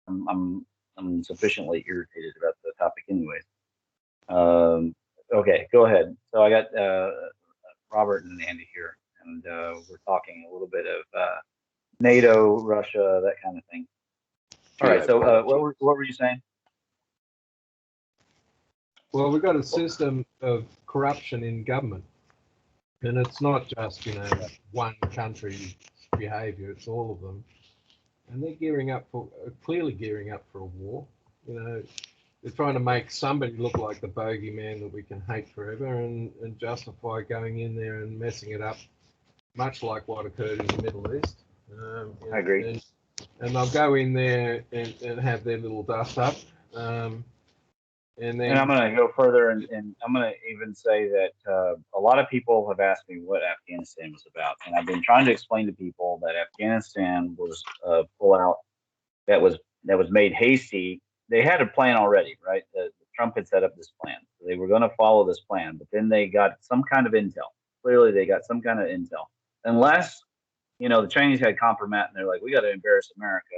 I'm sufficiently irritated about the topic, anyways. Okay, go ahead. So I got Robert and Andy here, and we're talking a little bit of NATO, Russia, that kind of thing. All right. So what were you saying? Well, we've got a system of corruption in government, and it's not just one country's behaviour; it's all of them, and they're clearly gearing up for a war. They're trying to make somebody look like the bogeyman that we can hate forever, and justify going in there and messing it up, much like what occurred in the Middle East. I agree. And they'll go in there and have their little dust up. And I'm going to go further, and I'm going to even say that a lot of people have asked me what Afghanistan was about, and I've been trying to explain to people that Afghanistan was a pullout that was made hasty. They had a plan already, right? Trump had set up this plan, so they were going to follow this plan, but then they got some kind of intel. Clearly, they got some kind of intel, unless the Chinese had compromat, and they're like, we got to embarrass America.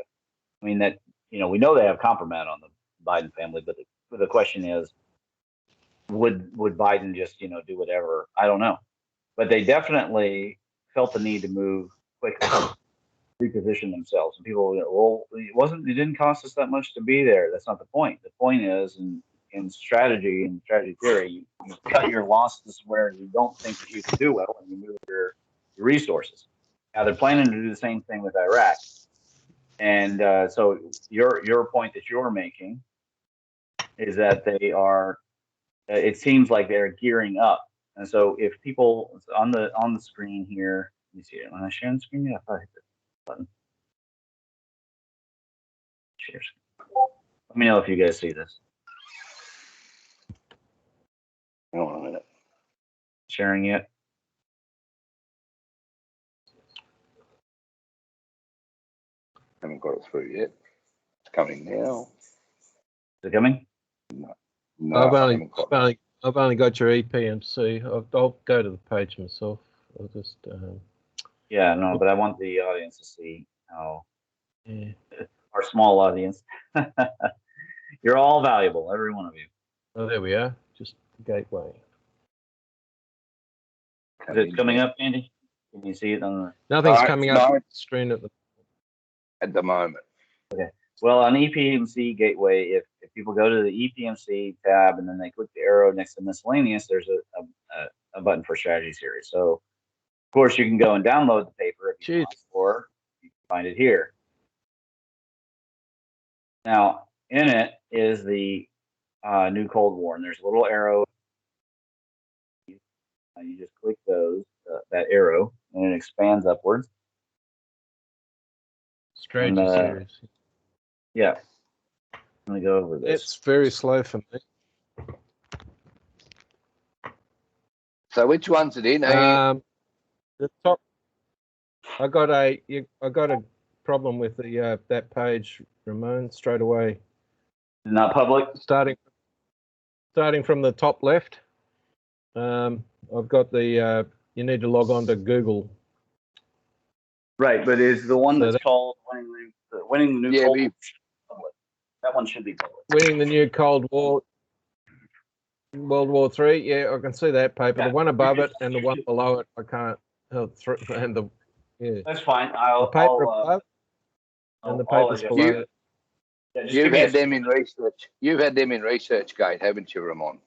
I mean that we know they have compromat on the Biden family, but the question is, would Biden just do whatever? I don't know, but they definitely felt the need to move quickly, reposition themselves. And people, well, it didn't cost us that much to be there. That's not the point. The point is, in strategy and strategy theory, you cut your losses where you don't think that you can do well, and you move your resources. Now they're planning to do the same thing with Iraq, and so your point that you're making is that they are. It seems like they're gearing up, and so if people on the screen here, let me see it. When I share the screen, yeah, I hit the button. Share. Let me know if you guys see this. Hold on a minute. Sharing it. Haven't got it through yet. It's coming now. Is it coming? No, I've only got your EPMC. I'll go to the page myself. I'll just. Yeah, no, but I want the audience to see how. Yeah. Our small audience. You're all valuable, every one of you. Oh, there we are. Just gateway. Is it coming up, Andy? Can you see it on the? Nothing's coming up on the screen at the moment. Okay. Well, on EPMC Gateway, if people go to the EPMC tab and then they click the arrow next to miscellaneous, there's a button for strategy series. So, of course, you can go and download the paper if you want, or you can find it here. Now, in it is the new Cold War, and there's a little arrow. You just click that arrow, and it expands upwards. Strategy series. Yeah. I'm going to go over this. It's very slow for me. So which one's it in? The top. I got a problem with the that page, Ramon, straight away. Not public. Starting from the top left. I've got the you need to log on to Google. Right, but is the one that's called winning the new Cold War public? That one should be public. Winning the new Cold War, World War III. Yeah, I can see that paper. Yeah. The one above it and the one below it, I can't. And the That's fine. The paper above and the papers below it. Yeah, you've had them in research. You've had them in ResearchGate, haven't you, Ramon?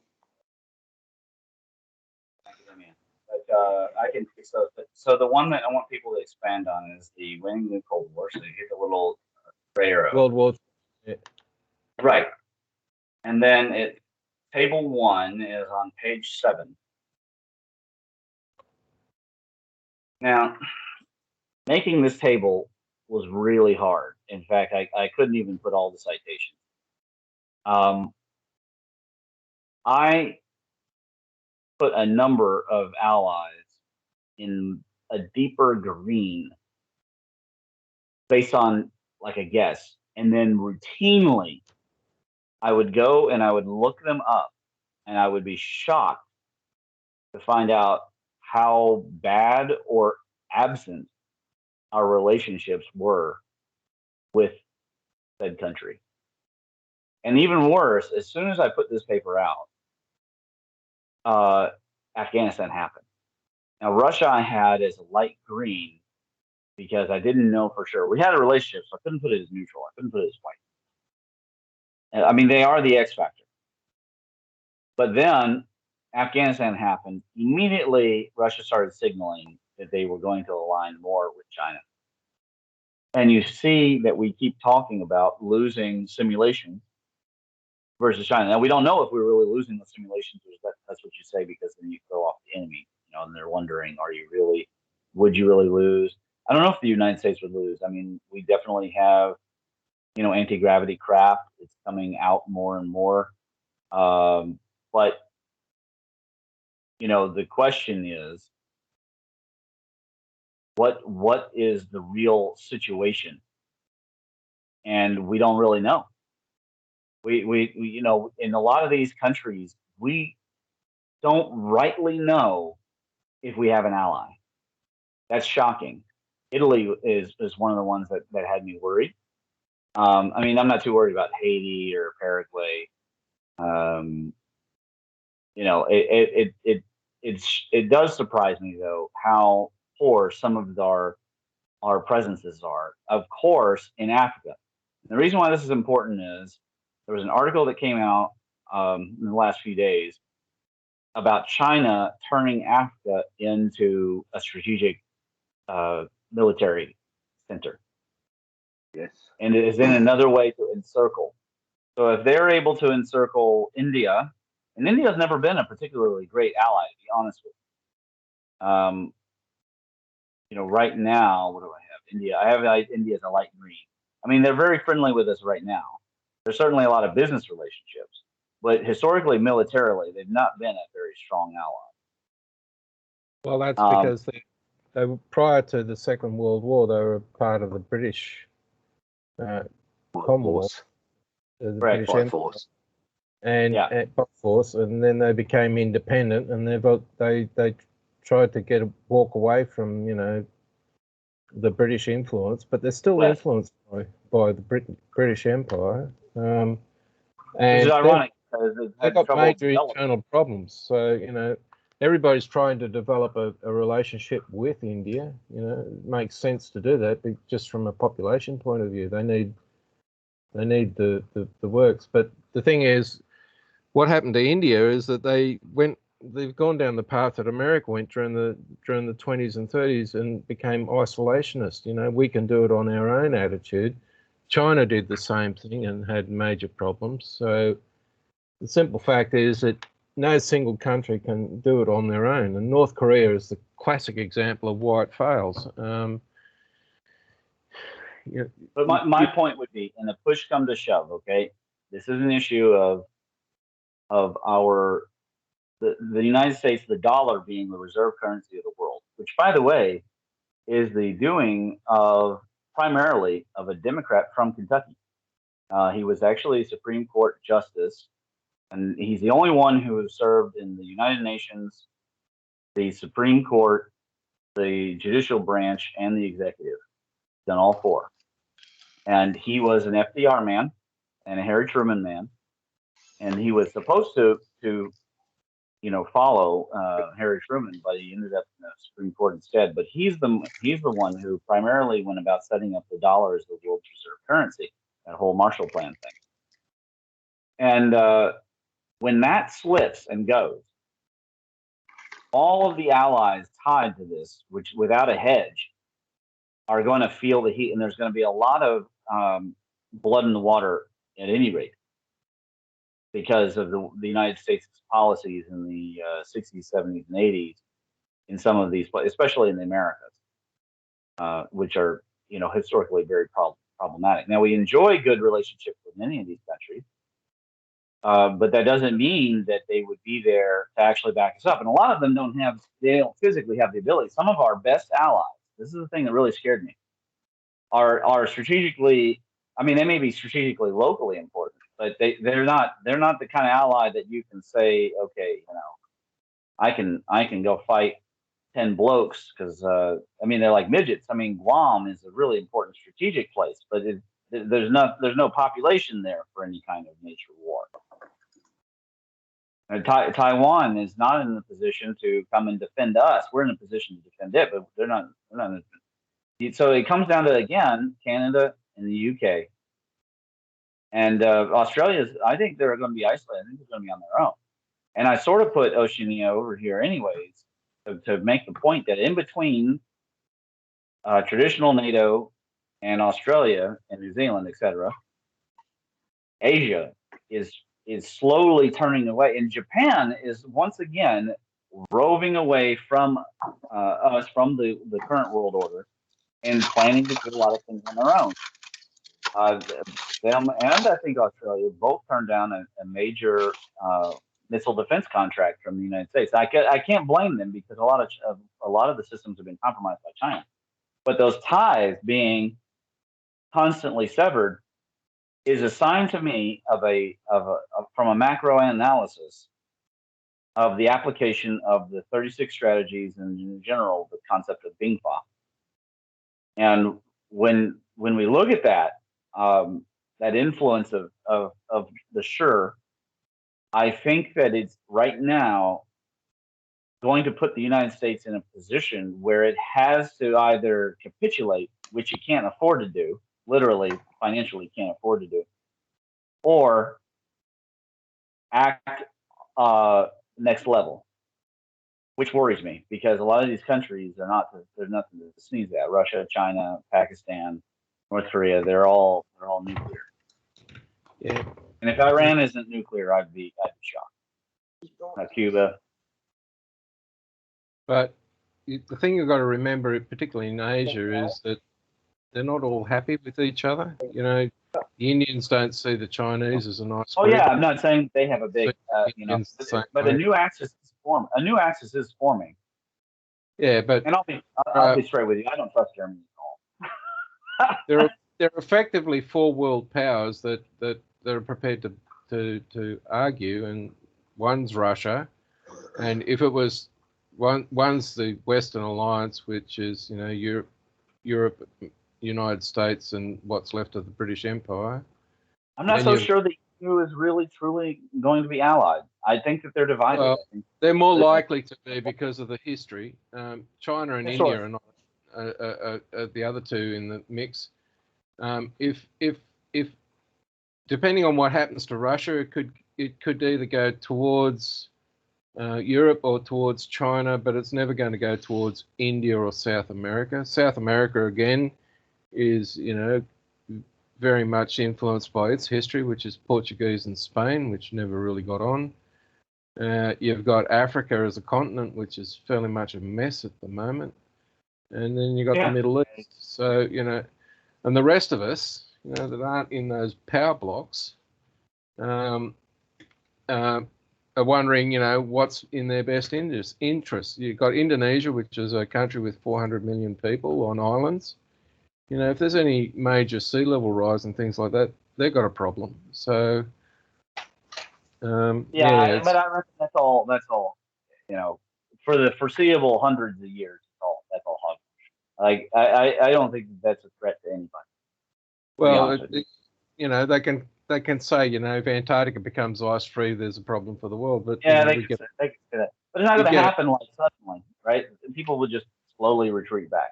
But I can fix those. So the one that I want people to expand on is the winning the Cold War. So you hit the little gray arrow. World War. Yeah. Right, and then table 1 is on page 7. Now, making this table was really hard. In fact, I couldn't even put all the citations. I put a number of allies in a deeper green based on like a guess. And then routinely, I would go and I would look them up, and I would be shocked to find out how bad or absent our relationships were with said country. And even worse, as soon as I put this paper out, Afghanistan happened. Now, Russia I had as a light green because I didn't know for sure. We had a relationship, so I couldn't put it as neutral. I couldn't put it as white. I mean, they are the X factor. But then Afghanistan happened. Immediately, Russia started signaling that they were going to align more with China. And you see that we keep talking about losing simulation versus China. Now, we don't know if we're really losing the simulations. That's what you say, because then you throw off the enemy, and they're wondering, would you really lose? I don't know if the United States would lose. I mean, we definitely have, anti-gravity craft. It's coming out more and more. But, the question is, what is the real situation? And we don't really know. We in a lot of these countries, we don't rightly know if we have an ally. That's shocking. Italy is one of the ones that had me worried. I mean, I'm not too worried about Haiti or Paraguay. It does surprise me though how poor some of our presences are. Of course, in Africa. And the reason why this is important is there was an article that came out in the last few days about China turning Africa into a strategic military center. Yes. And it is in another way to encircle. So if they're able to encircle India, and India's never been a particularly great ally, to be honest with you. Right now, what do I have? India. I have India as a light green. I mean, they're very friendly with us right now. There's certainly a lot of business relationships, but historically, militarily, they've not been a very strong ally. Well, that's because they were, prior to the Second World War, they were part of the British Commonwealth, the British Empire, Force. and Force, and then they became independent, and they tried to walk away from the British influence, but they're still influenced by the British Empire. And which is ironic because they've got major internal problems. So everybody's trying to develop a relationship with India. It makes sense to do that, but just from a population point of view, they need the works. But the thing is, what happened to India is that they've gone down the path that America went during the 20s and 30s and became isolationist. We can do it on our own attitude. China did the same thing and had major problems. So the simple fact is that no single country can do it on their own. And North Korea is the classic example of why it fails. But my point would be, in a push come to shove, okay, this is an issue of the United States, the dollar being the reserve currency of the world, which, by the way, is the doing primarily of a Democrat from Kentucky. He was actually a Supreme Court justice, and he's the only one who has served in the United Nations, the Supreme Court, the judicial branch, and the executive. Done all four. And he was an FDR man and a Harry Truman man, and he was supposed to follow Harry Truman, but he ended up in the Supreme Court instead. But he's the one who primarily went about setting up the dollar as the world's reserve currency, that whole Marshall Plan thing. And when that slips and goes, all of the allies tied to this, which without a hedge, are going to feel the heat, and there's going to be a lot of blood in the water at any rate, because of the United States' policies in the 60s, 70s, and 80s in some of these, especially in the Americas, which are historically very problematic. Now, we enjoy good relationships with many of these countries, but that doesn't mean that they would be there to actually back us up. And a lot of them don't physically have the ability. Some of our best allies, this is the thing that really scared me, are strategically, I mean, they may be strategically locally important, but they're not the kind of ally that you can say, okay, I can go fight 10 blokes, because I mean, they're like midgets. I mean, Guam is a really important strategic place, but there's no population there for any kind of nature war. And Taiwan is not in the position to come and defend us. We're in a position to defend it, but they're not. So it comes down to, again, Canada and the UK. And Australia, I think they're going to be isolated. I think they're going to be on their own. And I sort of put Oceania over here anyways to make the point that in between traditional NATO and Australia and New Zealand, etc., Asia is slowly turning away. And Japan is once again roving away from us, from the current world order, and planning to do a lot of things on their own. Them and I think Australia both turned down a major missile defense contract from the United States. I can't blame them because a lot of the systems have been compromised by China. But those ties being constantly severed is a sign to me of from a macro analysis of the application of the 36 strategies and in general the concept of Bingfa. And when we look at that, that influence of the sure, I think that it's right now going to put the United States in a position where it has to either capitulate, which it can't afford to do, literally financially can't afford to do, or act next level, which worries me because a lot of these countries are not, there's nothing to sneeze at. Russia, China, Pakistan, North Korea, they're all nuclear. Yeah. And if Iran isn't nuclear, I'd be shocked. Cuba. But the thing you've got to remember, particularly in Asia, is that they're not all happy with each other. You know, the Indians don't see the Chinese as a nice Oh group. yeah, I'm not saying they have a big, but a new axis is forming. A new axis is forming. Yeah, but and I'll be straight with you. I don't trust Germany at all. They're effectively four world powers that are prepared to argue, and one's Russia, and if it was one's the Western Alliance, which is, you know, Europe, United States, and what's left of the British Empire. I'm not so sure the EU is really truly going to be allied. I think that they're divided. Well, they're more likely to be because of the history. China and India are not the other two in the mix. If depending on what happens to Russia, it could either go towards Europe or towards China, but it's never going to go towards India or South America. South America again is, you know, very much influenced by its history, which is Portuguese and Spain, which never really got on. You've got Africa as a continent, which is fairly much a mess at the moment. And then you've got the Middle East. So, you know, and the rest of us, you know, that aren't in those power blocks, are wondering, you know, what's in their best interest. You've got Indonesia, which is a country with 400 million people on islands. You know, if there's any major sea level rise and things like that, they've got a problem. So, but I reckon that's all. You know, for the foreseeable hundreds of years, that's all hogwash. Like I don't think that's a threat to anybody. Well, you know, they can say, you know, if Antarctica becomes ice free, there's a problem for the world. But yeah, they can say that. But it's not going to happen like suddenly, right? People would just slowly retreat back.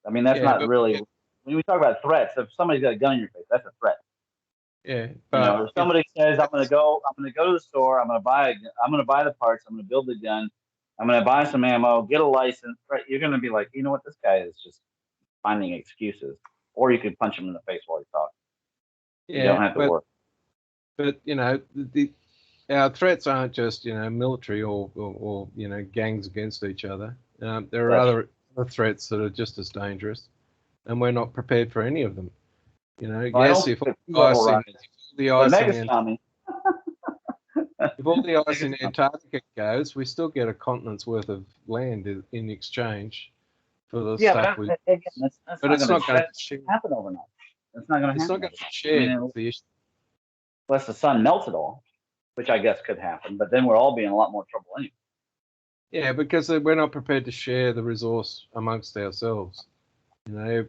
I mean, that's not really. When we talk about threats, if somebody's got a gun in your face, that's a threat. Yeah, but you know, if somebody says, "I'm going to go to the store. I'm going to buy the parts. I'm going to build the gun. I'm going to buy some ammo, get a license." Right? You're going to be like, you know what, this guy is just finding excuses. Or you could punch him in the face while he's talking. Yeah, you don't have to work. But you know, our threats aren't just, you know, military or you know, gangs against each other. There are other threats that are just as dangerous, and we're not prepared for any of them. You know, yes, if all the ice in Antarctica goes, we still get a continent's worth of land in exchange for the stuff we. But it's not going to happen overnight. It's not going to happen. It's not going to share the issue. Unless the sun melts it all, which I guess could happen, but then we'll all be in a lot more trouble anyway. Yeah, because we're not prepared to share the resource amongst ourselves. You know,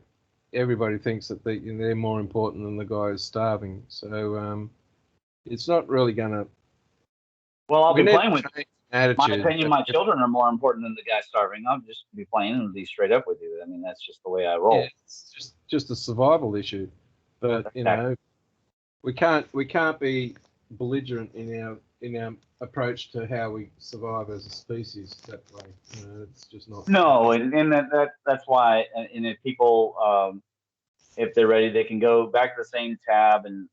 everybody thinks that they're more important than the guy who's starving. So it's not really going to. Well, I'll be playing with attitude. my opinion. My children are more important than the guy starving. I'll just be playing and be straight up with you. I mean, that's just the way I roll. Yeah, it's just a survival issue. But you know, we can't be belligerent in our approach to how we survive as a species that way. You know, it's just not. No, and that's why. And if people, if they're ready, they can go back to the same tab and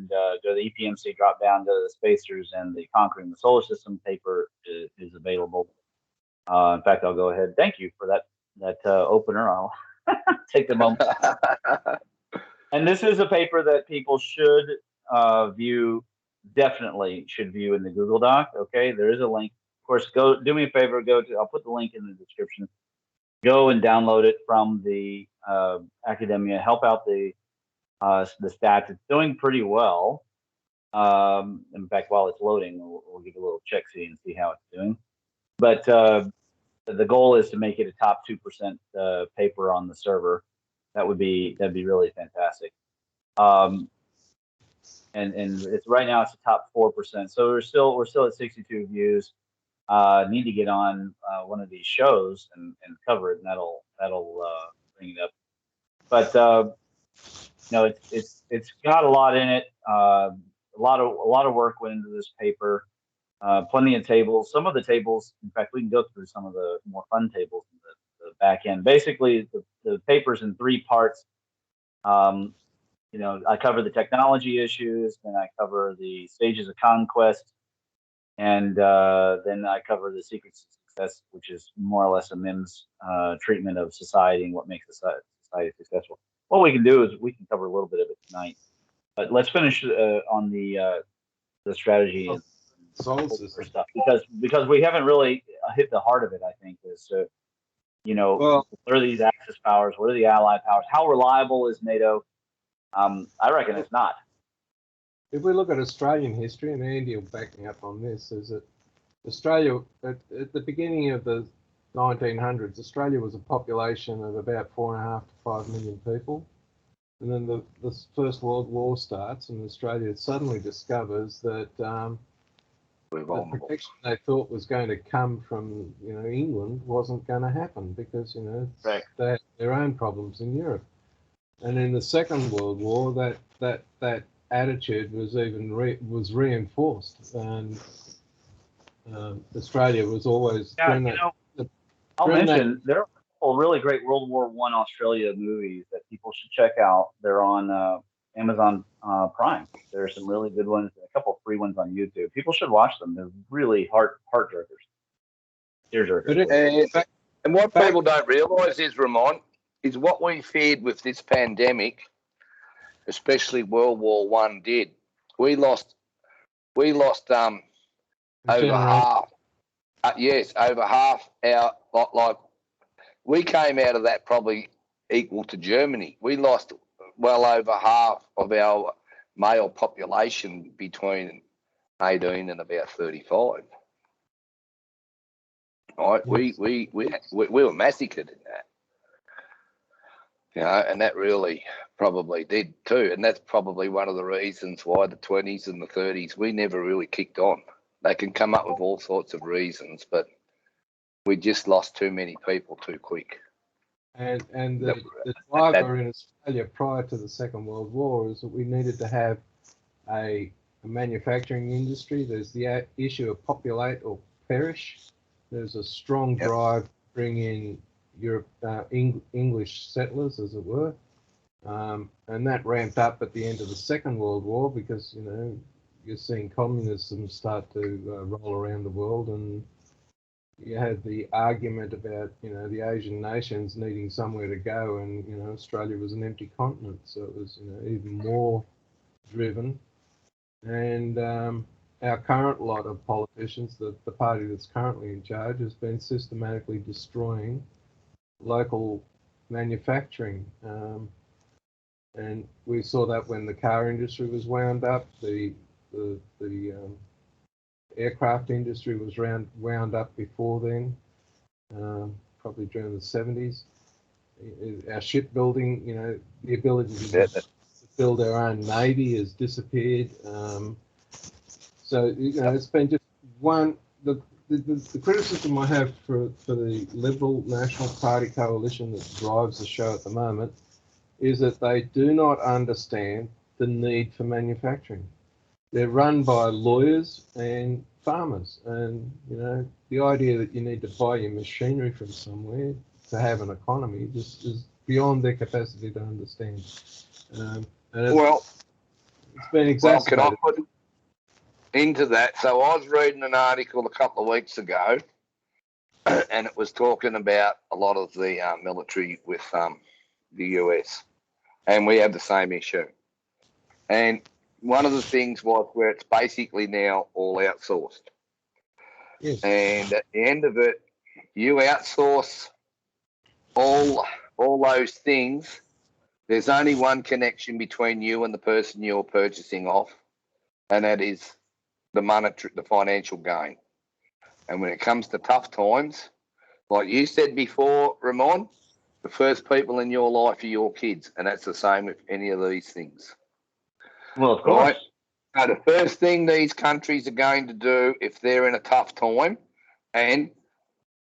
go to the EPMC, drop down to the spacers, and the Conquering the Solar System paper is available. In fact, I'll go ahead. Thank you for that opener. I'll take the moment. And this is a paper that people should view. Definitely should view in the Google Doc. Okay, there is a link. Of course, go do me a favor. I'll put the link in the description. Go and download it from the academia. Help out the stats. It's doing pretty well. In fact, while it's loading, we'll give a little check see and see how it's doing. But the goal is to make it a top 2% paper on the server. That'd be really fantastic. And it's right now it's the top 4%. So we're still at 62 views. Need to get on one of these shows and cover it, and that'll bring it up. But no, it's got a lot in it. A lot of work went into this paper. Plenty of tables. Some of the tables, in fact, we can go through some of the more fun tables in the back end. Basically, the paper's in 3 parts. You know, I cover the technology issues, then I cover the stages of conquest, and then I cover the secrets of success, which is more or less a MIMS treatment of society and what makes society successful. What we can do is we can cover a little bit of it tonight, but let's finish on the strategy and solar system stuff because we haven't really hit the heart of it. I think is you know, what are these Axis powers? What are the Allied powers? How reliable is NATO? I reckon it's not. If we look at Australian history, and Andy will back me up on this, is that Australia, at the beginning of the 1900s, Australia was a population of about 4.5 to 5 million people. And then the First World War starts, and Australia suddenly discovers that the protection they thought was going to come from, you know, England wasn't going to happen because, you know, they had their own problems in Europe. And in the Second World War, that attitude was even reinforced, and Australia was always. Yeah, you know, I'll mention there are really great World War I Australia movies that people should check out. They're on Amazon Prime. There are some really good ones, and a couple of free ones on YouTube. People should watch them. They're really heart jerkers, tear jerkers. And what people don't realise is what we feared with this pandemic, especially World War I, did. We lost over half. Over half our like. We came out of that probably equal to Germany. We lost well over half of our male population between 18 and about 35. Right? We were massacred in that. You know, and that really probably did too. And that's probably one of the reasons why the 20s and the 30s, we never really kicked on. They can come up with all sorts of reasons, but we just lost too many people too quick. And the driver in Australia prior to the Second World War is that we needed to have a manufacturing industry. There's the issue of populate or perish. There's a strong drive to bring in English settlers, as it were, and that ramped up at the end of the Second World War because, you know, you're seeing communism start to roll around the world, and you had the argument about, you know, the Asian nations needing somewhere to go, and, you know, Australia was an empty continent, so it was, you know, even more driven. And our current lot of politicians, the party that's currently in charge, has been systematically destroying local manufacturing, and we saw that when the car industry was wound up, the aircraft industry was wound up before then, probably during the 70s, Our shipbuilding, you know, the ability Yeah, to build our own navy has disappeared. So, you know, it's been just one. The criticism I have for the Liberal National Party coalition that drives the show at the moment is that they do not understand the need for manufacturing. They're run by lawyers and farmers, and you know, the idea that you need to buy your machinery from somewhere to have an economy just is beyond their capacity to understand. And it's been exacerbated. Can I put into that? So I was reading an article a couple of weeks ago, and it was talking about a lot of the military with the US, and we have the same issue. And one of the things was where it's basically now all outsourced. Yes. And at the end of it, you outsource all those things. There's only one connection between you and the person you're purchasing off, and that is the financial gain. And when it comes to tough times, like you said before, Ramon, the first people in your life are your kids, and that's the same with any of these things. Well, of course. Right? So the first thing these countries are going to do if they're in a tough time, and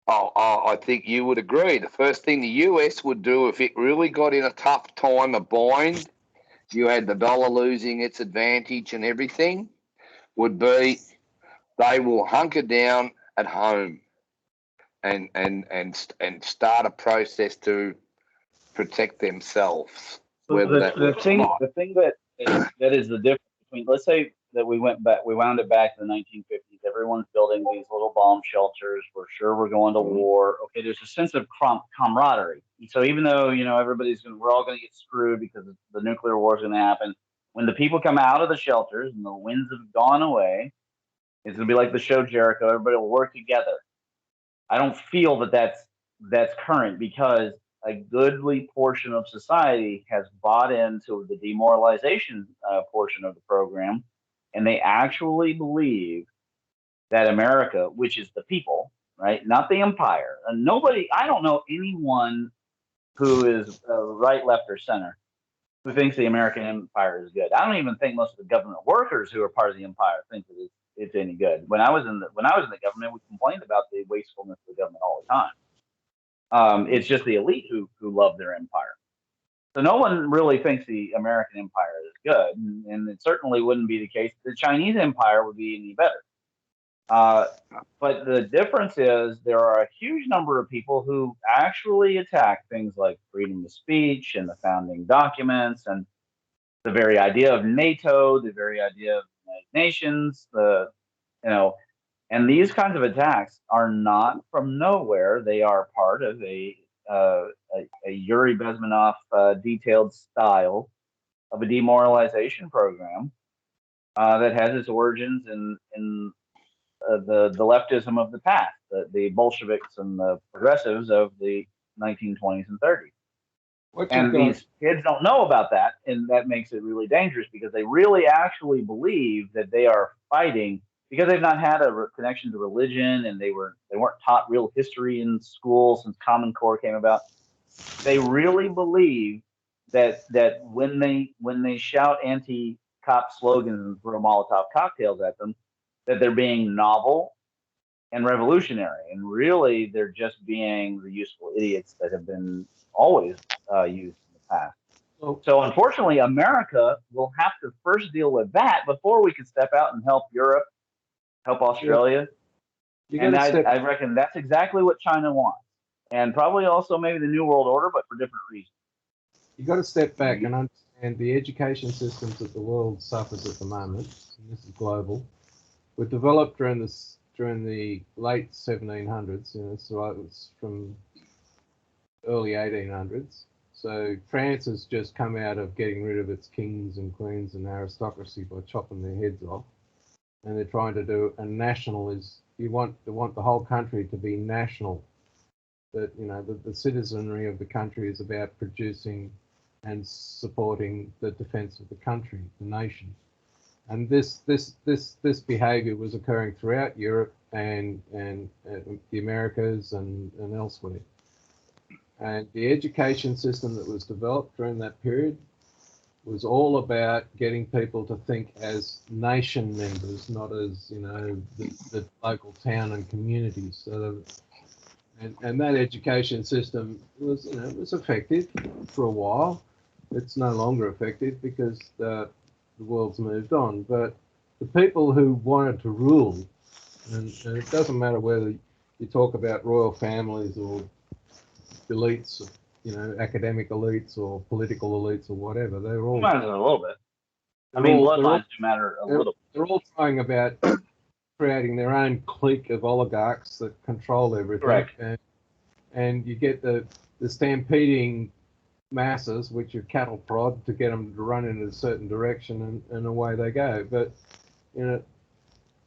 I think you would agree, the first thing the US would do if it really got in a tough time, a bind, you had the dollar losing its advantage and everything, would be they will hunker down at home and start a process to protect themselves. So the thing that is the difference between, let's say that we wound it back to the 1950s. Everyone's building these little bomb shelters. We're sure we're going to war. Okay, there's a sense of camaraderie. So even though, you know, we're all going to get screwed because the nuclear war is going to happen, when the people come out of the shelters and the winds have gone away, it's going to be like the show Jericho. Everybody will work together. I don't feel that that's current, because a goodly portion of society has bought into the demoralization portion of the program, and they actually believe that America, which is the people, right, not the empire, and I don't know anyone who is right, left, or center who thinks the American empire is good. I don't even think most of the government workers who are part of the empire think that it's any good. When I was in the government, we complained about the wastefulness of the government all the time. It's just the elite who love their empire. So no one really thinks the American empire is good, and it certainly wouldn't be the case. The Chinese empire would be any better. But the difference is there are a huge number of people who actually attack things like freedom of speech and the founding documents and the very idea of NATO, the very idea of the United Nations, and these kinds of attacks are not from nowhere. They are part of a Yuri Bezmenov detailed style of a demoralization program that has its origins in the leftism of the past, the Bolsheviks and the progressives of the 1920s and 30s. And these kids don't know about that, and that makes it really dangerous, because they really actually believe that they are fighting, because they've not had a connection to religion, and they weren't taught real history in school since Common Core came about. They really believe that when they shout anti-cop slogans and throw Molotov cocktails at them, that they're being novel and revolutionary, and really they're just being the useful idiots that have been always used in the past. So unfortunately, America will have to first deal with that before we can step out and help Europe, help Australia. And I reckon that's exactly what China wants, and probably also maybe the New World Order, but for different reasons. You've got to step back and understand the education systems that the world suffers at the moment, and this is global, were developed during the late 1700s. You know, so it's from early 1800s. So France has just come out of getting rid of its kings and queens and aristocracy by chopping their heads off, and they're trying to do a nationalism. You want the whole country to be national. That, you know, the citizenry of the country is about producing and supporting the defense of the country, the nation. And this behavior was occurring throughout Europe and the Americas and elsewhere. And the education system that was developed during that period was all about getting people to think as nation members, not as, you know, the local town and communities. So, and that education system was, you know, was effective for a while. It's no longer effective because the world's moved on. But the people who wanted to rule, and it doesn't matter whether you talk about royal families or elites, you know, academic elites or political elites or whatever, they're all Matters a little bit. I mean, bloodlines do matter a little. They're all trying about creating their own clique of oligarchs that control everything. Correct. And you get the stampeding masses, which are cattle prod, to get them to run in a certain direction, and away they go. But, you know,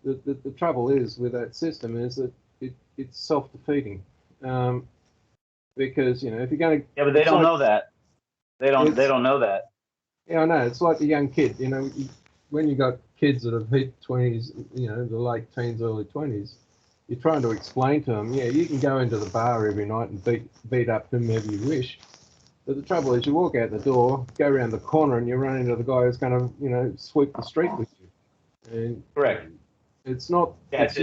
the trouble is with that system is that it's self-defeating. Because, you know, if you're going to... Yeah, but they don't know that. They don't know that. Yeah, I know. It's like the young kid, you know, when you got kids that have hit 20s, you know, the late teens, early 20s, you're trying to explain to them, yeah, you can go into the bar every night and beat up whomever you wish. But the trouble is you walk out the door, go around the corner, and you run into the guy who's going to, you know, sweep the street with you. And correct. It's not... Yeah, it's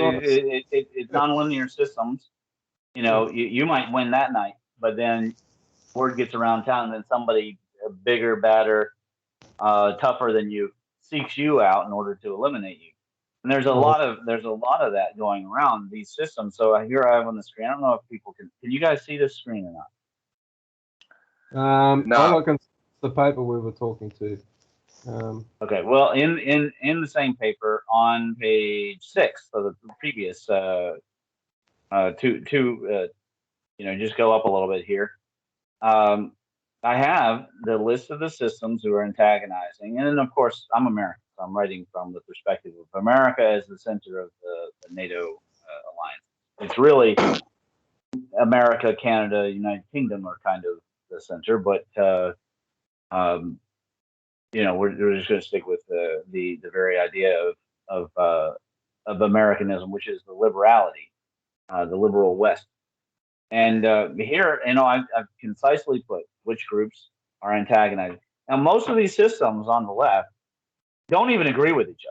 nonlinear systems. You know, you might win that night, but then word gets around town, and then somebody bigger, badder, tougher than you seeks you out in order to eliminate you. And there's a lot of that going around these systems. So here I have on the screen. I don't know if people can you guys see this screen or not? No. All I can see is the paper we were talking to. Okay. Well, in the same paper on page 6 of the previous you know, just go up a little bit here. I have the list of the systems who are antagonizing, and then of course I'm American, so I'm writing from the perspective of America as the center of the NATO alliance. It's really America, Canada, United Kingdom are kind of the center, but you know, we're just going to stick with the very idea of Americanism, which is the liberality, the liberal West. And here, you know, I've concisely put which groups are antagonizing. Now, most of these systems on the left don't even agree with each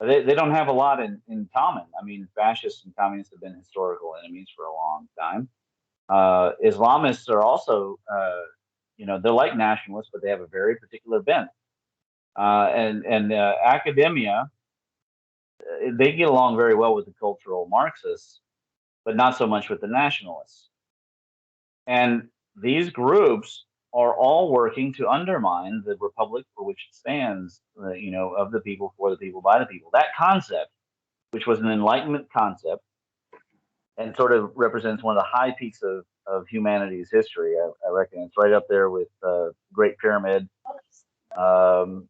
other. They don't have a lot in common. I mean, fascists and communists have been historical enemies for a long time. Islamists are also, you know, they're like nationalists, but they have a very particular bent. And academia, they get along very well with the cultural Marxists, but not so much with the nationalists. And these groups are all working to undermine the republic for which it stands, you know, of the people, for the people, by the people. That concept, which was an Enlightenment concept, and sort of represents one of the high peaks of humanity's history. I reckon it's right up there with Great Pyramid, Atlantis,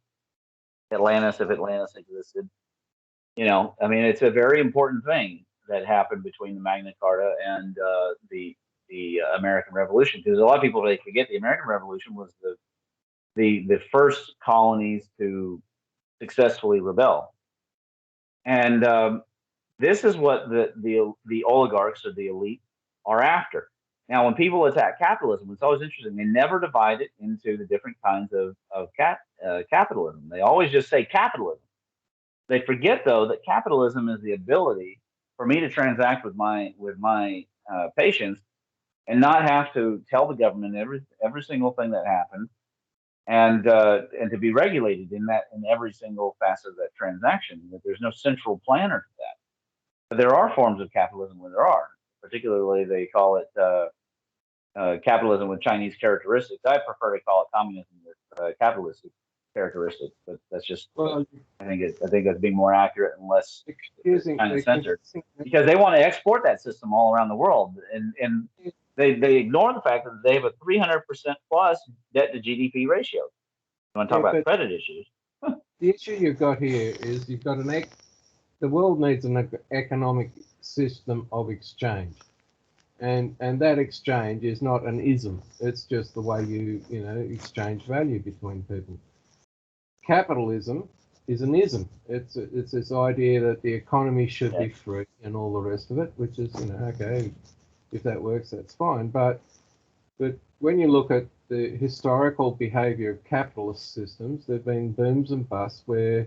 if Atlantis existed. You know, I mean, it's a very important thing that happened between the Magna Carta and the American Revolution, because a lot of people, they forget the American Revolution was the first colonies to successfully rebel, and this is what the oligarchs or the elite are after. Now, when people attack capitalism, it's always interesting. They never divide it into the different kinds of capitalism. They always just say capitalism. They forget, though, that capitalism is the ability for me to transact with my patients and not have to tell the government every single thing that happens, and to be regulated in every single facet of that transaction. That there's no central planner to that. But there are forms of capitalism where there are. Particularly, they call it capitalism with Chinese characteristics. I prefer to call it communism with capitalistic characteristics, but that's just. Well, I think that's being more accurate and less kind of censored, because they want to export that system all around the world, and they ignore the fact that they have a 300% plus debt to GDP ratio. You want to talk about credit issues? The issue you've got here is you've got the world needs an economic system of exchange, and that exchange is not an ism. It's just the way you exchange value between people. Capitalism is an ism. It's this idea that the economy should be free and all the rest of it, which is, okay, if that works, that's fine. But But when you look at the historical behavior of capitalist systems, there have been booms and busts where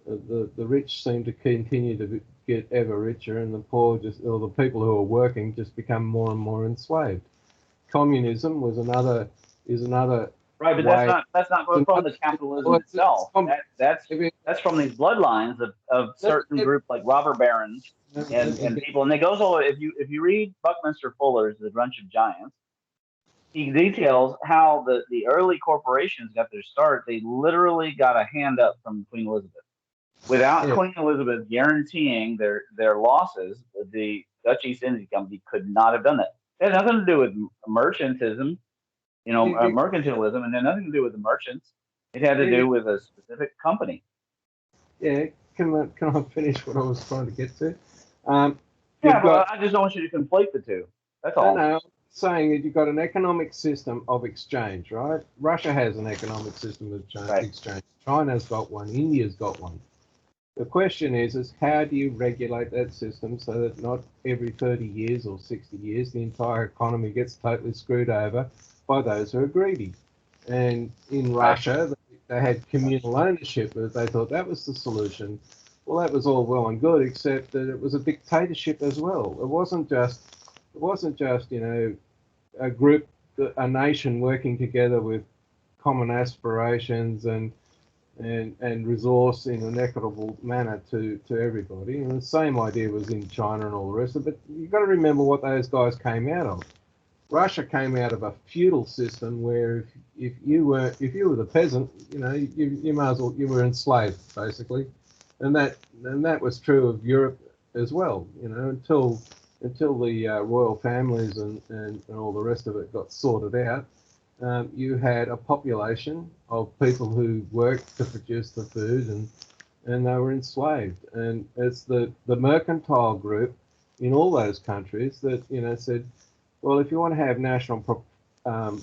the rich seem to continue to get ever richer, and the poor just, or the people who are working, just become more and more enslaved. Communism is another Right, but way. that's not from the capitalism itself. That's from these bloodlines of certain groups like robber barons and people. And it goes all. If you read Buckminster Fuller's The Bunch of Giants, he details how the early corporations got their start. They literally got a hand up from Queen Elizabeth. Without Queen Elizabeth guaranteeing their losses, the Dutch East India Company could not have done that. It had nothing to do with merchantism, mercantilism, and had nothing to do with the merchants. It had to do with a specific company. Yeah, can I finish what I was trying to get to? I just don't want you to conflate the two. That's all. No, I'm saying that you've got an economic system of exchange, right? Russia has an economic system of exchange. China's got one. India's got one. The question is how do you regulate that system so that not every 30 years or 60 years the entire economy gets totally screwed over by those who are greedy? And in Russia, they had communal ownership, but they thought that was the solution. Well, that was all well and good, except that it was a dictatorship as well. It wasn't just a group, a nation working together with common aspirations and resource in an equitable manner to everybody. And the same idea was in China and all the rest of it. But you've got to remember what those guys came out of. Russia came out of a feudal system where if you were the peasant, you might as well, you were enslaved basically, and that was true of Europe as well. Until the royal families and all the rest of it got sorted out. You had a population of people who worked to produce the food and they were enslaved. And it's the mercantile group in all those countries that, said, well, if you want to have national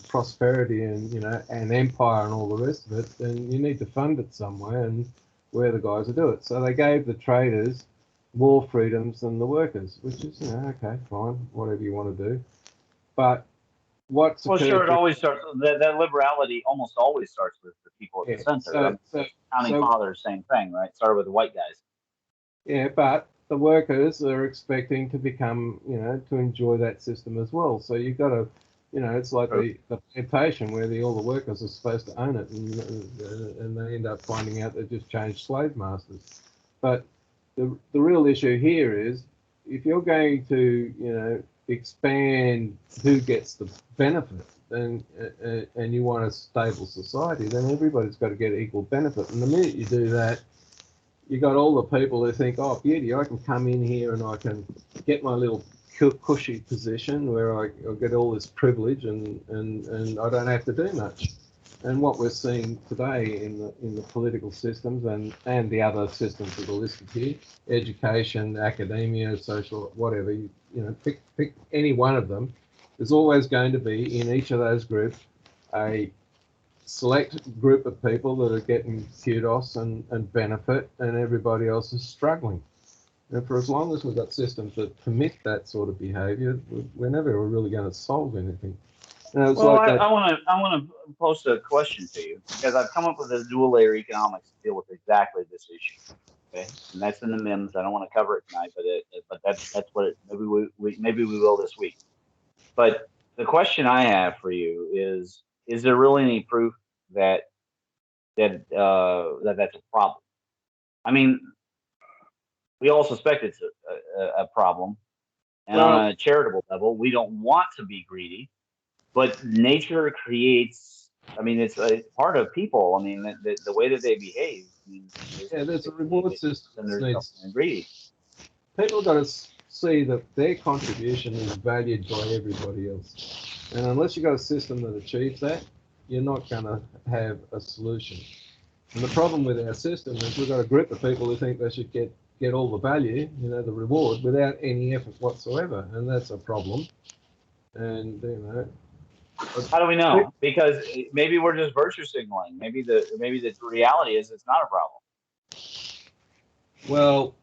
prosperity and, an empire and all the rest of it, then you need to fund it somewhere, and we're the guys who do it. So they gave the traders more freedoms than the workers, which is, okay, fine, whatever you want to do. But sure, it always starts. That liberality almost always starts with the people at the center. Founding fathers, same thing, right? Started with the white guys. Yeah, but the workers are expecting to become, to enjoy that system as well. So you've got to, it's like the plantation where all the workers are supposed to own it, and they end up finding out they've just changed slave masters. But the real issue here is if you're going to, expand who gets the benefit, then and you want a stable society, then everybody's got to get equal benefit. And the minute you do that, you got all the people who think, oh, beauty, I can come in here and I can get my little cushy position where I'll get all this privilege and I don't have to do much. And what we're seeing today in the political systems and the other systems that are listed here, education, academia, social, whatever, pick any one of them, there's always going to be in each of those groups a select group of people that are getting kudos and benefit, and everybody else is struggling. And for as long as we've got systems that permit that sort of behaviour, we're never really going to solve anything. I want to post a question to you because I've come up with this dual layer economics to deal with exactly this issue. Okay, and that's in the MIMS. I don't want to cover it tonight, but that's what maybe we will this week. But the question I have for you is there really any proof that that's a problem? I mean, we all suspect it's a problem, and on a charitable level, we don't want to be greedy. But nature creates. I mean, it's part of people. I mean, the way that they behave. I mean, there's a reward system. Greedy. People got to see that their contribution is valued by everybody else, and unless you've got a system that achieves that, you're not going to have a solution. And the problem with our system is we've got a group of people who think they should get all the value, the reward, without any effort whatsoever, and that's a problem. And how do we know? Because maybe we're just virtue signaling. Maybe the reality is it's not a problem. Well,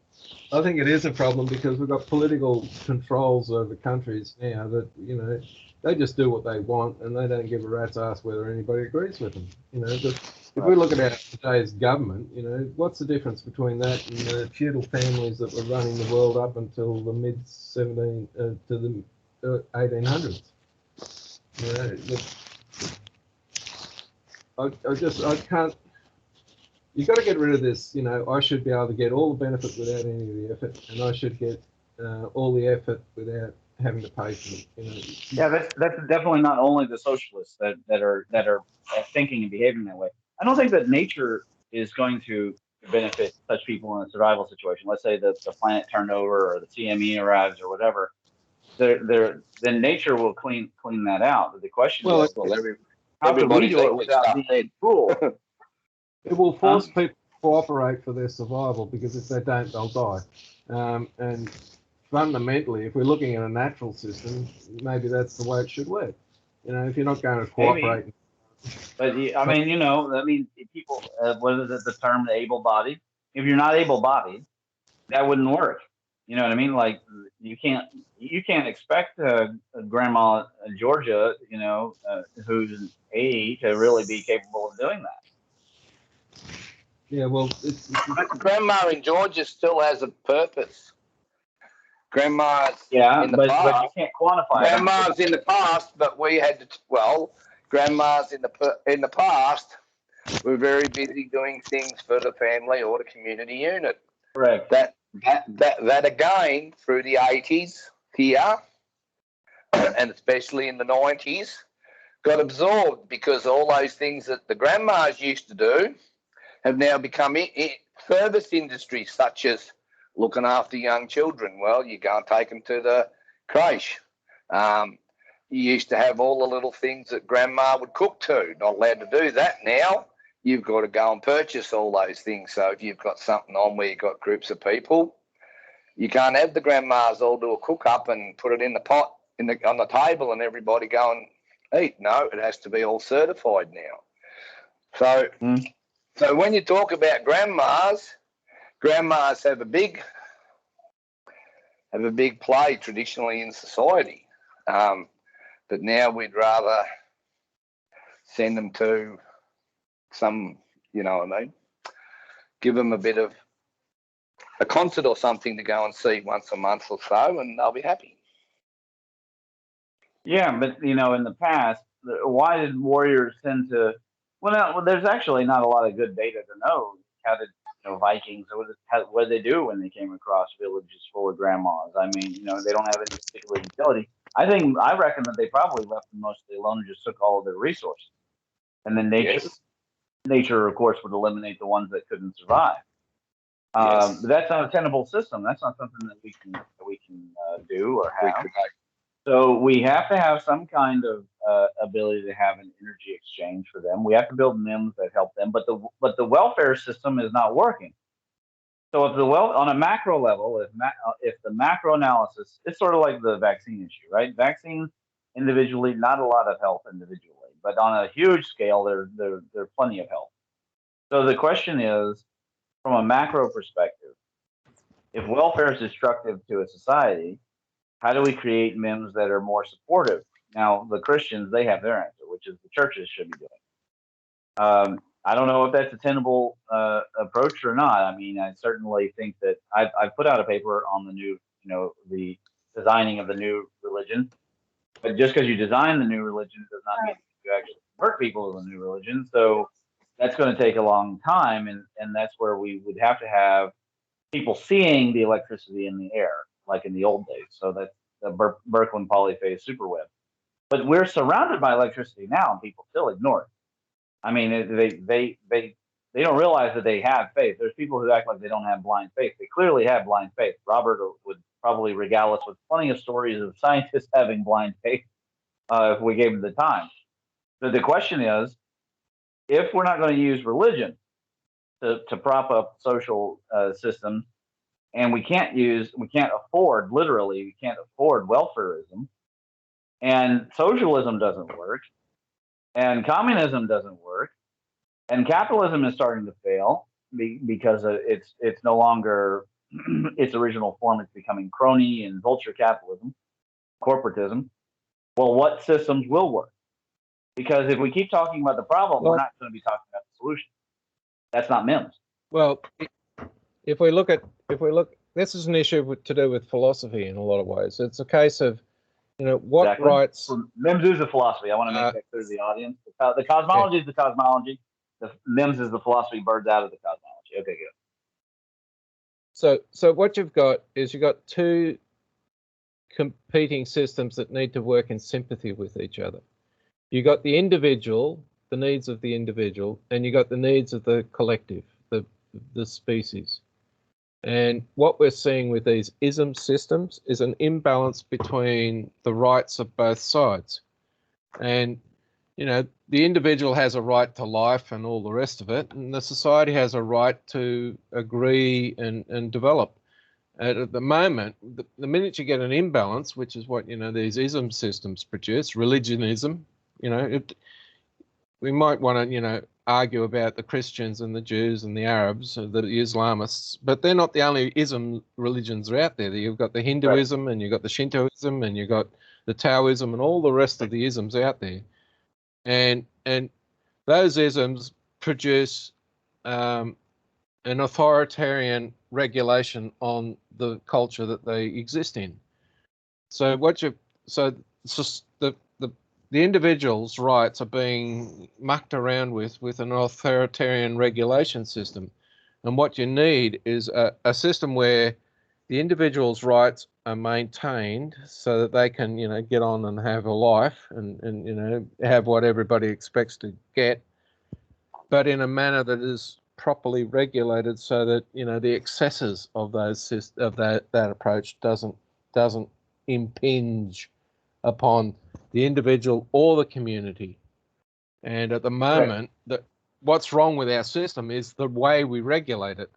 I think it is a problem because we've got political controls over countries now that, you know, they just do what they want and they don't give a rat's ass whether anybody agrees with them. You know, but if we look at our today's government, you know, what's the difference between that and the feudal families that were running the world up until the mid 1800s? You know, I can't. You've got to get rid of this, you know, I should be able to get all the benefit without any of the effort, and I should get all the effort without having to pay for it. You know. Yeah, that's definitely not only the socialists that are thinking and behaving that way. I don't think that nature is going to benefit such people in a survival situation. Let's say the planet turned over or the CME arrives or whatever. Then nature will clean that out. But the question is, how can we do it without being cruel? It will force people to cooperate for their survival, because if they don't, they'll die. And fundamentally, if we're looking at a natural system, maybe that's the way it should work. You know, if you're not going to cooperate. Maybe. But I mean, you know, I mean, people, what is it, the term able-bodied? If you're not able-bodied, that wouldn't work. You know what I mean? Like you can't expect Grandma in Georgia, you know, who's 80 to really be capable of doing that. Yeah, well, Grandma in Georgia still has a purpose. Grandma's in the past. But you can't quantify Grandma's in the past, but we had to. Well, grandmas in the past were very busy doing things for the family or the community unit. Correct. That again through the 80s here, and especially in the 90s, got absorbed because all those things that the grandmas used to do have now become service industries, such as looking after young children. Well, you go and take them to the creche. You used to have all the little things that grandma would cook to. Not allowed to do that now. You've got to go and purchase all those things. So if you've got something on where you've got groups of people, you can't have the grandmas all do a cook up and put it in the pot on the table and everybody go and eat. No, it has to be all certified now. So when you talk about grandmas have a big play traditionally in society. But now we'd rather send them to some, you know what I mean, give them a bit of a concert or something to go and see once a month or so, and they'll be happy. Yeah, but you know, in the past, why did warriors tend to? Well, there's actually not a lot of good data to know how did Vikings, what did they do when they came across villages full of grandmas? I mean, you know, they don't have any particular utility. I reckon that they probably left them mostly alone and just took all of their resources, and then nature, of course, would eliminate the ones that couldn't survive. But that's not a tenable system. That's not something that we can do or have. So we have to have some kind of ability to have an energy exchange for them. We have to build NIMS that help them, but the welfare system is not working. So if on a macro level, if the macro analysis, it's sort of like the vaccine issue, right? Vaccines individually, not a lot of help individually, but on a huge scale, there's plenty of help. So the question is, from a macro perspective, if welfare is destructive to a society, how do we create MIMS that are more supportive? Now, the Christians, they have their answer, which is the churches should be doing. I don't know if that's a tenable approach or not. I mean, I certainly think that I've put out a paper on the new, the designing of the new religion. But just because you design the new religion does not mean you actually convert people to the new religion. So that's going to take a long time, and that's where we would have to have people seeing the electricity in the air, like in the old days. So that's the Birkeland polyphase superweb. But we're surrounded by electricity now, and people still ignore it. I mean, they don't realize that they have faith. There's people who act like they don't have blind faith. They clearly have blind faith. Robert would probably regale us with plenty of stories of scientists having blind faith if we gave them the time. But the question is, if we're not going to use religion to prop up social systems, and we can't afford welfareism, and socialism doesn't work, and communism doesn't work, and capitalism is starting to fail because it's no longer its original form, it's becoming crony and vulture capitalism, corporatism. Well, what systems will work? Because if we keep talking about the problem, we're not going to be talking about the solution. That's not MIMS. Well, if we look, this is an issue to do with philosophy in a lot of ways. It's a case of, what Exactly. rights. MIMS is a philosophy. I want to make that clear to the audience. The cosmology is the cosmology. The MIMS is the philosophy birds out of the cosmology. Okay, good. So what you've got is two competing systems that need to work in sympathy with each other. You got the individual, the needs of the individual, and you got the needs of the collective, the species. And what we're seeing with these ism systems is an imbalance between the rights of both sides. And, the individual has a right to life and all the rest of it, and the society has a right to agree and develop. At the moment, the minute you get an imbalance, which is what, these ism systems produce, religionism, we might want to, argue about the Christians and the Jews and the Arabs, the Islamists, but they're not the only ism religions are out there. You've got the Hinduism, and you've got the Shintoism, and you've got the Taoism, and all the rest of the isms out there. And those isms produce an authoritarian regulation on the culture that they exist in. So the individual's rights are being mucked around with an authoritarian regulation system. And what you need is a system where the individual's rights are maintained so that they can, get on and have a life and have what everybody expects to get, but in a manner that is properly regulated so that, the excesses of that approach doesn't impinge upon the individual or the community. And at the moment, what's wrong with our system is the way we regulate it.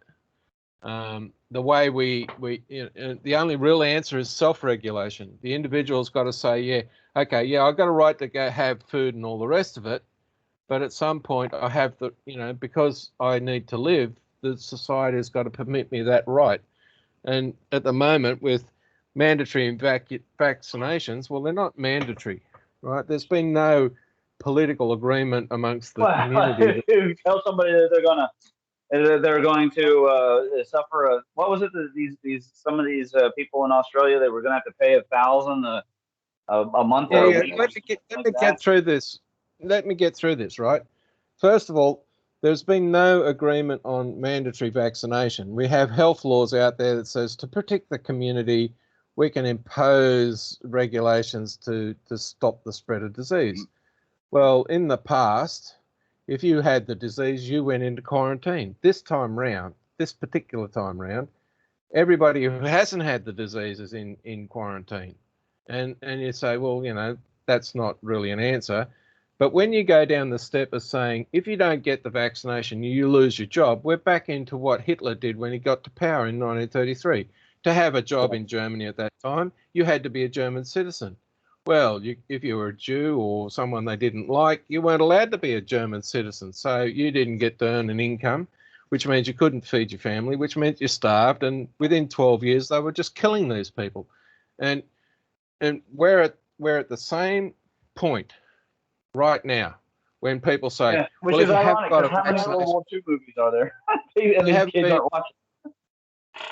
The way the only real answer is self-regulation. The individual's got to say, I've got a right to go have food and all the rest of it, but at some point I have because I need to live, the society has got to permit me that right. And at the moment, with mandatory vaccinations, well, they're not mandatory, right? There's been no political agreement amongst the community. You tell somebody that they're going to suffer what was it? Some of these people in Australia, they were going to have to pay $1,000 a month. Or a week. Let me get through this. Let me get through this, right? First of all, there's been no agreement on mandatory vaccination. We have health laws out there that says to protect the community, we can impose regulations to stop the spread of disease. Well, in the past, if you had the disease, you went into quarantine. This particular time round, everybody who hasn't had the disease is in quarantine. And you say, well, that's not really an answer. But when you go down the step of saying, if you don't get the vaccination, you lose your job, we're back into what Hitler did when he got to power in 1933. To have a job in Germany at that time, you had to be a German citizen. Well, if you were a Jew or someone they didn't like, you weren't allowed to be a German citizen. So you didn't get to earn an income, which means you couldn't feed your family, which meant you starved. And within 12 years, they were just killing these people. And we're at the same point right now when people say, which well, is if you ironic, have got a how many vaccination, World War II movies are there? And these kids aren't watching.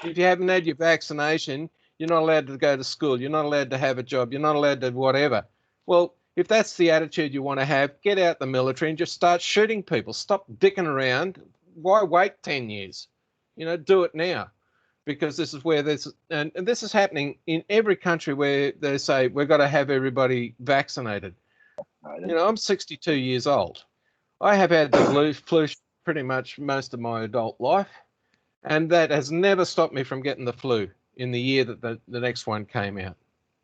If you haven't had your vaccination, you're not allowed to go to school. You're not allowed to have a job. You're not allowed to whatever. Well, if that's the attitude you want to have, get out the military and just start shooting people. Stop dicking around. Why wait 10 years? Do it now. Because this is where and this is happening in every country where they say we've got to have everybody vaccinated. I'm 62 years old. I have had the flu pretty much most of my adult life, and that has never stopped me from getting the flu in the year that the next one came out.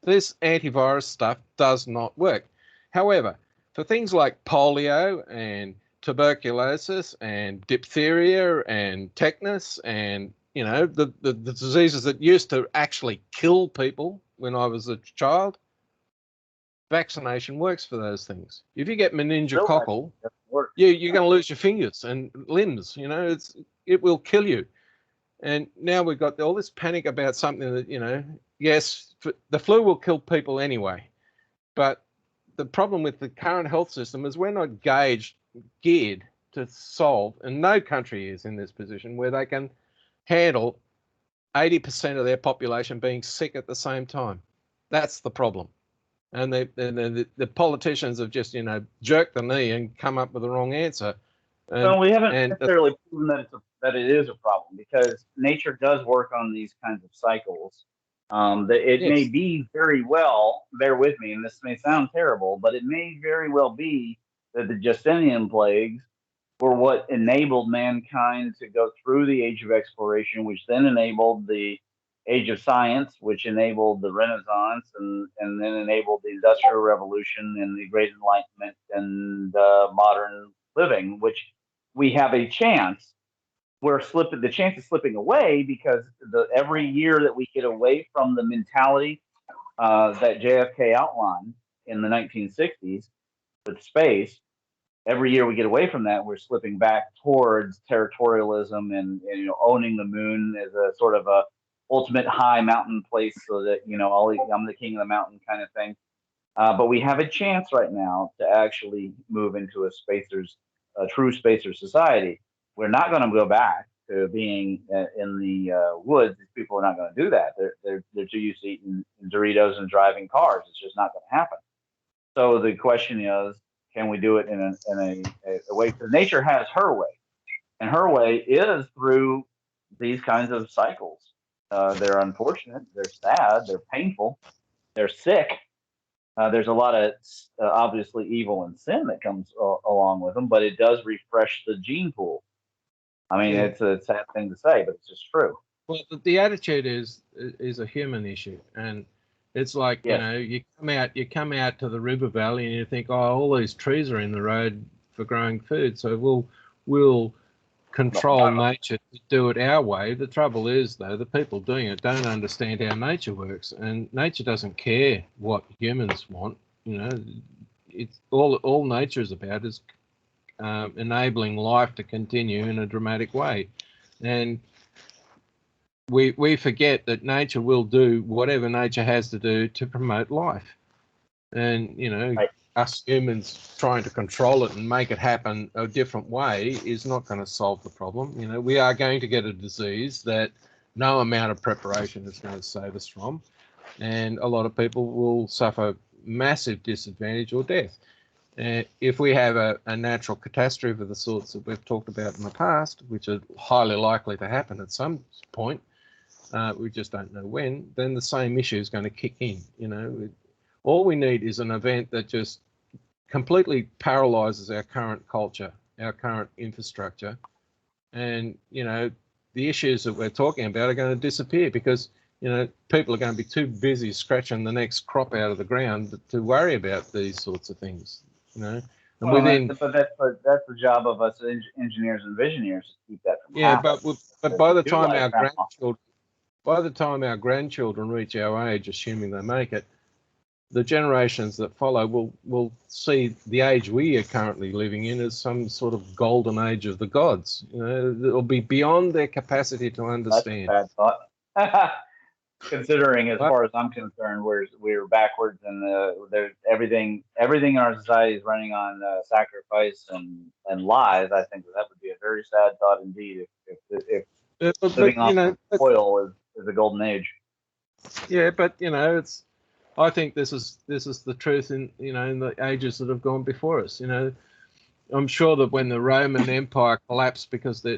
This antivirus stuff does not work. However, for things like polio and tuberculosis and diphtheria and tetanus and the diseases that used to actually kill people when I was a child, vaccination works for those things. If you get meningococcal, you're going to lose your fingers and limbs. It will kill you. And now we've got all this panic about something that, you know, yes, the flu will kill people anyway. But the problem with the current health system is we're not geared to solve, and no country is in this position where they can handle 80% of their population being sick at the same time. That's the problem. And the politicians have just, you know, jerked the knee and come up with the wrong answer. Well, we haven't necessarily proven that it is a problem, because nature does work on these kinds of cycles. It may be very well, bear with me, and this may sound terrible, but it may very well be that the Justinian plagues were what enabled mankind to go through the age of exploration, which then enabled the age of science, which enabled the Renaissance, and then enabled the Industrial Revolution and the Great Enlightenment and modern living, which we have a chance. The chance is slipping away, because every year that we get away from the mentality that JFK outlined in the 1960s with space, every year we get away from that, we're slipping back towards territorialism and you know, owning the moon as a sort of a ultimate high mountain place, so that, you know, I'm the king of the mountain kind of thing. But we have a chance right now to actually move into a true spacer society. We're not going to go back to being in the woods. These people are not going to do that. They're too used to eating Doritos and driving cars. It's just not going to happen. So the question is, can we do it in a way? Because nature has her way, and her way is through these kinds of cycles. They're unfortunate, they're sad, they're painful, they're sick. There's a lot of obviously evil and sin that comes along with them, but it does refresh the gene pool. I mean, it's a sad thing to say, but it's just true. Well, the attitude is a human issue, and it's like, you know, you come out to the river valley and you think, oh, all these trees are in the road for growing food, so we'll control nature to do it our way. The trouble is, though, the people doing it don't understand how nature works, and nature doesn't care what humans want. You know, it's all nature is about is enabling life to continue in a dramatic way, and we forget that nature will do whatever nature has to do to promote life. And, you know, us humans trying to control it and make it happen a different way is not going to solve the problem. You know, we are going to get a disease that no amount of preparation is going to save us from. And a lot of people will suffer massive disadvantage or death. If we have a natural catastrophe of the sorts that we've talked about in the past, which are highly likely to happen at some point, we just don't know when, then the same issue is going to kick in. You know, all we need is an event that just completely paralyzes our current culture, our current infrastructure, and, you know, the issues that we're talking about are going to disappear, because, you know, people are going to be too busy scratching the next crop out of the ground to worry about these sorts of things. You know, and but that's the job of us engineers and visionaries, to keep that from happening. But by the time our grandchildren reach our age, assuming they make it, the generations that follow will see the age we are currently living in as some sort of golden age of the gods. You know, it'll be beyond their capacity to understand. That's a bad thought. Considering, as far as I'm concerned, we're backwards, and there's everything in our society is running on sacrifice and lies. I think that would be a very sad thought indeed if living on oil is a golden age. Yeah, but, you know, I think this is the truth in the ages that have gone before us. You know, I'm sure that when the Roman Empire collapsed because they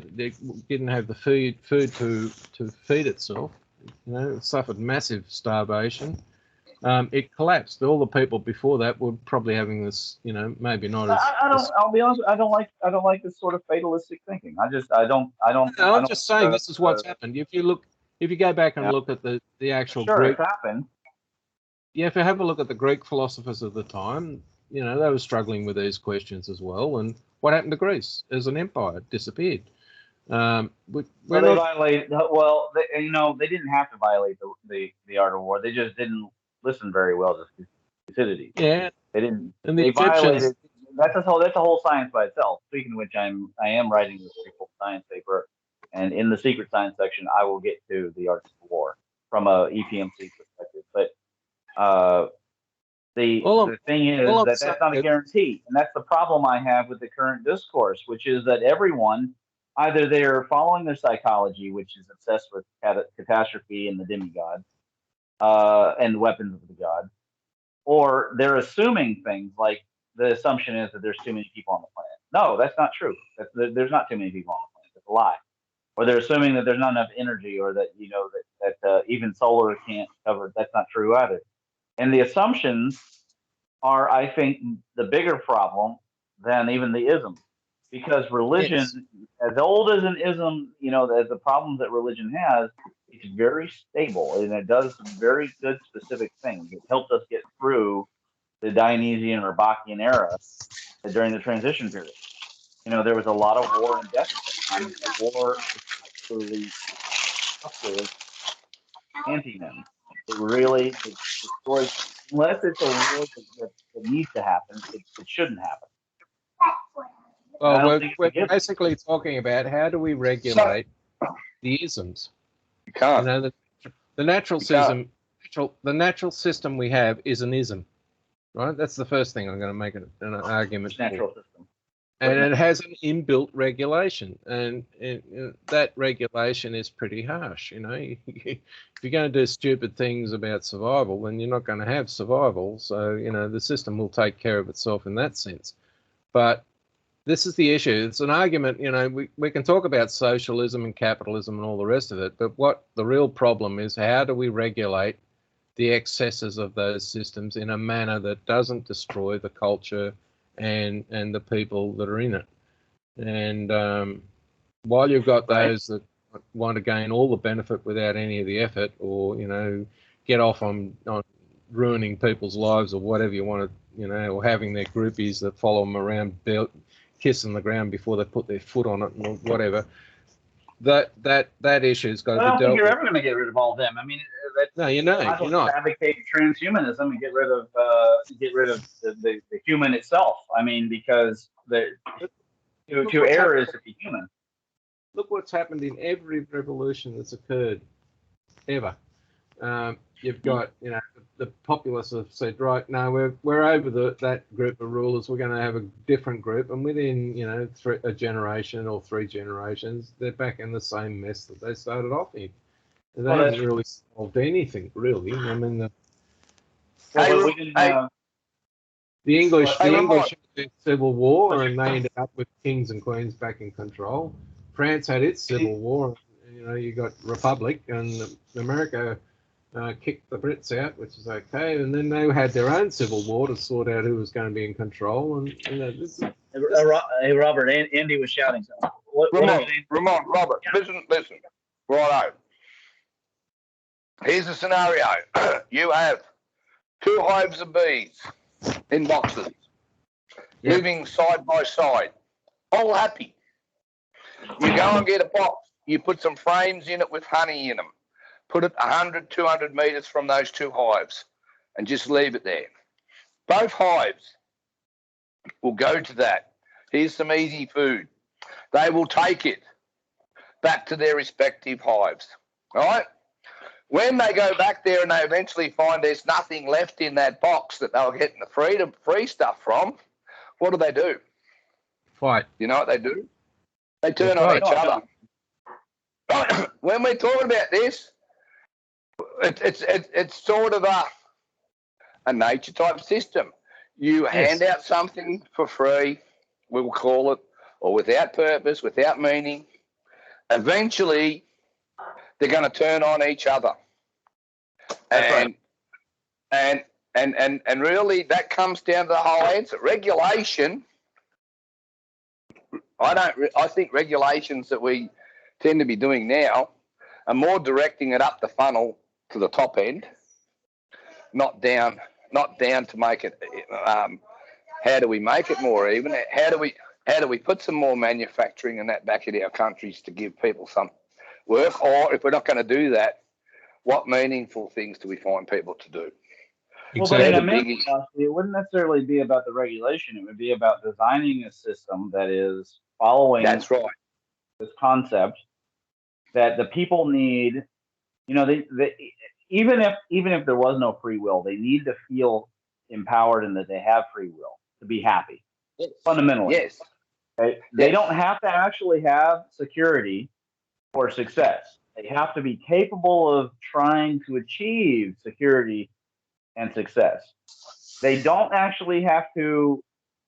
didn't have the food to feed itself, you know, it suffered massive starvation. It collapsed. All the people before that were probably having this, you know, maybe not as. I'll be honest. I don't like this sort of fatalistic thinking. I'm just saying this is what's happened. If you go back and look at the actual Greek, it's happened. Yeah, if you have a look at the Greek philosophers of the time, you know, they were struggling with these questions as well. And what happened to Greece as an empire? It disappeared. They violated. Well, they didn't have to violate the art of war. They just didn't listen very well to Thucydides. Yeah, they didn't. And they violated. That's a whole science by itself. Speaking of which, I am writing this science paper And in the secret science section, I will get to the arts of war from a EPMC perspective. But the thing is that that's not a guarantee. And that's the problem I have with the current discourse, which is that everyone, either they're following their psychology, which is obsessed with catastrophe and the demigod, and the weapons of the god, or they're assuming things like the assumption is that there's too many people on the planet. No, that's not true. There's not too many people on the planet. That's a lie. Or they're assuming that there's not enough energy, or that that even solar can't cover it. That's not true either. And the assumptions are, I think, the bigger problem than even the ism, because religion, as old as an ism, as the problems that religion has, it's very stable and it does some very good specific things. It helped us get through the Dionysian or Bacchian era during the transition period. There was a lot of war and death at that time. The war was particularly anti-them. It really destroys, unless it's a war that needs to happen, it shouldn't happen. Well, we're basically talking about how do we regulate the isms. You can't. The natural system, the natural system we have is an ism, right? That's the first thing I'm going to make an argument for. Natural system. And it has an inbuilt regulation, and that regulation is pretty harsh. If you're going to do stupid things about survival, then you're not going to have survival. So, the system will take care of itself in that sense. But this is the issue. It's an argument, we can talk about socialism and capitalism and all the rest of it, but what the real problem is, how do we regulate the excesses of those systems in a manner that doesn't destroy the culture and the people that are in it? And while you've got those that want to gain all the benefit without any of the effort, or get off on ruining people's lives or whatever you want to, or having their groupies that follow them around kissing the ground before they put their foot on it or whatever, that issue's got to be dealt with. I don't think you're ever going to get rid of all of them. I mean, no, you're not. Advocate transhumanism and get rid of the human itself. I mean, because to err is to be human. Look what's happened in every revolution that's occurred ever. You've got, the populace have said, right, no, we're over that group of rulers. We're going to have a different group, and within a generation or 3 generations, they're back in the same mess that they started off in. They haven't really solved anything, really. I mean, the English had their civil war, and they ended up with kings and queens back in control. France had its civil war. You got Republic, and America kicked the Brits out, which is okay. And then they had their own civil war to sort out who was going to be in control. And Hey, Robert, Andy was shouting something. Ramon, Robert, yeah. Listen. Righto. Here's a scenario. You have 2 hives of bees in boxes, living side by side, all happy. You go and get a box. You put some frames in it with honey in them. Put it 100, 200 metres from those 2 hives and just leave it there. Both hives will go to that. Here's some easy food. They will take it back to their respective hives, all right? When they go back there and they eventually find there's nothing left in that box that they were getting the free stuff from, what do? Fight. You know what they do? They turn on each other. When we're talking about this, it's sort of a nature type system. You hand out something for free, we'll call it, or without purpose, without meaning. Eventually, they're going to turn on each other. And really, that comes down to the whole answer. Regulation. I think regulations that we tend to be doing now are more directing it up the funnel to the top end, not down to make it. How do we make it more even? How do we put some more manufacturing and that back in our countries to give people some work? Or if we're not going to do that, what meaningful things do we find people to do? Well, but in America, it wouldn't necessarily be about the regulation. It would be about designing a system that is following this concept that the people need, you know, even if there was no free will, they need to feel empowered and that they have free will to be happy. Yes. Fundamentally, Yes. okay? They Yes. don't have to actually have security for success. They have to be capable of trying to achieve security and success. They don't actually have to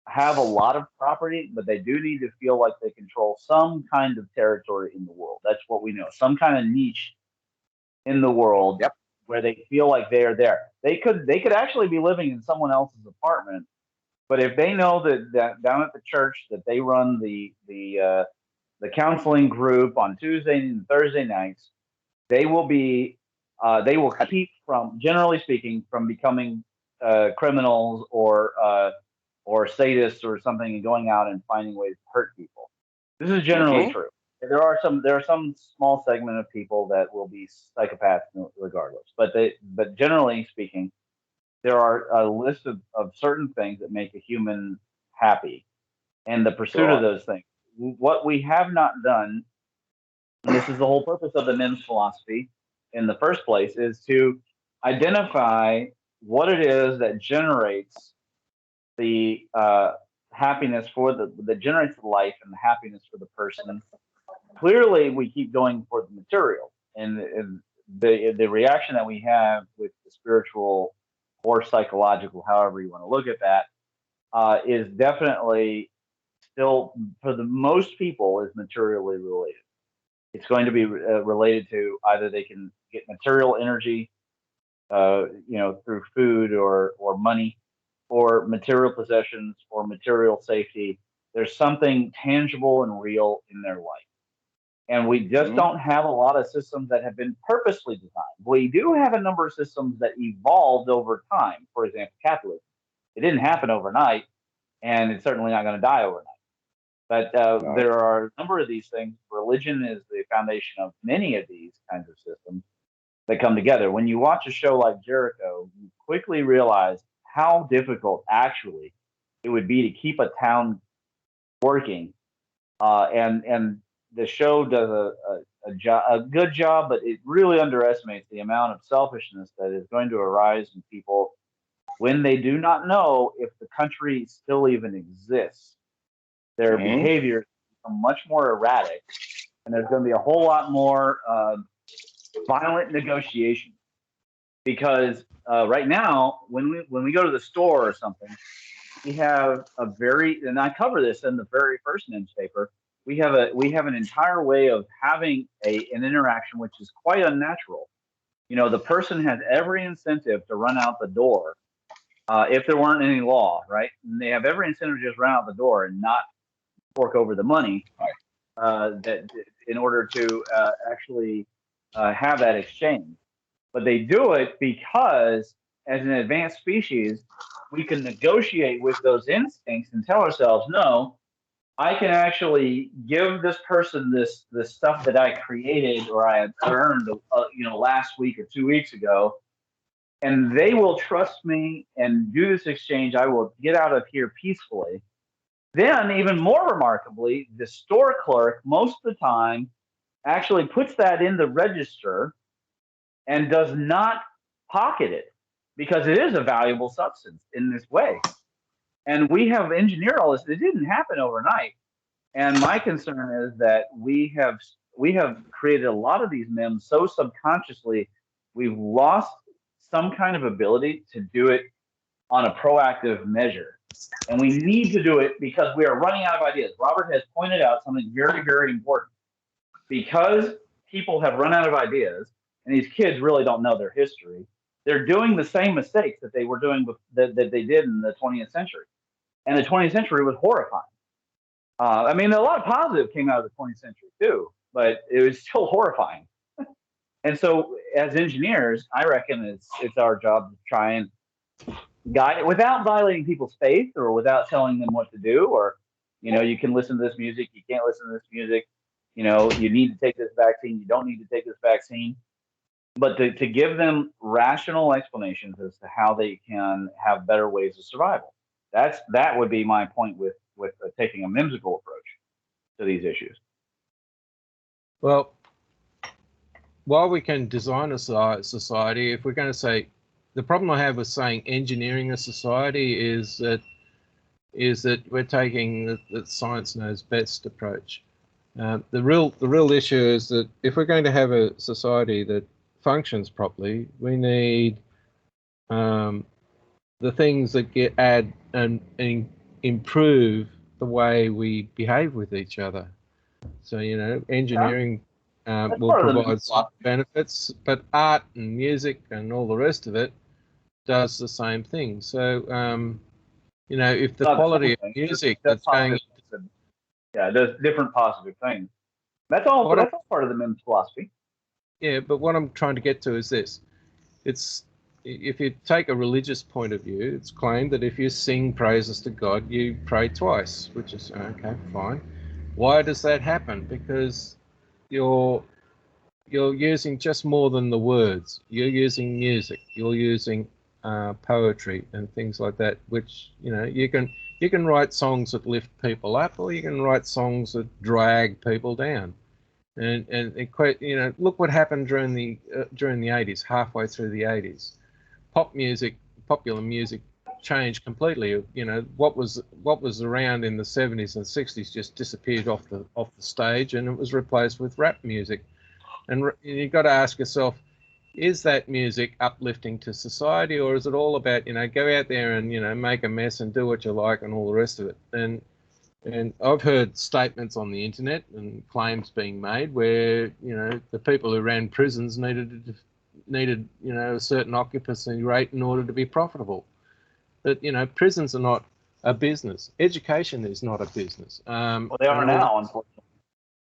have a lot of property, but they do need to feel like they control some kind of territory in the world. That's what we know. Some kind of niche in the world Yep. where they feel like they are there. They could actually be living in someone else's apartment, but if they know that down at the church that they run the counseling group on Tuesday and Thursday nights, they will be they will keep from, generally speaking, from becoming criminals or sadists or something and going out and finding ways to hurt people. This is generally Mm-hmm. true. There are some small segment of people that will be psychopaths regardless, but generally speaking, there are a list of certain things that make a human happy and the pursuit of Right. those things. What we have not done, and this is the whole purpose of the MIMS philosophy in the first place, is to identify what it is that generates the happiness for that generates the life and the happiness for the person. Clearly, we keep going for the material, and the reaction that we have with the spiritual or psychological, however you want to look at that, is definitely still, for the most people, is materially related. It's going to be related to either they can get material energy, through food or money, or material possessions or material safety. There's something tangible and real in their life. And we just Mm-hmm. don't have a lot of systems that have been purposely designed. We do have a number of systems that evolved over time. For example, capitalism. It didn't happen overnight, and it's certainly not going to die overnight. But No. there are a number of these things. Religion is the foundation of many of these kinds of systems that come together. When you watch a show like Jericho, you quickly realize how difficult actually it would be to keep a town working. And the show does a good job, but it really underestimates the amount of selfishness that is going to arise in people when they do not know if the country still even exists. Their Mm-hmm. behaviors become much more erratic, and there's going to be a whole lot more violent negotiation because right now, when we go to the store or something, we have a very, and I cover this in the very first newspaper. We have an entire way of having an interaction which is quite unnatural. You know, the person has every incentive to run out the door if there weren't any law, right? And they have every incentive to just run out the door and not fork over the money that in order to actually have that exchange. But they do it because, as an advanced species, we can negotiate with those instincts and tell ourselves, no, I can actually give this person this stuff that I created or I earned, last week or 2 weeks ago, and they will trust me and do this exchange. I will get out of here peacefully. Then, even more remarkably, the store clerk most of the time actually puts that in the register and does not pocket it because it is a valuable substance in this way. And we have engineered all this. It didn't happen overnight. And my concern is that we have created a lot of these MEMS so subconsciously, we've lost some kind of ability to do it on a proactive measure. And we need to do it because we are running out of ideas. Robert has pointed out something very, very important. Because people have run out of ideas, and these kids really don't know their history, they're doing the same mistakes that they were doing that they did in the 20th century. And the 20th century was horrifying. I mean, a lot of positive came out of the 20th century too, but it was still horrifying. And so, as engineers, I reckon it's our job to try and guide it without violating people's faith or without telling them what to do. Or, you can listen to this music, you can't listen to this music. You need to take this vaccine, you don't need to take this vaccine. But to give them rational explanations as to how they can have better ways of survival. That would be my point with taking a whimsical approach to these issues. Well, while we can design a society, if we're going to say, the problem I have with saying engineering a society is that we're taking the science knows best approach. The real issue is that if we're going to have a society that functions properly, we need the things that add and improve the way we behave with each other. So, you know, engineering will provide some benefits, but art and music and all the rest of it does the same thing. So, you know, if the quality of music that's going, yeah, there's different positive things. That's all. That's all part of the men's philosophy. Yeah, but what I'm trying to get to is this: it's if you take a religious point of view, it's claimed that if you sing praises to God, you pray twice, which is okay, fine. Why does that happen? Because you're using just more than the words. You're using music. You're using poetry and things like that, which, you know, you can write songs that lift people up, or you can write songs that drag people down. And you know, look what happened during the 80s, halfway through the 80s. Popular music changed completely. You know, what was around in the 70s and 60s just disappeared off the stage, and it was replaced with rap music. And you've got to ask yourself, is that music uplifting to society, or is it all about, you know, go out there and, you know, make a mess and do what you like and all the rest of it? And I've heard statements on the internet and claims being made where, you know, the people who ran prisons needed, you know, a certain occupancy rate in order to be profitable. But, you know, prisons are not a business. Education is not a business. Well, they are now, unfortunately.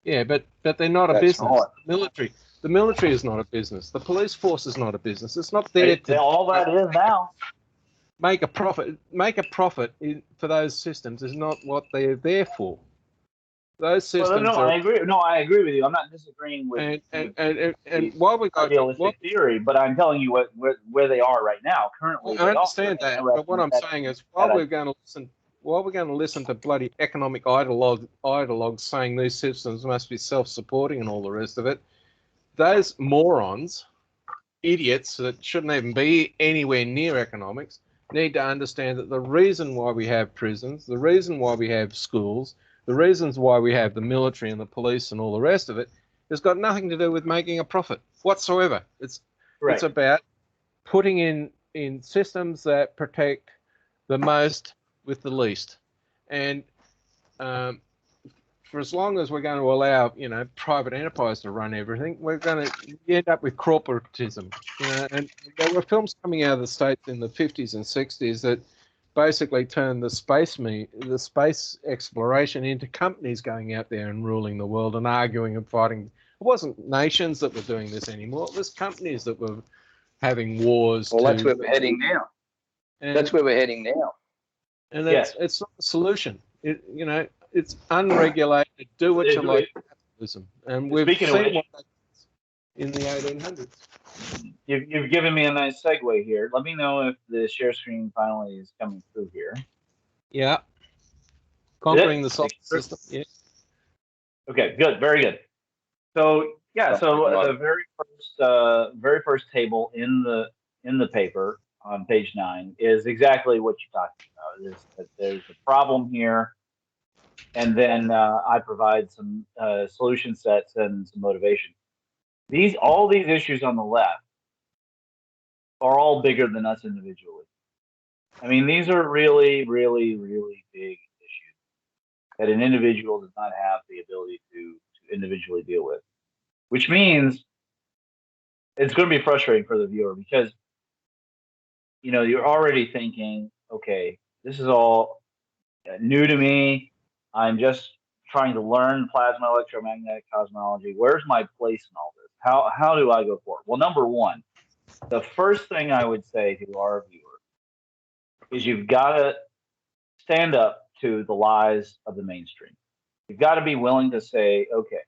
Yeah, but they're not a business. Right. The military is not a business. The police force is not a business. It's not there to all that is now. Make a profit. Make a profit for those systems is not what they're there for. Those systems. Well, I agree. No, I agree with you. I'm not disagreeing with and while we got idealistic theory, but I'm telling you where they are right now. Currently, I understand that. But what I'm saying is, while we're going to listen to bloody economic ideologues saying these systems must be self-supporting and all the rest of it, those morons, idiots that shouldn't even be anywhere near economics, need to understand that the reason why we have prisons, the reason why we have schools, the reasons why we have the military and the police and all the rest of it has got nothing to do with making a profit whatsoever. It's about putting in systems that protect the most with the least. And for as long as we're going to allow, you know, private enterprise to run everything, we're going to end up with corporatism. You know, and there were films coming out of the States in the 50s and 60s that basically turned the space exploration into companies going out there and ruling the world and arguing and fighting. It wasn't nations that were doing this anymore. It was companies that were having wars. Well, that's where we're heading now. That's where we're heading now. And it's not a solution. You know, it's unregulated. Do what you like. Capitalism, and we've seen what that is in the 1800s. You've given me a nice segue here. Let me know if the share screen finally is coming through here. Yeah. Conquering the solar system. Yeah. Okay. Good. Very good. So yeah. So the very first table in the paper on page 9 is exactly what you're talking about. Is that there's a problem here. And then I provide some solution sets and some motivation. All these issues on the left are all bigger than us individually. I mean, these are really, really, really big issues that an individual does not have the ability to individually deal with, which means it's going to be frustrating for the viewer because, you know, you're already thinking, okay, this is all new to me. I'm just trying to learn plasma electromagnetic cosmology. Where's my place in all this? How do I go forward? Well, number one, the first thing I would say to our viewer is you've got to stand up to the lies of the mainstream. You've got to be willing to say, okay,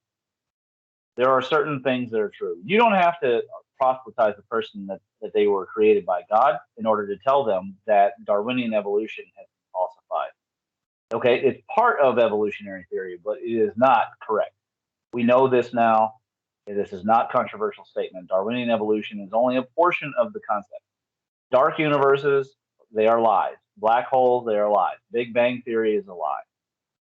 there are certain things that are true. You don't have to proselytize the person that they were created by God in order to tell them that Darwinian evolution has been falsified. Okay, it's part of evolutionary theory, but it is not correct. We know this now. This is not controversial statement. Darwinian evolution is only a portion of the concept. Dark universes, they are lies. Black holes, they are lies. Big Bang Theory is a lie.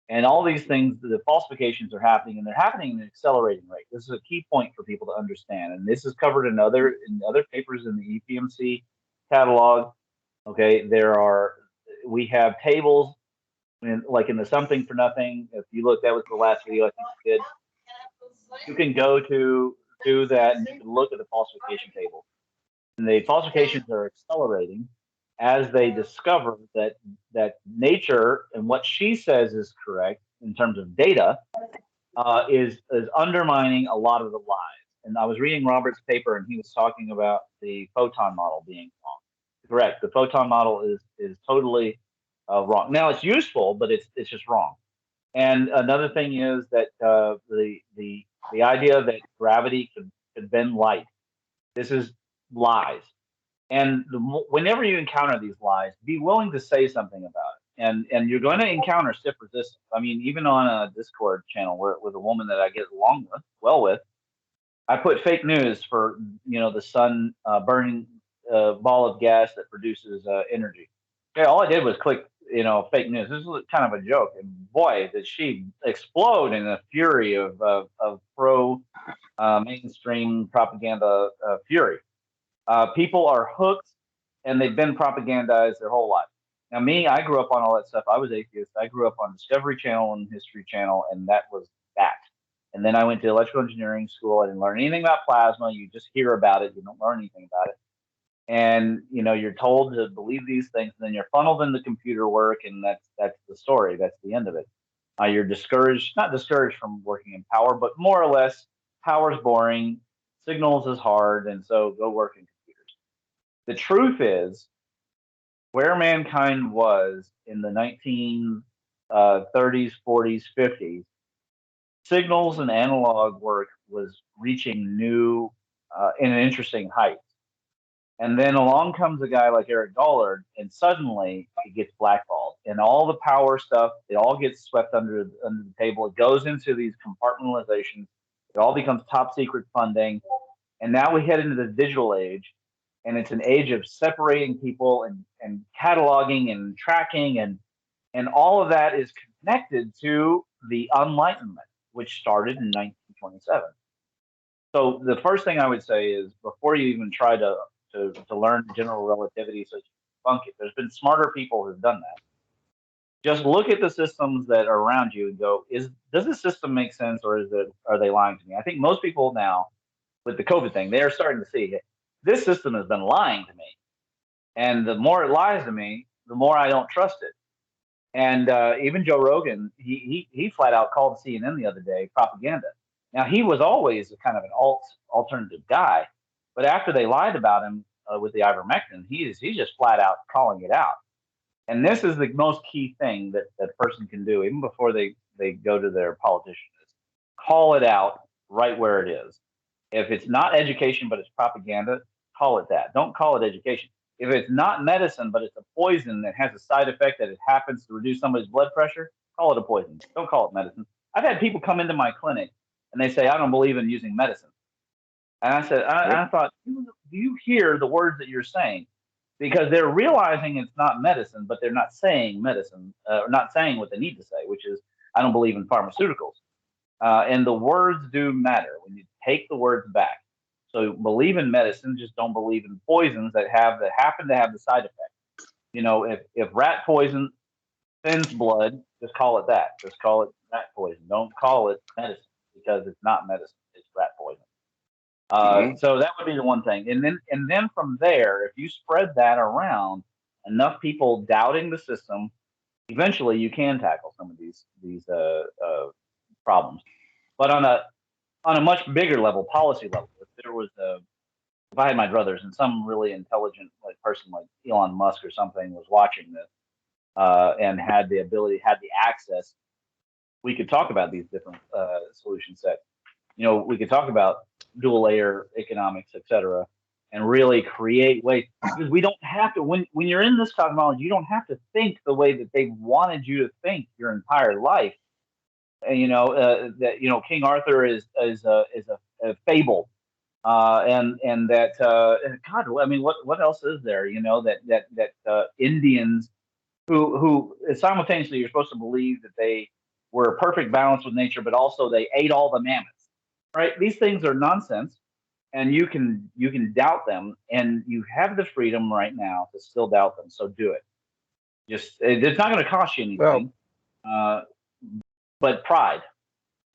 And all these things, the falsifications are happening, and they're happening at an accelerating rate. This is a key point for people to understand. And this is covered in other papers in the EPMC catalog. Okay, we have tables like in the something for nothing. If you look, that was the last video I think you did. You can go to that and you can look at the falsification table. And the falsifications are accelerating as they discover that nature and what she says is correct in terms of data is undermining a lot of the lies. And I was reading Robert's paper, and he was talking about the photon model being wrong. Correct. The photon model is totally wrong. Now it's useful, but it's just wrong. And another thing is that the idea that gravity could bend light. This is lies. And whenever you encounter these lies, be willing to say something about it. And you're going to encounter stiff resistance. I mean, even on a Discord channel with a woman that I get along well with, I put fake news for the sun burning a ball of gas that produces energy. Okay, all I did was click fake news. This is kind of a joke, and boy, did she explode in a fury of pro mainstream propaganda fury. People are hooked, and they've been propagandized their whole life. Now, me, I grew up on all that stuff. I was atheist. I grew up on Discovery Channel and History Channel, and that was that. And then I went to electrical engineering school. I didn't learn anything about plasma. You just hear about it. You don't learn anything about it. And you're told to believe these things, and then you're funneled into computer work, and that's the story. That's the end of it. You're discouraged, not discouraged from working in power, but more or less, power's boring, signals is hard, and so go work in computers. The truth is, where mankind was in the 1930s, 40s, 50s, signals and analog work was reaching new and interesting heights. And then along comes a guy like Eric Dollard, and suddenly it gets blackballed. And all the power stuff, it all gets swept under the table. It goes into these compartmentalizations. It all becomes top secret funding. And now we head into the digital age, and it's an age of separating people and cataloging and tracking, and all of that is connected to the Enlightenment, which started in 1927. So the first thing I would say is, before you even try to learn general relativity so you can debunk it, there's been smarter people who've done that. Just look at the systems that are around you and go, does this system make sense, or are they lying to me? I think most people now, with the COVID thing, they're starting to see this system has been lying to me. And the more it lies to me, the more I don't trust it. And even Joe Rogan, he flat out called CNN the other day propaganda. Now, he was always a kind of an alternative guy, but after they lied about him with the ivermectin, he's just flat out calling it out. And this is the most key thing that a person can do, even before they go to their politician, is call it out right where it is. If it's not education, but it's propaganda, call it that. Don't call it education. If it's not medicine, but it's a poison that has a side effect that it happens to reduce somebody's blood pressure, call it a poison. Don't call it medicine. I've had people come into my clinic and they say, I don't believe in using medicine. And I said, I thought, do you hear the words that you're saying? Because they're realizing it's not medicine, but they're not saying medicine, or not saying what they need to say, which is, I don't believe in pharmaceuticals. And the words do matter when you take the words back. So believe in medicine, just don't believe in poisons that happen to have the side effect. If rat poison thins blood, just call it that. Just call it rat poison. Don't call it medicine, because it's not medicine. It's rat poison. So that would be the one thing. And then from there, if you spread that around, enough people doubting the system, eventually you can tackle some of these problems. But on a much bigger level, policy level, if I had my druthers and some really intelligent person like Elon Musk or something was watching this and had the access, we could talk about these different solution sets. We could talk about dual layer economics, et cetera, and really create ways, because we don't have to, when you're in this cosmology, you don't have to think the way that they wanted you to think your entire life. And King Arthur is a fable, and that God, I mean, what else is there? You know, that Indians who simultaneously you're supposed to believe that they were a perfect balance with nature, but also they ate all the mammoths. Right? These things are nonsense, and you can doubt them, and you have the freedom right now to still doubt them. So do it. Just it's not going to cost you Well, anything, but pride,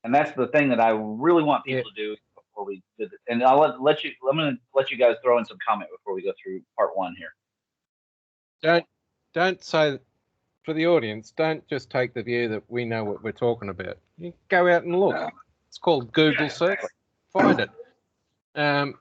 and that's the thing that I really want yeah, people to do before we do this. And let you. I'm going to let you guys throw in some comment before we go through part one here. don't say, for the audience, don't just take the view that we know what we're talking about. You go out and look. It's called Google search. Find it. And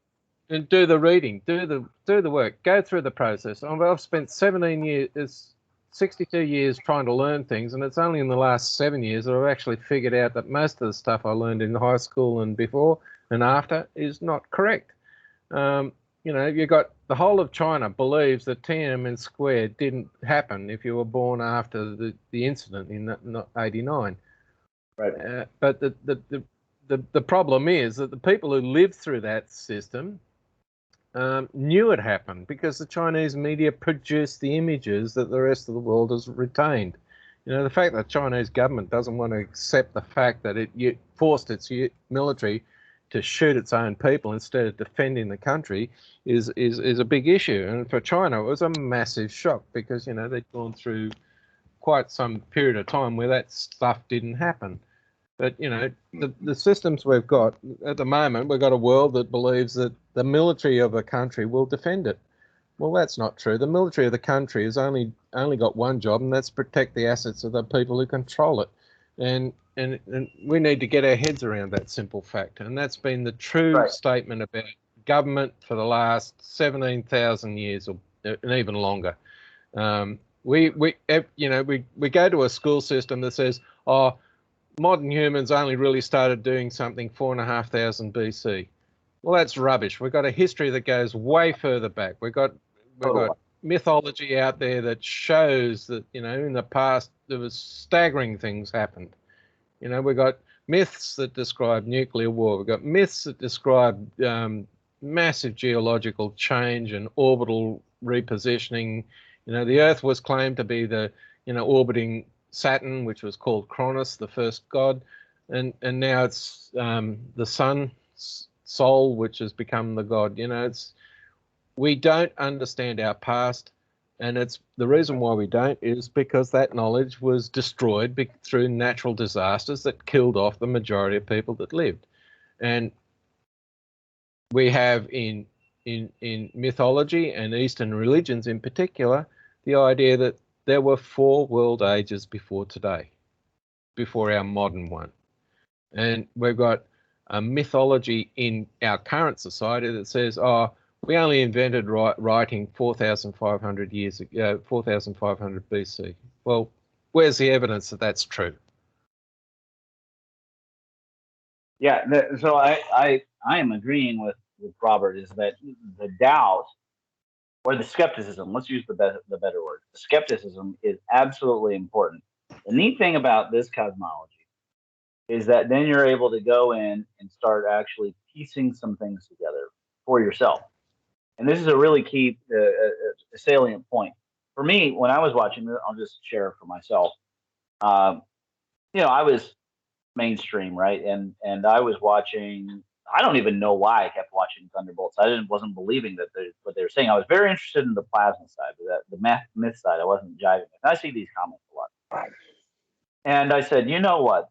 do the reading, do the work, go through the process. I've spent 62 years trying to learn things, and it's only in the last 7 years that I've actually figured out that most of the stuff I learned in high school and before and after is not correct. You know, you got the whole of China believes that Tiananmen Square didn't happen if you were born after the incident in 89. Right. But the problem is that the people who lived through that system knew it happened because the Chinese media produced the images that the rest of the world has retained. You know, the fact that the Chinese government doesn't want to accept the fact that it forced its military to shoot its own people instead of defending the country is a big issue. And for China, it was a massive shock because, you know, they'd gone through quite some period of time where that stuff didn't happen. But, you know, the systems we've got at the moment, we've got a world that believes that the military of a country will defend it. Well, that's not true. The military of the country has only got one job, and that's protect the assets of the people who control it. And we need to get our heads around that simple fact. And that's been the true statement about government for the last 17,000 years and even longer. We go to a school system that says, oh, modern humans only really started doing something 4,500 BC. Well, that's rubbish. We've got a history that goes way further back. We've got mythology out there that shows that, you know, in the past there was staggering things happened. You know, we've got myths that describe nuclear war. We've got myths that describe massive geological change and orbital repositioning. You know, the Earth was claimed to be the, you know, orbiting Saturn, which was called Cronus, the first god, and now it's the sun, Sol, which has become the god. You know, we don't understand our past, and it's the reason why we don't is because that knowledge was destroyed through natural disasters that killed off the majority of people that lived. And we have in mythology and Eastern religions in particular the idea that there were 4 world ages before today, before our modern one. And we've got a mythology in our current society that says, oh, we only invented writing 4,500 years ago, 4,500 BC. Well, where's the evidence that that's true? Yeah, so I am agreeing with Robert is that the doubt or the skepticism, let's use the better word, the skepticism is absolutely important. The neat thing about this cosmology is that then you're able to go in and start actually piecing some things together for yourself. And this is a really key, salient point. For me, when I was watching this, I'll just share for myself. You know, I was mainstream, right? And I was watching. I don't even know why I kept watching Thunderbolts. Wasn't believing that what they were saying. I was very interested in the plasma side, but the myth side, I wasn't jiving with. And I see these comments a lot, and I said, you know what?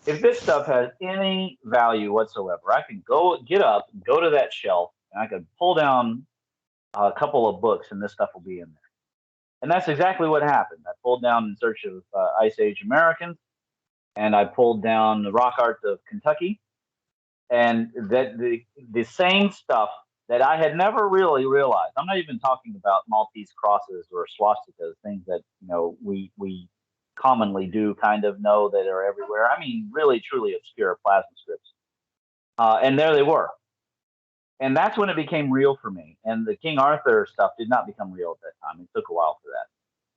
If this stuff has any value whatsoever, I can get up, go to that shelf, and I could pull down a couple of books, and this stuff will be in there. And that's exactly what happened. I pulled down In Search of Ice Age Americans, and I pulled down The Rock Art of Kentucky, and that the same stuff that I had never really realized. I'm not even talking about Maltese crosses or swastikas, things that, you know, we commonly do kind of know that are everywhere. I mean, really, truly obscure plasma scripts. And there they were. And that's when it became real for me. And the King Arthur stuff did not become real at that time. It took a while for that.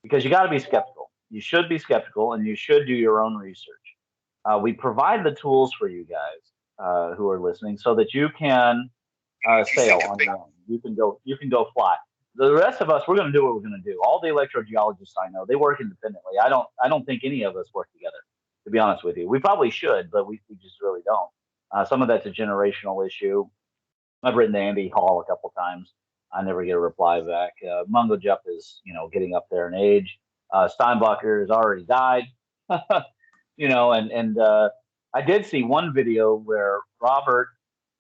Because you got to be skeptical. You should be skeptical, and you should do your own research. We provide the tools for you guys. who are listening, so that you can sail on your own. You can go fly. The rest of us, we're going to do what we're going to do. All the electrogeologists I know, they work independently. I don't think any of us work together, to be honest with you. We probably should, but we just really don't. Some of that's a generational issue. I've written to Andy Hall a couple times. I never get a reply back. Mungo Jup is, getting up there in age. Steinbacher has already died. And I did see one video where Robert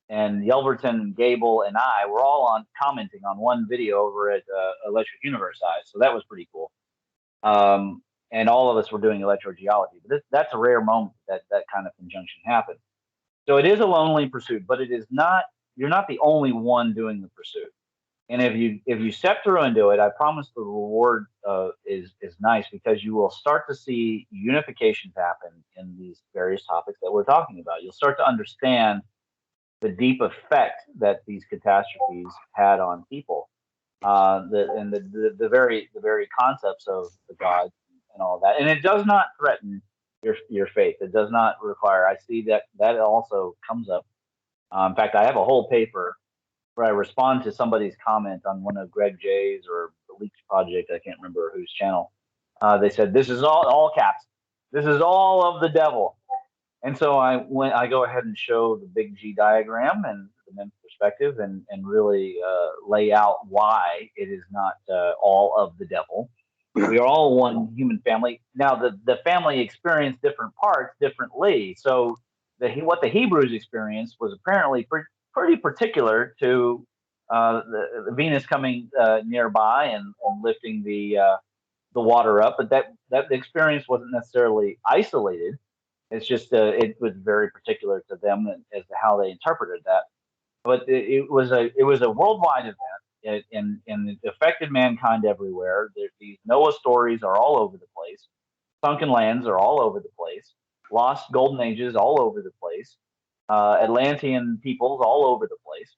and Yelverton and Gable and I were all on commenting on one video over at Electric Universe Eyes. So that was pretty cool. And all of us were doing electrogeology. But that's a rare moment that kind of conjunction happened. So it is a lonely pursuit, but it is not. You're not the only one doing the pursuit. And if you step through and do it, I promise the reward is nice, because you will start to see unifications happen in these various topics that we're talking about. You'll start to understand the deep effect that these catastrophes had on people, the very concepts of the gods and all that. And it does not threaten your faith. It does not require. I see that also comes up. In fact, I have a whole paper where I respond to somebody's comment on one of Greg J's or the Leaks Project. I can't remember whose channel. They said, "This is all caps. This is all of the devil." And so I go ahead and show the big G diagram and the men's perspective, and really lay out why it is not all of the devil. We are all one human family. Now, the family experienced different parts differently. So what the Hebrews experienced was apparently pretty particular to the Venus coming nearby and lifting the water up. But that experience wasn't necessarily isolated. It's just it was very particular to them as to how they interpreted that. But it was a worldwide event, and it affected mankind everywhere. These Noah stories are all over the place. Sunken lands are all over the place. Lost golden ages all over the place. Atlantean peoples all over the place.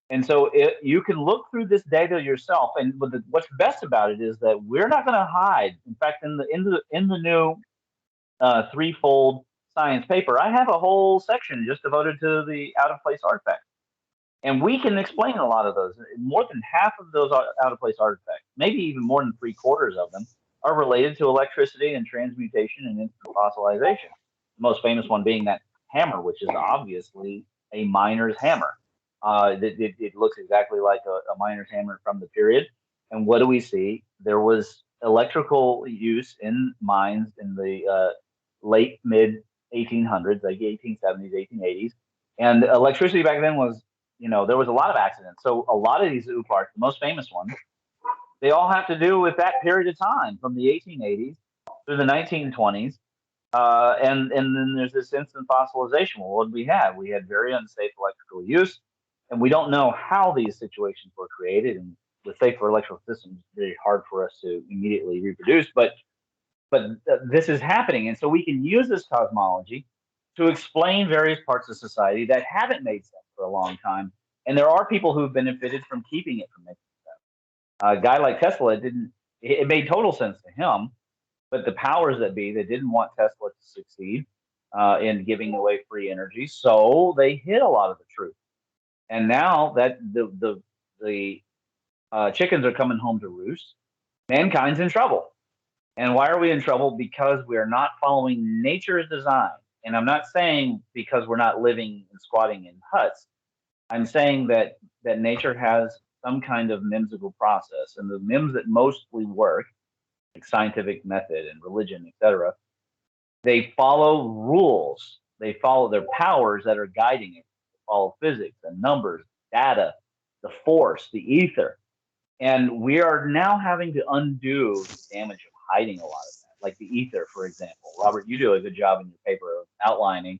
And so you can look through this data yourself. And what's best about it is that we're not going to hide. In fact, in the new threefold science paper, I have a whole section just devoted to the out of place artifacts. And we can explain a lot of those. More than half of those out of place artifacts, maybe even more than 3/4 of them, are related to electricity and transmutation and instant fossilization. The most famous one being that hammer, which is obviously a miner's hammer. It looks exactly like a miner's hammer from the period. And what do we see? There was electrical use in mines in the late mid 1800s, like 1870s, 1880s. And electricity back then was, there was a lot of accidents. So a lot of these UPARTs, the most famous ones, they all have to do with that period of time from the 1880s through the 1920s. And then there's this instant fossilization. Well, what did we have? We had very unsafe electrical use, and we don't know how these situations were created. And with safer electrical systems, it's very hard for us to immediately reproduce. But this is happening, and so we can use this cosmology to explain various parts of society that haven't made sense for a long time. And there are people who've benefited from keeping it from making sense. A guy like Tesla it made total sense to him, but the powers that be, they didn't want Tesla to succeed in giving away free energy, so they hid a lot of the truth. And now that the chickens are coming home to roost, mankind's in trouble. And why are we in trouble? Because we are not following nature's design. And I'm not saying because we're not living and squatting in huts. I'm saying that nature has some kind of whimsical process, and the MIMS that mostly work, like scientific method and religion, etc., they follow rules. They follow their powers that are guiding it. They follow physics and numbers, data, the force, the ether. And we are now having to undo the damage of hiding a lot of that, like the ether, for example. Robert, you do a good job in your paper of outlining,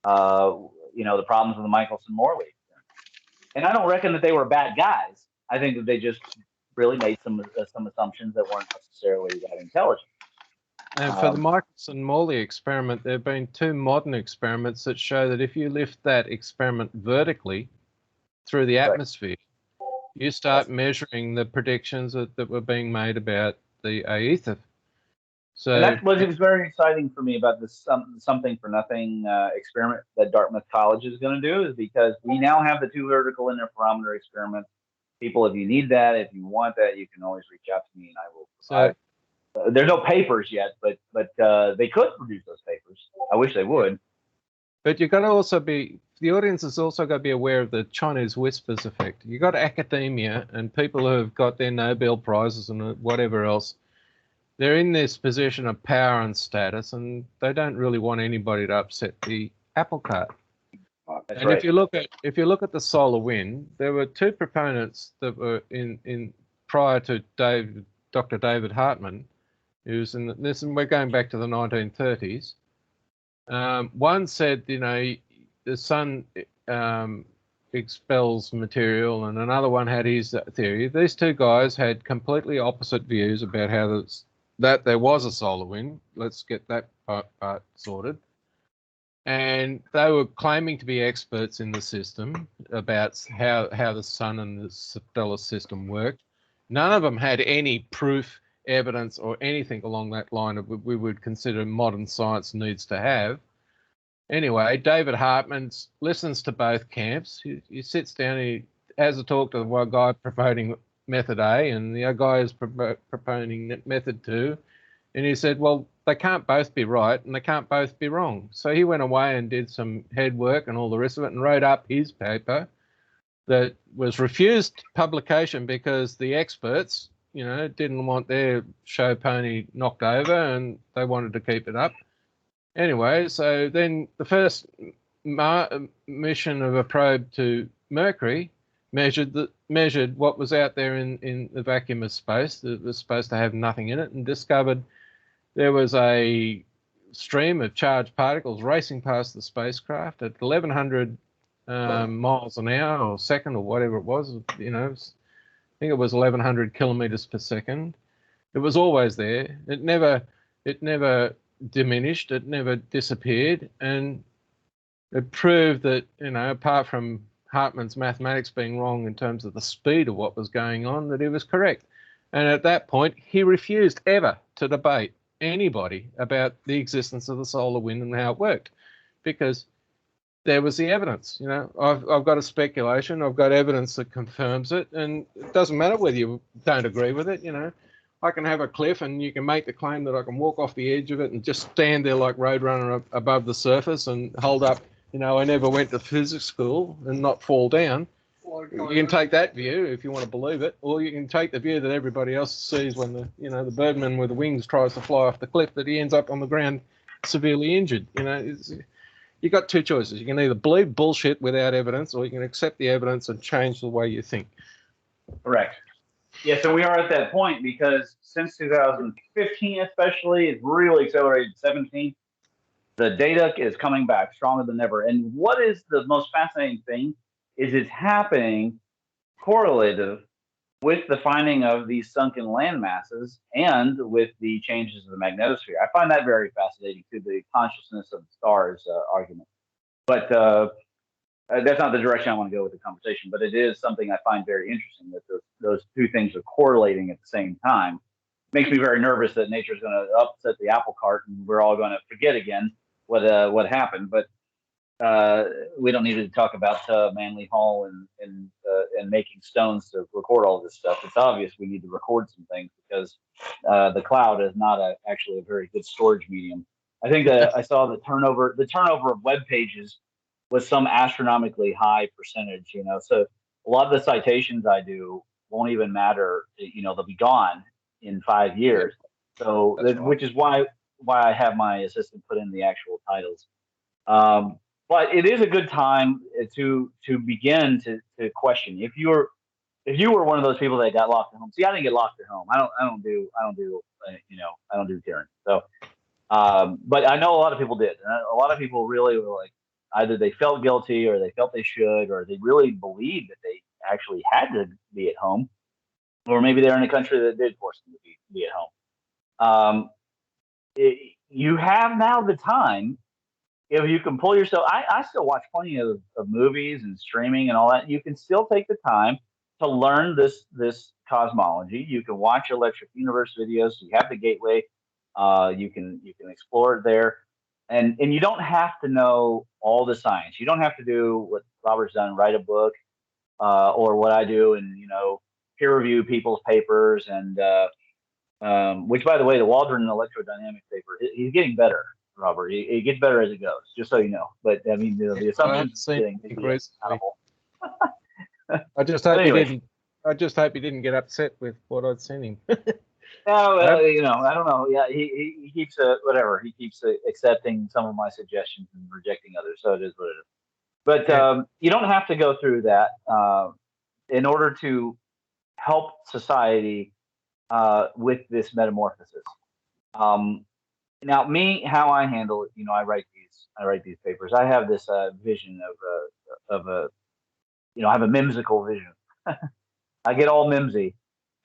the problems with the Michelson-Morley experiment. And I don't reckon that they were bad guys. I think that they just really made some assumptions that weren't necessarily that intelligent. And for the Michelson-Morley experiment, there have been 2 modern experiments that show that if you lift that experiment vertically through the atmosphere, you start measuring the predictions that were being made about the ether. So And that's what was very exciting for me about this something for nothing experiment that Dartmouth College is going to do, is because we now have the 2 vertical interferometer experiments. People, if you need that, if you want that, you can always reach out to me and I will provide. There's no papers yet, but they could produce those papers. I wish they would. But you've got to also be, the audience has also got to be aware of the Chinese whispers effect. You've got academia and people who have got their Nobel Prizes and whatever else. They're in this position of power and status, and they don't really want anybody to upset the apple cart. That's and right. if you look at the solar wind, there were 2 proponents that were in prior to Dr. David Hartman, who's in this, and we're going back to the 1930s. One said, you know, the sun expels material, and another one had his theory. These 2 guys had completely opposite views about how that there was a solar wind. Let's get that part sorted. And they were claiming to be experts in the system about how the sun and the stellar system worked. None of them had any proof, evidence, or anything along that line of we would consider modern science needs to have. Anyway, David Hartman listens to both camps. He sits down, he has a talk to the one guy promoting method A, and the other guy is proposing method 2. And he said, well, they can't both be right and they can't both be wrong. So he went away and did some head work and all the rest of it and wrote up his paper that was refused publication because the experts, you know, didn't want their show pony knocked over and they wanted to keep it up. Anyway, so then the first mission of a probe to Mercury measured what was out there in the vacuum of space that was supposed to have nothing in it, and discovered there was a stream of charged particles racing past the spacecraft at 1,100 miles an hour or second or whatever it was. You know, I think it was 1,100 kilometers per second. It was always there. It never diminished. It never disappeared, and it proved that, you know, apart from Hartman's mathematics being wrong in terms of the speed of what was going on, that he was correct. And at that point, he refused ever to debate anybody about the existence of the solar wind and how it worked, because there was the evidence. You know, I've got a speculation, I've got evidence that confirms it, and it doesn't matter whether you don't agree with it. You know, I can have a cliff and you can make the claim that I can walk off the edge of it and just stand there like Roadrunner above the surface and hold up, you know, I never went to physics school, and not fall down. You can take that view if you want to believe it, or you can take the view that everybody else sees when the, you know, the birdman with the wings tries to fly off the cliff, that he ends up on the ground severely injured. You know, you got 2 choices. You can either believe bullshit without evidence, or you can accept the evidence and change the way you think. Correct. Yeah, so we are at that point because since 2015, especially, it's really accelerated. 17, the data is coming back stronger than ever. And what is the most fascinating thing is it's happening correlative with the finding of these sunken land masses and with the changes of the magnetosphere. I find that very fascinating to the consciousness of the stars argument. But that's not the direction I want to go with the conversation, but it is something I find very interesting that those 2 things are correlating at the same time. Makes me very nervous that nature's going to upset the apple cart and we're all going to forget again what happened. But we don't need to talk about Manly Hall and making stones to record all this stuff. It's obvious we need to record some things because the cloud is not actually a very good storage medium. I think that I saw the turnover of web pages was some astronomically high percentage. You know, so a lot of the citations I do won't even matter. You know, they'll be gone in 5 years. So which is why I have my assistant put in the actual titles. But it is a good time to begin to question. If you were one of those people that got locked at home, see, I didn't get locked at home. I don't do tyranny. So, but I know a lot of people did. And a lot of people really were like, either they felt guilty or they felt they should, or they really believed that they actually had to be at home, or maybe they're in a country that did force them to be at home. You have now the time. If you can pull yourself, I still watch plenty of movies and streaming and all that. You can still take the time to learn this cosmology. You can watch Electric Universe videos. You have the gateway. You can explore it there, and you don't have to know all the science. You don't have to do what Robert's done, write a book, or what I do, and peer review people's papers. And which, by the way, the Waldron electrodynamics paper, he's getting better, Robert. He gets better as it goes, just so you know. But I mean, the assumption is getting accountable. I just hope anyway. he didn't. I just hope he didn't get upset with what I'd sent him. No, I don't know. Yeah, he keeps whatever. He keeps accepting some of my suggestions and rejecting others. So it is what it is. But Yeah. you don't have to go through that in order to help society with this metamorphosis. Now, how I handle it, I write these papers. I have this vision of a, I have a whimsical vision. I get all mimsy,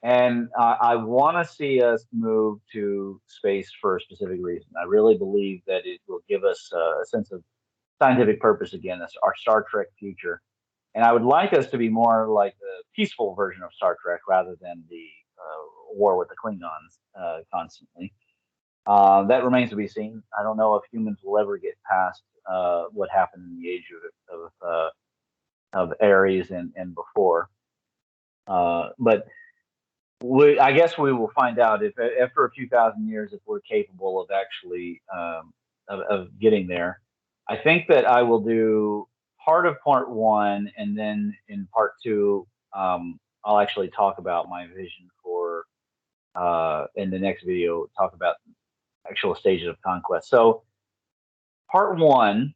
and I want to see us move to space for a specific reason. I really believe that it will give us a sense of scientific purpose again. That's our Star Trek future. And I would like us to be more like the peaceful version of Star Trek rather than the war with the Klingons constantly. That remains to be seen. I don't know if humans will ever get past what happened in the age of Aries and before. But I guess we will find out if after a few thousand years if we're capable of actually of getting there. I think that I will do part of part one, and then in part two, I'll actually talk about my vision for in the next video, talk about actual stages of conquest. So part one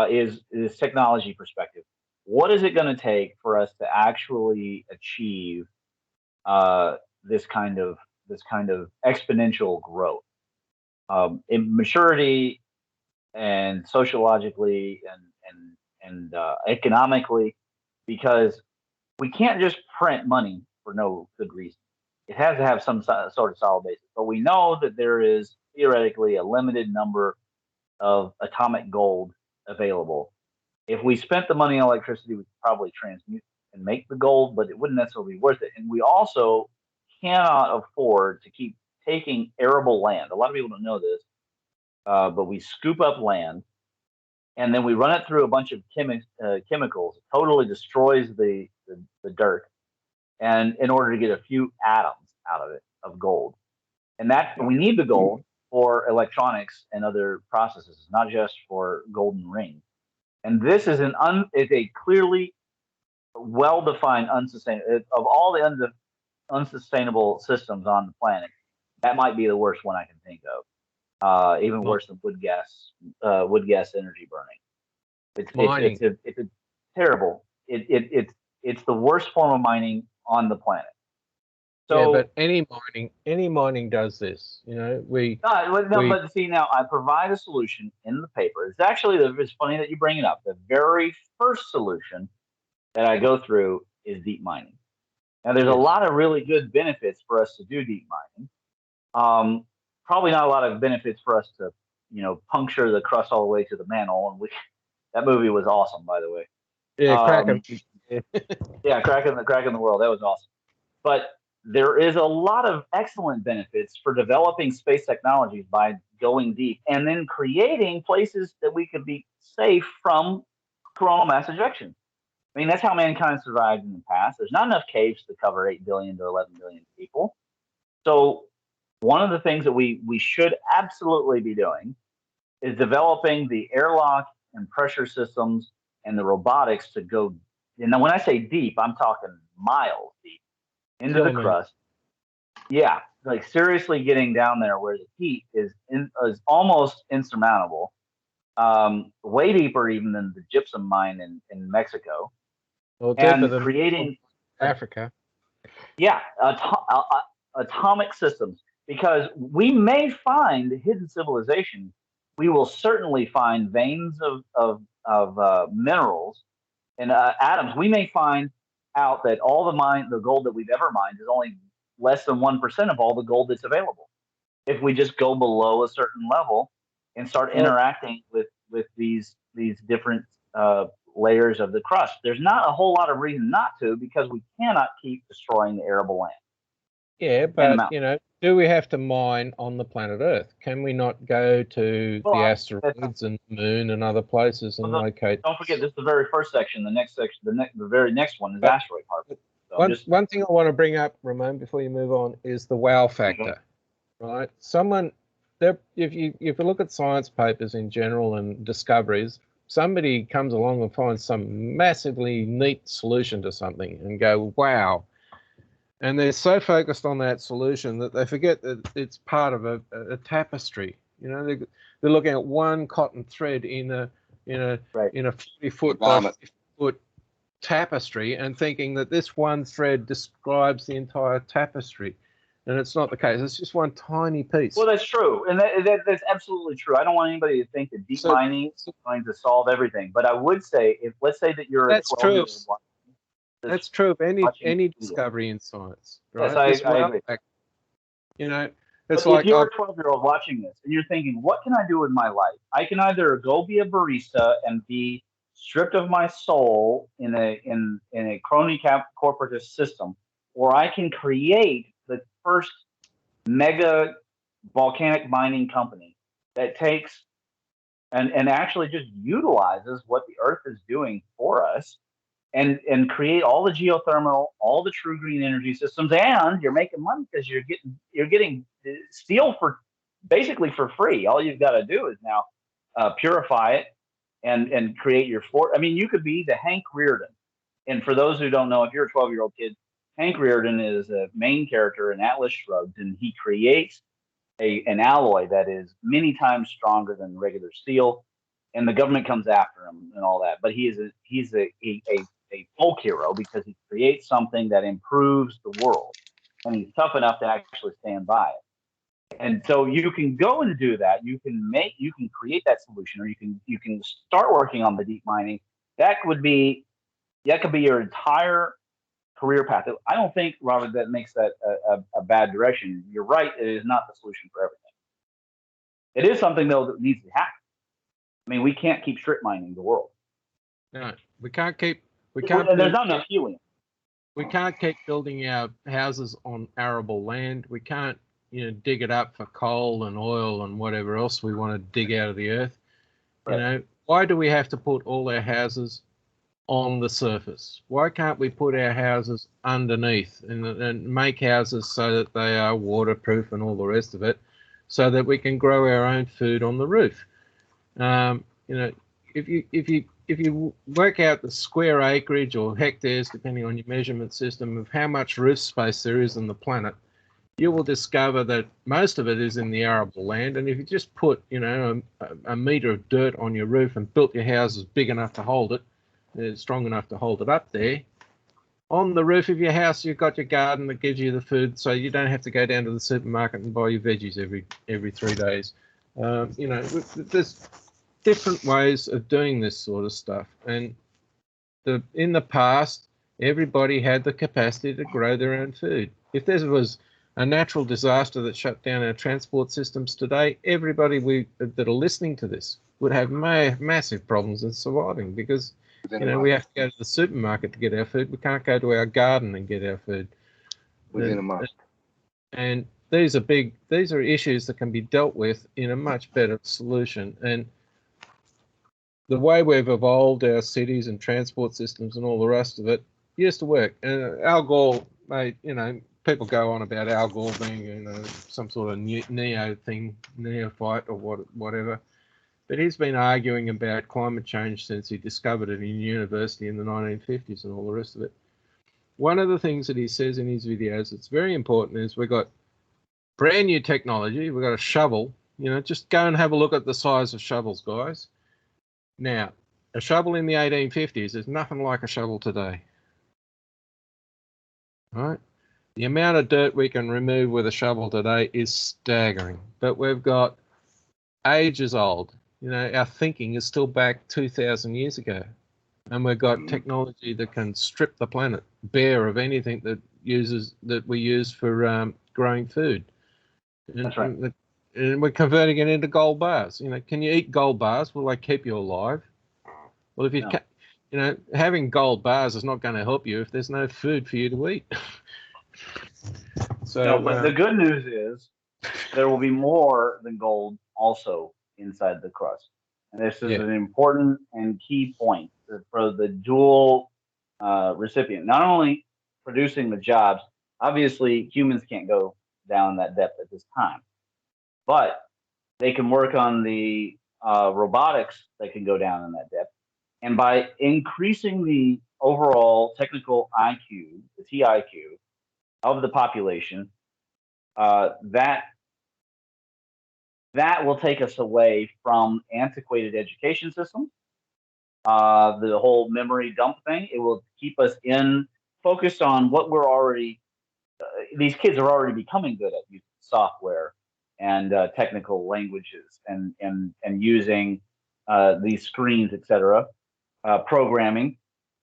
is technology perspective. What is it going to take for us to actually achieve this kind of exponential growth in maturity and sociologically and economically? Because we can't just print money for no good reason. It has to have some sort of solid basis. But we know that there is theoretically a limited number of atomic gold available. If we spent the money on electricity, we could probably transmute and make the gold, but it wouldn't necessarily be worth it. And we also cannot afford to keep taking arable land. A lot of people don't know this, but we scoop up land and then we run it through a bunch of chemicals. It totally destroys the dirt, and in order to get a few atoms out of it of gold, and that we need the gold for electronics and other processes, not just for golden rings. And this is is a clearly well-defined unsustainable of all the unsustainable systems on the planet. That might be the worst one I can think of. Even worse than wood gas energy burning. It's a terrible. It's the worst form of mining on the planet. So, yeah, but any mining does this. but see, now I provide a solution in the paper. It's actually it's funny that you bring it up. The very first solution that I go through is deep mining. Now, there's a lot of really good benefits for us to do deep mining. Probably not a lot of benefits for us to, puncture the crust all the way to the mantle. And that movie was awesome, by the way. Yeah, cracking. Yeah, cracking the world. That was awesome. But there is a lot of excellent benefits for developing space technologies by going deep and then creating places that we could be safe from coronal mass ejection. I mean, that's how mankind survived in the past. There's not enough caves to cover 8 billion to 11 billion people. So one of the things that we should absolutely be doing is developing the airlock and pressure systems and the robotics to go. And when I say deep, I'm talking miles deep into the crust. Yeah, like seriously getting down there where the heat is almost insurmountable. Way deeper even than the gypsum mine in Mexico. Well, and creating Africa. Yeah, atomic systems. Because we may find hidden civilization. We will certainly find veins of minerals and atoms. We may find out that all the gold that we've ever mined is only less than 1% of all the gold that's available. If we just go below a certain level and start interacting with these different layers of the crust, there's not a whole lot of reason not to, because we cannot keep destroying the arable land. Yeah, them but out. you know, do we have to mine on the planet Earth? Can we not go to Well, the that's, asteroids and the moon and other places and well, locate? don't forget, this is the very first section. The next section, the very next one is But asteroid harvest. So I'm just one thing I want to bring up, Ramon, before you move on, is the wow factor. Right? Someone there, if you look at science papers in general and discoveries, somebody comes along and finds some massively neat solution to something and go, wow. And they're so focused on that solution that they forget that it's part of a tapestry. You know, they're looking at one cotton thread in a right. 40-foot by 50-foot tapestry and thinking that this one thread describes the entire tapestry. And it's not the case. It's just one tiny piece. Well, that's true, and that's absolutely true. I don't want anybody to think that deep mining is going to solve everything. But I would say, if let's say that you're a 12-year-old, that's true of any discovery in science, right? Yes, I agree. You know, it's but like if you're a 12-year-old watching this and you're thinking, what can I do with my life? I can either go be a barista and be stripped of my soul in a crony corporatist system, or I can create the first mega volcanic mining company that takes and actually just utilizes what the earth is doing for us and create all the geothermal, all the true green energy systems, and you're making money because you're getting steel for basically for free. All you've got to do is now purify it and create your fort. I mean, you could be the Hank Reardon. And for those who don't know, if you're a 12-year-old kid, Hank Reardon is a main character in Atlas Shrugged, and he creates an alloy that is many times stronger than regular steel, and the government comes after him and all that. But he's a folk hero because he creates something that improves the world, and he's tough enough to actually stand by it. And so you can go and do that. You can create that solution, or you can start working on the deep mining. That could be your entire career path. I don't think, Robert, that makes that a bad direction. You're right. It is not the solution for everything. It is something, though, that needs to happen. I mean, we can't keep strip mining the world. No, we can't. And there's not enough helium. We can't keep building our houses on arable land. We can't, dig it up for coal and oil and whatever else we want to dig out of the earth. Right. Why do we have to put all our houses on the surface? Why can't we put our houses underneath and make houses so that they are waterproof and all the rest of it, so that we can grow our own food on the roof? If you work out the square acreage or hectares, depending on your measurement system, of how much roof space there is on the planet, you will discover that most of it is in the arable land. And if you just put, a meter of dirt on your roof and built your houses big enough to hold it, strong enough to hold it up there, on the roof of your house, you've got your garden that gives you the food, so you don't have to go down to the supermarket and buy your veggies every 3 days. There's different ways of doing this sort of stuff. And in the past, everybody had the capacity to grow their own food. If there was a natural disaster that shut down our transport systems today, everybody that are listening to this would have massive problems in surviving, because we have to go to the supermarket to get our food. We can't go to our garden and get our food. Within a month. And these are issues that can be dealt with in a much better solution. And the way we've evolved our cities and transport systems and all the rest of it used to work. And Al Gore made, people go on about Al Gore being, some sort of neophyte or whatever. But he's been arguing about climate change since he discovered it in university in the 1950s and all the rest of it. One of the things that he says in his videos that's very important is we've got brand new technology. We've got a shovel. Just go and have a look at the size of shovels, guys. Now, a shovel in the 1850s is nothing like a shovel today. Right? The amount of dirt we can remove with a shovel today is staggering. But we've got ages old. Our thinking is still back 2,000 years ago. And we've got technology that can strip the planet bare of anything that we use for growing food. That's right. And we're converting it into gold bars. Can you eat gold bars? Will they keep you alive? Well, if you having gold bars is not going to help you if there's no food for you to eat. So, No, but the good news is there will be more than gold also inside the crust. And this is yeah, an important and key point for the dual recipient. Not only producing the jobs, obviously humans can't go down that depth at this time, but they can work on the robotics that can go down in that depth. And by increasing the overall technical IQ, the TIQ of the population, that will take us away from antiquated education systems, the whole memory dump thing. It will keep us focused on what we're already. These kids are already becoming good at using software and technical languages and using these screens, etc. Programming.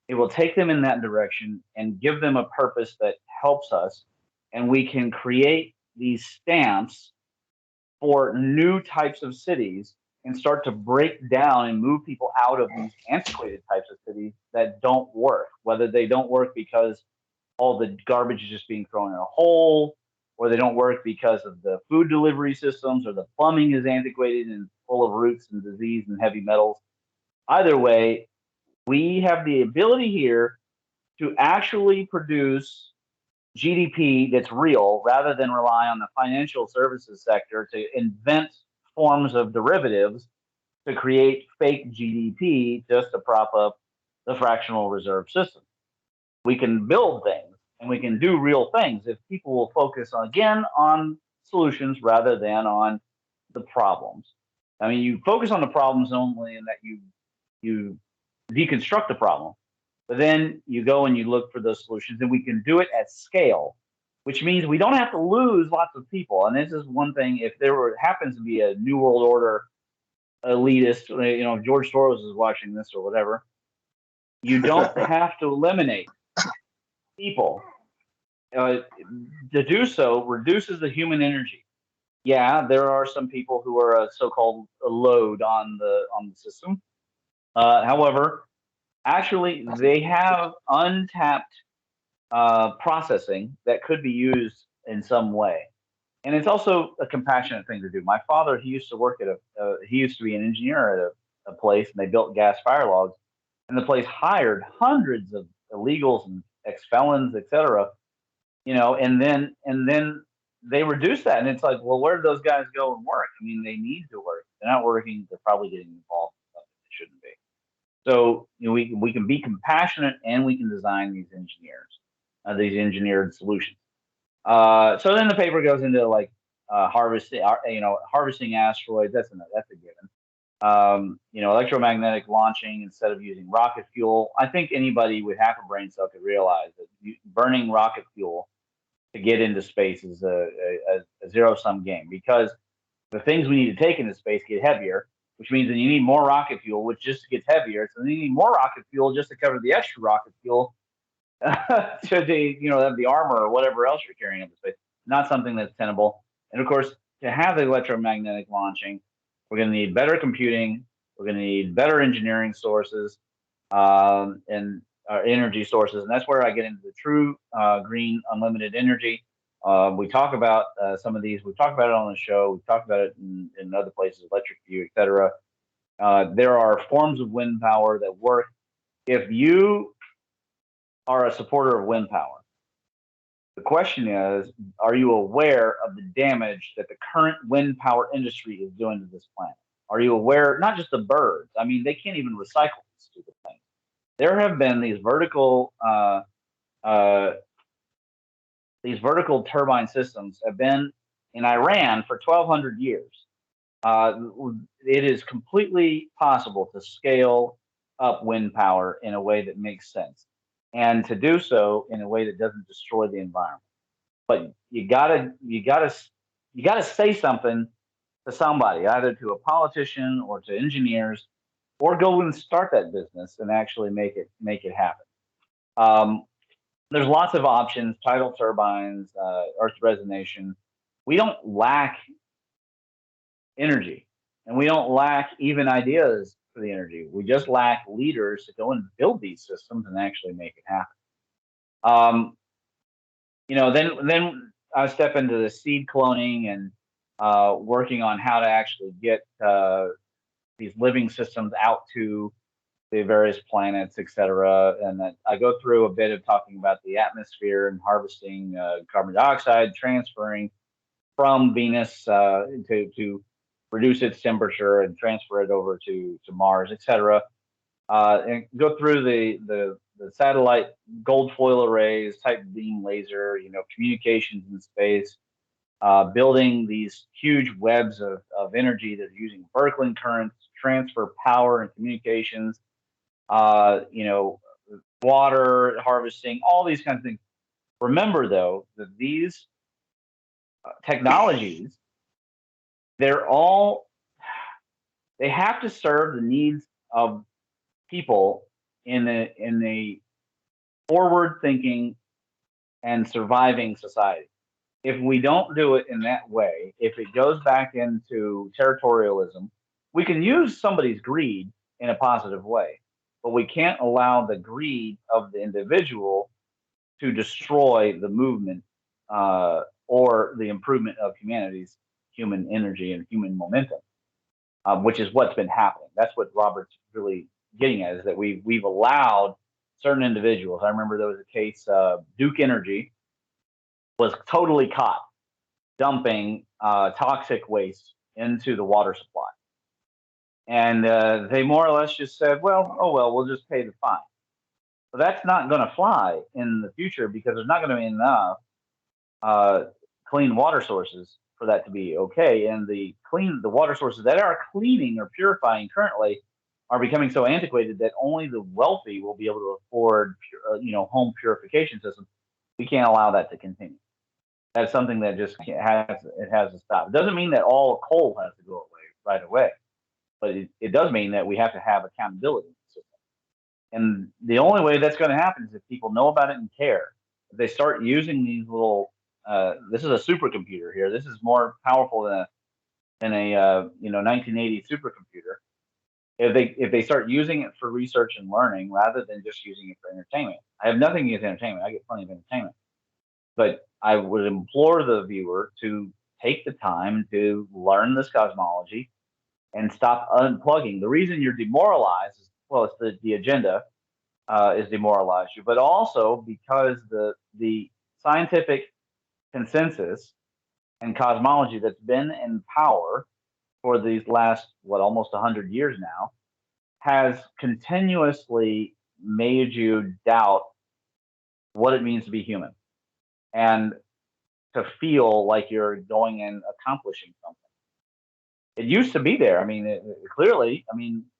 It will take them in that direction and give them a purpose that helps us, and we can create these stamps for new types of cities and start to break down and move people out of these antiquated types of cities that don't work, whether they don't work because all the garbage is just being thrown in a hole, or they don't work because of the food delivery systems, or the plumbing is antiquated and full of roots and disease and heavy metals. Either way, we have the ability here to actually produce GDP that's real rather than rely on the financial services sector to invent forms of derivatives to create fake GDP just to prop up the fractional reserve system. We can build things and we can do real things if people will focus on, again, on solutions rather than on the problems. I mean, you focus on the problems only in that you deconstruct the problem, but then you go and you look for those solutions, and we can do it at scale, which means we don't have to lose lots of people. And this is one thing: if happens to be a New World Order elitist, if George Soros is watching this or whatever, you don't have to eliminate people. To do so reduces the human energy. Yeah, there are some people who are a so-called load on the system. However, actually, they have untapped processing that could be used in some way. And it's also a compassionate thing to do. My father, he used to work at he used to be an engineer at a place, and they built gas fire logs. And the place hired hundreds of illegals and ex-felons, etc. And then they reduced that. And it's like, well, where do those guys go and work? I mean, they need to work. They're not working. They're probably getting involved in stuff that they shouldn't be. So we can be compassionate, and we can design these these engineered solutions. So then the paper goes into like harvesting asteroids. That's a given. Electromagnetic launching instead of using rocket fuel. I think anybody with half a brain cell could realize that burning rocket fuel to get into space is a zero-sum game, because the things we need to take into space get heavier, which means that you need more rocket fuel, which just gets heavier. So then you need more rocket fuel just to cover the extra rocket fuel to have the armor or whatever else you're carrying up to space. Not something that's tenable. And of course, to have the electromagnetic launching, we're going to need better computing. We're going to need better engineering sources and energy sources. And that's where I get into the true green unlimited energy. We talk about some of these. We've talked about it on the show. We've talked about it in other places, Electric View, etc. There are forms of wind power that work. If you are a supporter of wind power, the question is, are you aware of the damage that the current wind power industry is doing to this planet? Are you aware, not just the birds? I mean, they can't even recycle these stupid things. There have been these vertical turbine systems have been in Iran for 1,200 years. It is completely possible to scale up wind power in a way that makes sense, and to do so in a way that doesn't destroy the environment. But you gotta say something to somebody, either to a politician or to engineers, or go and start that business and actually make it happen. There's lots of options: tidal turbines, earth resonation. We don't lack energy, and we don't lack even ideas for the energy. We just lack leaders to go and build these systems and actually make it happen. Then I step into the seed cloning and working on how to actually get these living systems out to the various planets, et cetera. And then I go through a bit of talking about the atmosphere and harvesting carbon dioxide, transferring from Venus to reduce its temperature and transfer it over to Mars, et cetera. And go through the satellite gold foil arrays, type beam laser, communications in space, building these huge webs of energy that are using Birkeland currents, transfer power and communications, water harvesting, all these kinds of things. Remember, though, that these technologies, they're all, they have to serve the needs of people in a forward thinking and surviving society. If we don't do it in that way, if it goes back into territorialism, we can use somebody's greed in a positive way, but we can't allow the greed of the individual to destroy the movement or the improvement of humanity's human energy and human momentum, which is what's been happening. That's what Robert's really getting at, is that we've allowed certain individuals. I remember there was a case, Duke Energy was totally caught dumping toxic waste into the water supply. And they more or less just said, well, oh, well, we'll just pay the fine. But that's not going to fly in the future, because there's not going to be enough clean water sources for that to be okay. And the water sources that are cleaning or purifying currently are becoming so antiquated that only the wealthy will be able to afford, home purification systems. We can't allow that to continue. That's something that just has to stop. It doesn't mean that all coal has to go away right away, but it does mean that we have to have accountability in the system. And the only way that's going to happen is if people know about it and care. If they start using these little, this is a supercomputer here. This is more powerful than a 1980 supercomputer. If they start using it for research and learning rather than just using it for entertainment. I have nothing against entertainment. I get plenty of entertainment. But I would implore the viewer to take the time to learn this cosmology and stop unplugging. The reason you're demoralized is, well, it's the agenda is demoralized you, but also because the scientific consensus and cosmology that's been in power for these last, almost 100 years now, has continuously made you doubt what it means to be human and to feel like you're going and accomplishing something. It used to be there. I mean, clearly,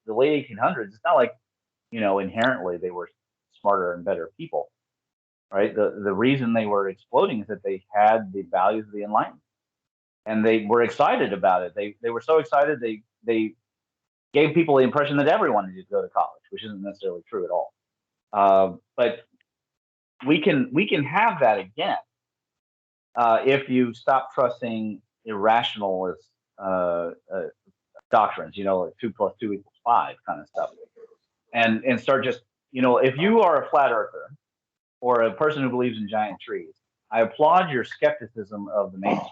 the late 1800s, it's not like, inherently they were smarter and better people, right? The reason they were exploding is that they had the values of the Enlightenment, and they were excited about it. They were so excited they gave people the impression that everyone needed to go to college, which isn't necessarily true at all. But we can have that again if you stop trusting irrationalist doctrines, like 2 + 2 = 5 kind of stuff, and start just, if you are a flat earther or a person who believes in giant trees, I applaud your skepticism of the mainstream.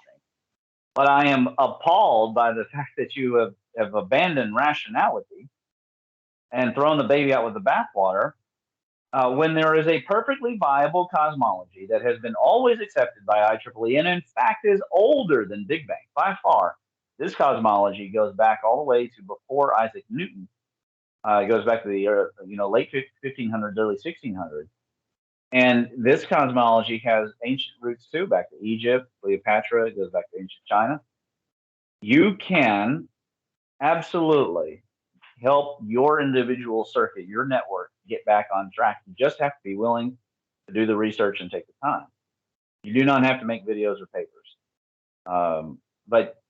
But I am appalled by the fact that you have abandoned rationality and thrown the baby out with the bathwater when there is a perfectly viable cosmology that has been always accepted by IEEE and in fact is older than Big Bang by far. This cosmology goes back all the way to before Isaac Newton. It goes back to the late 1500s, early 1600s. And this cosmology has ancient roots too, back to Egypt, Cleopatra. It goes back to ancient China. You can absolutely help your individual circuit, your network, get back on track. You just have to be willing to do the research and take the time. You do not have to make videos or papers, but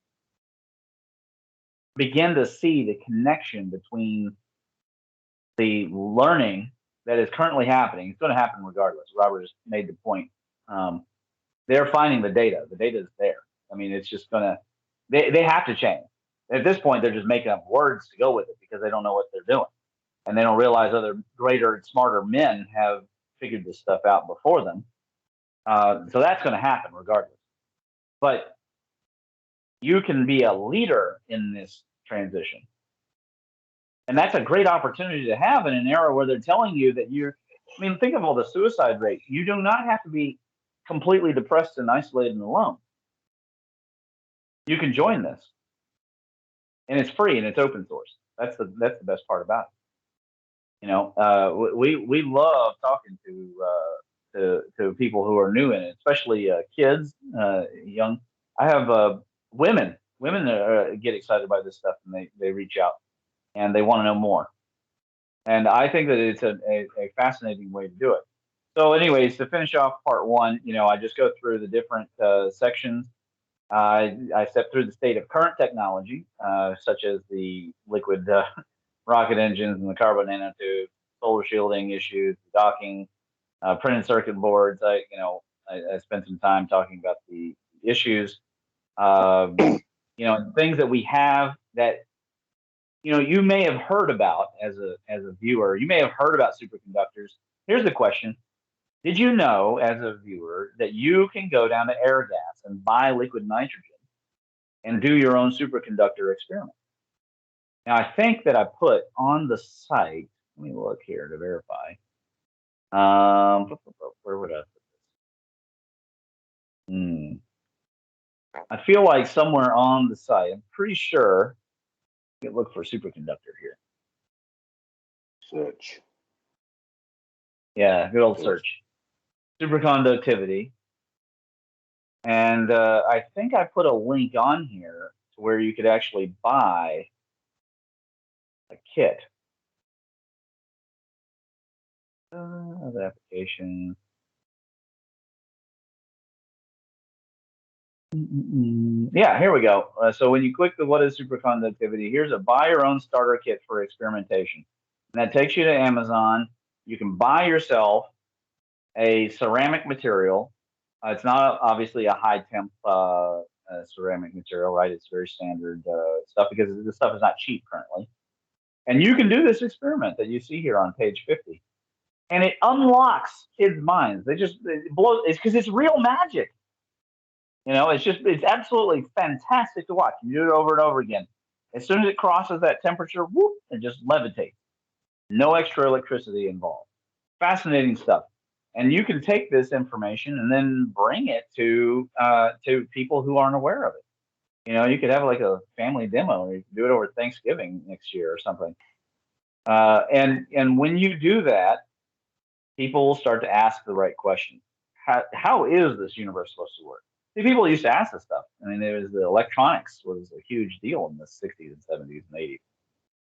begin to see the connection between the learning that is currently happening. It's going to happen regardless. Robert just made the point. They're finding the data. The data is there. It's just going to, they have to change. At this point, they're just making up words to go with it because they don't know what they're doing. And they don't realize other greater, smarter men have figured this stuff out before them. So that's going to happen regardless. but you can be a leader in this transition. And that's a great opportunity to have in an era where they're telling you that I mean, think of all the suicide rate. You do not have to be completely depressed and isolated and alone. You can join this. And it's free and it's open source. That's the best part about it. You know, we love talking to people who are new in it, especially kids, young. I have women get excited by this stuff, and they reach out and they want to know more. And I think that it's a fascinating way to do it. So, anyways, to finish off part one, you know, I just go through the different sections. I step through the state of current technology, such as the liquid rocket engines and the carbon nanotube, solar shielding issues, docking, printed circuit boards. I spent some time talking about the issues, you know, things that we have that, you know, you may have heard about as a viewer. You may have heard about superconductors. Here's the question. Did you know, as a viewer, that you can go down to Airgas and buy liquid nitrogen and do your own superconductor experiment? Now, I think that I put on the site, let me look here to verify. Where would I put this? I feel like somewhere on the site, I'm pretty sure, you can look for superconductor here. Search. Yeah, good old search. Superconductivity. And I think I put a link on here to where you could actually buy a kit. The application. Yeah, here we go. So when you click the what is superconductivity, here's a buy your own starter kit for experimentation. And that takes you to Amazon. You can buy yourself a ceramic material. It's not obviously a high temp ceramic material, right? It's very standard stuff because this stuff is not cheap currently. And you can do this experiment that you see here on page 50. And it unlocks kids' minds. It blows, it's because it's real magic. You know, it's absolutely fantastic to watch. You do it over and over again. As soon as it crosses that temperature, whoop, it just levitates. No extra electricity involved. Fascinating stuff. And you can take this information and then bring it to people who aren't aware of it. You know, you could have like a family demo, or you can do it over Thanksgiving next year or something. And when you do that, people will start to ask the right questions. How is this universe supposed to work? See, people used to ask this stuff. I mean, the electronics was a huge deal in the 60s and 70s and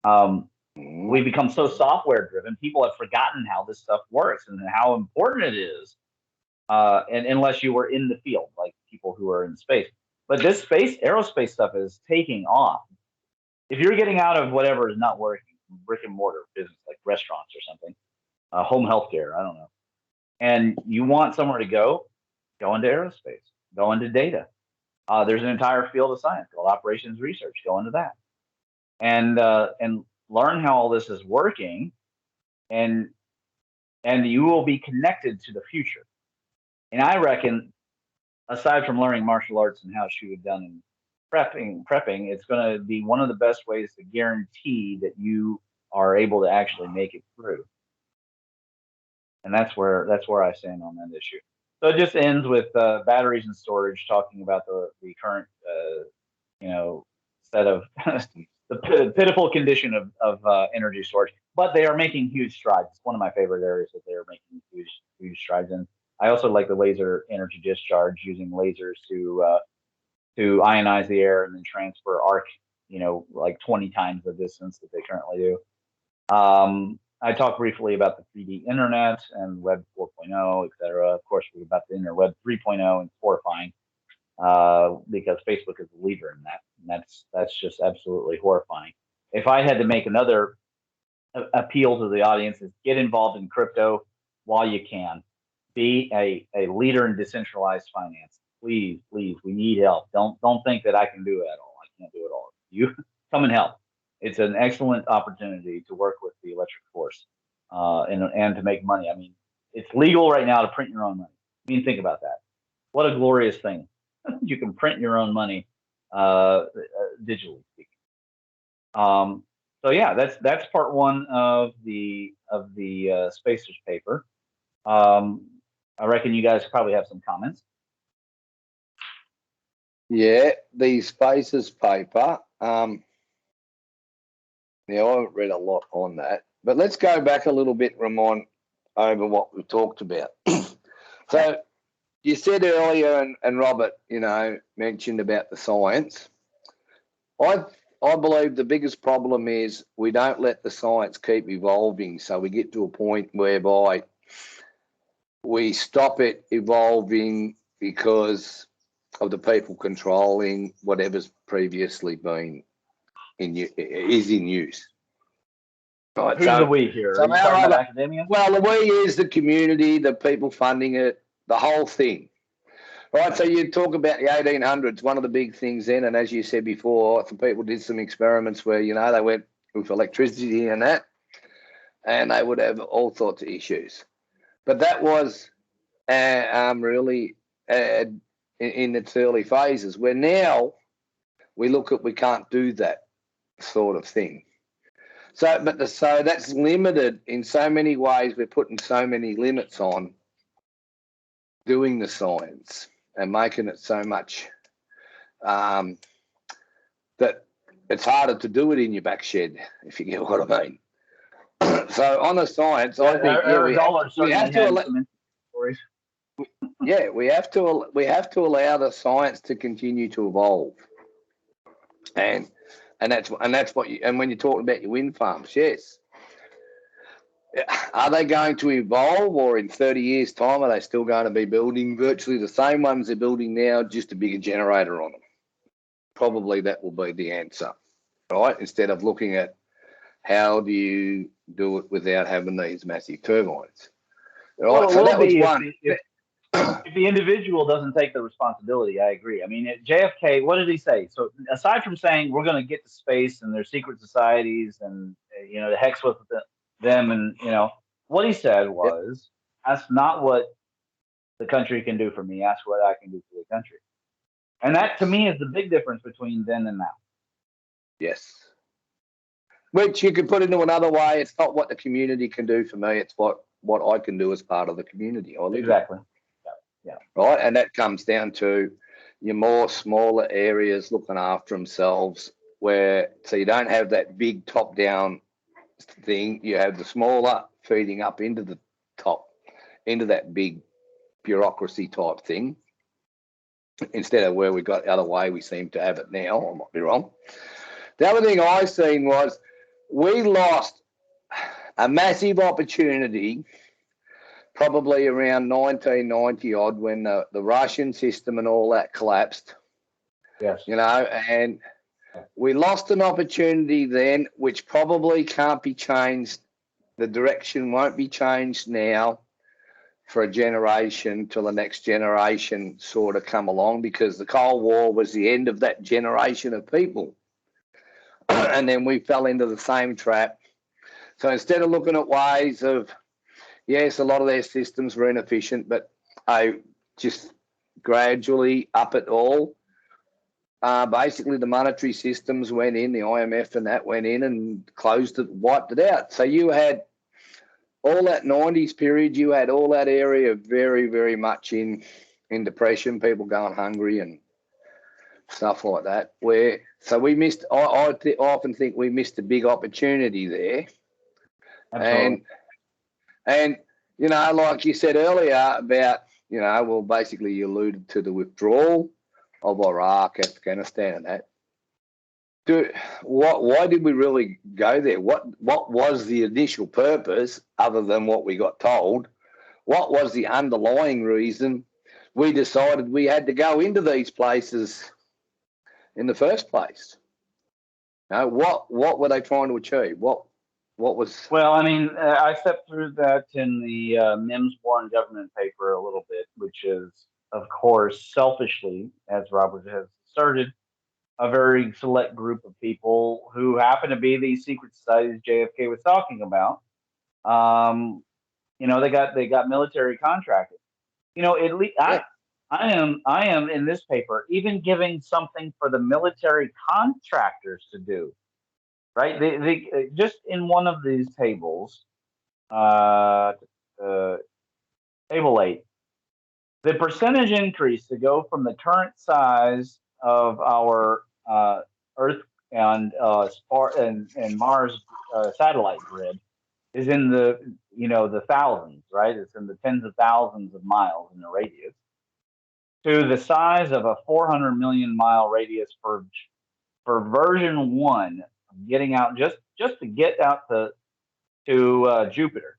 80s. We've become so software driven, people have forgotten how this stuff works and how important it is. And unless you were in the field, like people who are in space. But this aerospace stuff is taking off. If you're getting out of whatever is not working, brick and mortar business like restaurants or something, home healthcare, I don't know, and you want somewhere to go into aerospace, go into data. There's an entire field of science called operations research. Go into that, and learn how all this is working, and you will be connected to the future. And I reckon, aside from learning martial arts and how it should be done in prepping, it's going to be one of the best ways to guarantee that you are able to actually make it through. And that's where I stand on that issue. So it just ends with batteries and storage, talking about the current set of the pitiful condition of energy storage. But they are making huge strides. It's one of my favorite areas that they are making huge strides in. I also like the laser energy discharge, using lasers to ionize the air and then transfer arc, like 20 times the distance that they currently do. I talked briefly about the 3D internet and Web 4.0, et cetera. Of course, we're about the internet Web 3.0, and it's horrifying because Facebook is the leader in that. And that's just absolutely horrifying. If I had to make another appeal to the audience, is get involved in crypto while you can. Be a leader in decentralized finance. Please, we need help. Don't think that I can do it all. I can't do it all. You come and help. It's an excellent opportunity to work with the electric force and to make money. I mean, it's legal right now to print your own money. I mean, think about that. What a glorious thing. You can print your own money, digitally speaking. So yeah, that's part one of the Spacers paper. I reckon you guys probably have some comments. Yeah, the Spacers paper. Yeah, I haven't read a lot on that, but let's go back a little bit, Ramon, over what we talked about. So you said earlier, and Robert, mentioned about the science. I believe the biggest problem is we don't let the science keep evolving, so we get to a point whereby we stop it evolving because of the people controlling whatever's previously been in use. Right. Who's the we here? Are you talking about academia? Well, the we is the community, the people funding it, the whole thing. Right, so you talk about the 1800s, one of the big things then, and as you said before, some people did some experiments where, they went with electricity and that, and they would have all sorts of issues. But that was really in its early phases, where now we can't do that sort of thing. So that's limited in so many ways. We're putting so many limits on doing the science and making it so much that it's harder to do it in your back shed, if you get what I mean. So on the science, I think we have to allow the science to continue to evolve, and that's what and when you're talking about your wind farms, yes. Are they going to evolve, or in 30 years' time, are they still going to be building virtually the same ones they're building now, just a bigger generator on them? Probably that will be the answer, right? Instead of looking at how do you do it without having these massive turbines. Right? Well, So that was one. If the individual doesn't take the responsibility, I agree. I mean, at JFK, what did he say? So aside from saying we're going to get to space and their secret societies and the hex with them, and what he said was, "That's not what the country can do for me. Ask what I can do for the country." And that, to me, is the big difference between then and now. Yes. Which you could put into another way. It's not what the community can do for me. It's what I can do as part of the community. Exactly. Yeah. Right. And that comes down to your more smaller areas looking after themselves, so you don't have that big top-down thing. You have the smaller feeding up into the top, into that big bureaucracy type thing, instead of where we got the other way we seem to have it now. I might be wrong. The other thing I seen was we lost a massive opportunity probably around 1990 odd, when the Russian system and all that collapsed. Yes. And we lost an opportunity then, which probably can't be changed. The direction won't be changed now for a generation till the next generation sort of come along, because the Cold War was the end of that generation of people. And then we fell into the same trap. So instead of looking at ways of, yes, a lot of their systems were inefficient, but I just gradually up it all. Basically, the monetary systems went in, the IMF and that went in and closed it, wiped it out. So you had all that 90s period, you had all that area very, very much in depression, people going hungry and stuff like that. So we missed, I often think we missed a big opportunity there. Absolutely. And like you said earlier about, well, basically you alluded to the withdrawal of Iraq, Afghanistan and that. Why did we really go there? What was the initial purpose, other than what we got told? What was the underlying reason we decided we had to go into these places in the first place? What were they trying to achieve? What was? Well, I mean, I stepped through that in the Mims War and Government paper a little bit, which is, of course, selfishly, as Robert has asserted, a very select group of people who happen to be these secret societies JFK was talking about. They got military contracted. At least I am in this paper even giving something for the military contractors to do. Right? They just in one of these tables, uh, uh, table 8, the percentage increase to go from the current size of our Earth and and Mars satellite grid is in the the thousands, right? It's in the tens of thousands of miles in the radius to the size of a 400 million mile radius for version 1 of getting out just to get out to Jupiter.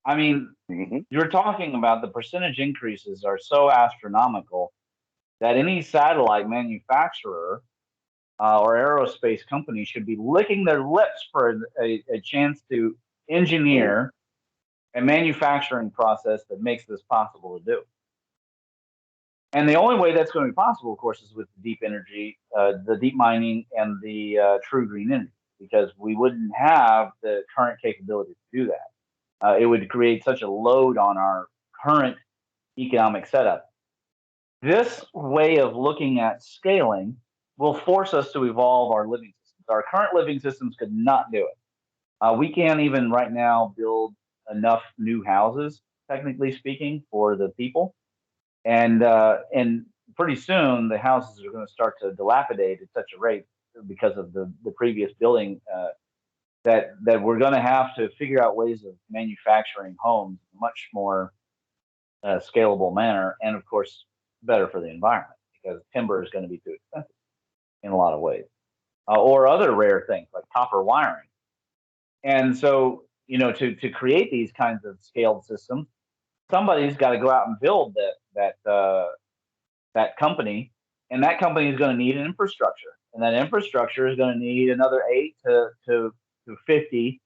I mean, you're talking about the percentage increases are so astronomical that any satellite manufacturer or aerospace company should be licking their lips for a chance to engineer a manufacturing process that makes this possible to do. And the only way that's going to be possible, of course, is with the deep energy, the deep mining, and the true green energy, because we wouldn't have the current capability to do that. It would create such a load on our current economic setup. This way of looking at scaling will force us to evolve our living systems. Our current living systems could not do it. We can't even right now build enough new houses, technically speaking, for the people. And pretty soon the houses are going to start to dilapidate at such a rate because of the previous building that we're going to have to figure out ways of manufacturing homes in a much more scalable manner, and of course better for the environment because timber is going to be too expensive in a lot of ways, or other rare things like copper wiring. And so to create these kinds of scaled systems, somebody's got to go out and build that company, and that company is going to need an infrastructure, and that infrastructure is going to need another 8 to 50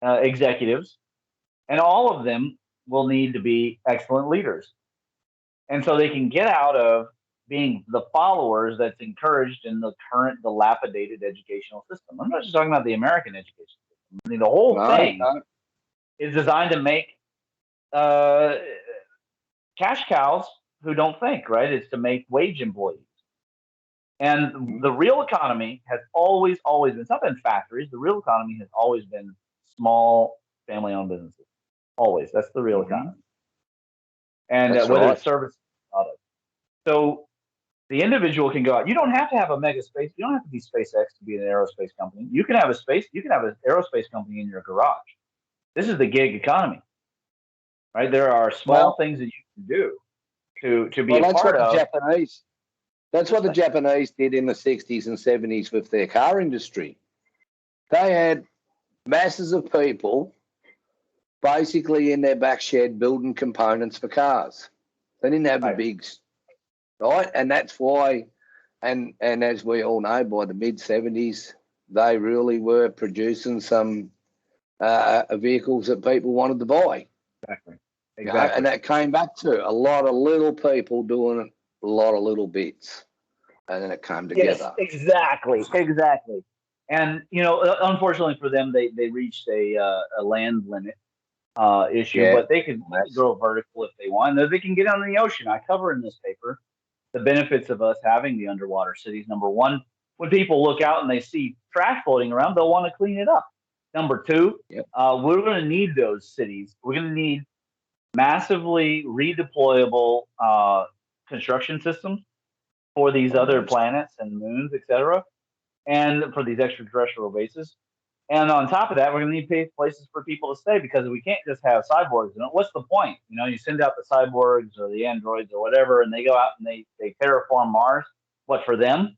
executives, and all of them will need to be excellent leaders, and so they can get out of being the followers that's encouraged in the current dilapidated educational system. I'm not just talking about the American education system. I mean, the whole thing is designed to make uh, cash cows who don't think, right? It's to make wage employees. And the real economy has always been, it's not been factories. The real economy has always been small family owned businesses. Always. That's the real economy. And whether it's services or products. So the individual can go out. You don't have to have a mega space. You don't have to be SpaceX to be an aerospace company. You can have an aerospace company in your garage. This is the gig economy, right? There are small things that you can do to be a part of. That's what the Japanese did in the 60s and 70s with their car industry. They had masses of people basically in their back shed building components for cars. They didn't have the bigs, right? And that's why, and as we all know, by the mid-70s, they really were producing some vehicles that people wanted to buy. Exactly. And that came back to a lot of little people doing a lot of little bits. And then it came together. Yes, exactly. And unfortunately for them, they reached a land limit issue, but they could grow vertical if they want. They can get on the ocean. I cover in this paper the benefits of us having the underwater cities. Number one, when people look out and they see trash floating around, they'll want to clean it up. Number two, we're going to need those cities. We're going to need massively redeployable construction systems for these other planets and moons, etc., and for these extraterrestrial bases. And on top of that, we're going to need places for people to stay because we can't just have cyborgs. What's the point? You send out the cyborgs or the androids or whatever, and they go out and they terraform Mars. What, for them?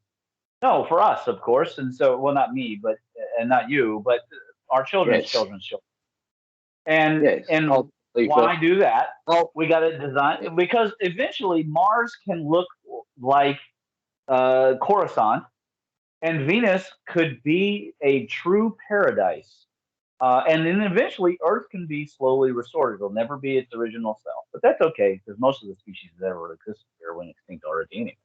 No, for us, of course. And so, well, not me, but and not you, but our children's children's children. And why do that? Well, we got to design because eventually Mars can look like Coruscant, and Venus could be a true paradise. And then eventually Earth can be slowly restored. It'll never be its original self. But that's okay, because most of the species that ever existed here went extinct already anyway.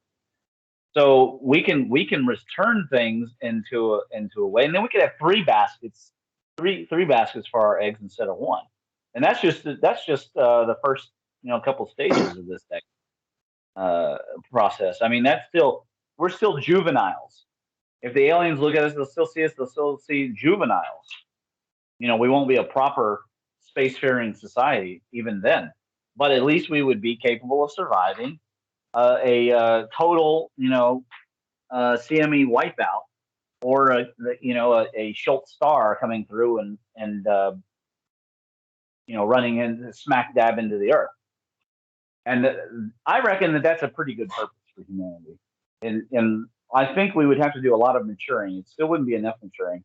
So we can return things into a way, and then we could have three baskets for our eggs instead of one. And that's just the first couple stages of this thing. process. I mean, we're still juveniles. If the aliens look at us, they'll still see us. They'll still see juveniles. We won't be a proper spacefaring society even then, but at least we would be capable of surviving a total, CME wipeout, or a Schultz star coming through and running in smack dab into the Earth. And I reckon that that's a pretty good purpose for humanity. And I think we would have to do a lot of maturing. It still wouldn't be enough maturing.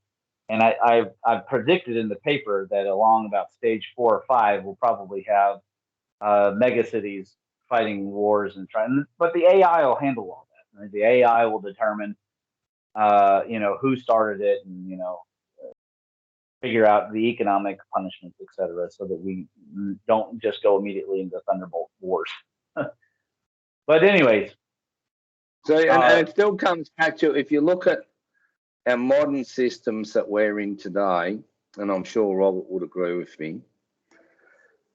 And I've predicted in the paper that along about stage 4 or 5, we'll probably have mega cities fighting wars and trying. But the AI will handle all that. Right? The AI will determine, who started it, and figure out the economic punishments, et cetera, so that we don't just go immediately into Thunderbolt wars. But anyways. So, and it still comes back to, if you look at our modern systems that we're in today, and I'm sure Robert would agree with me,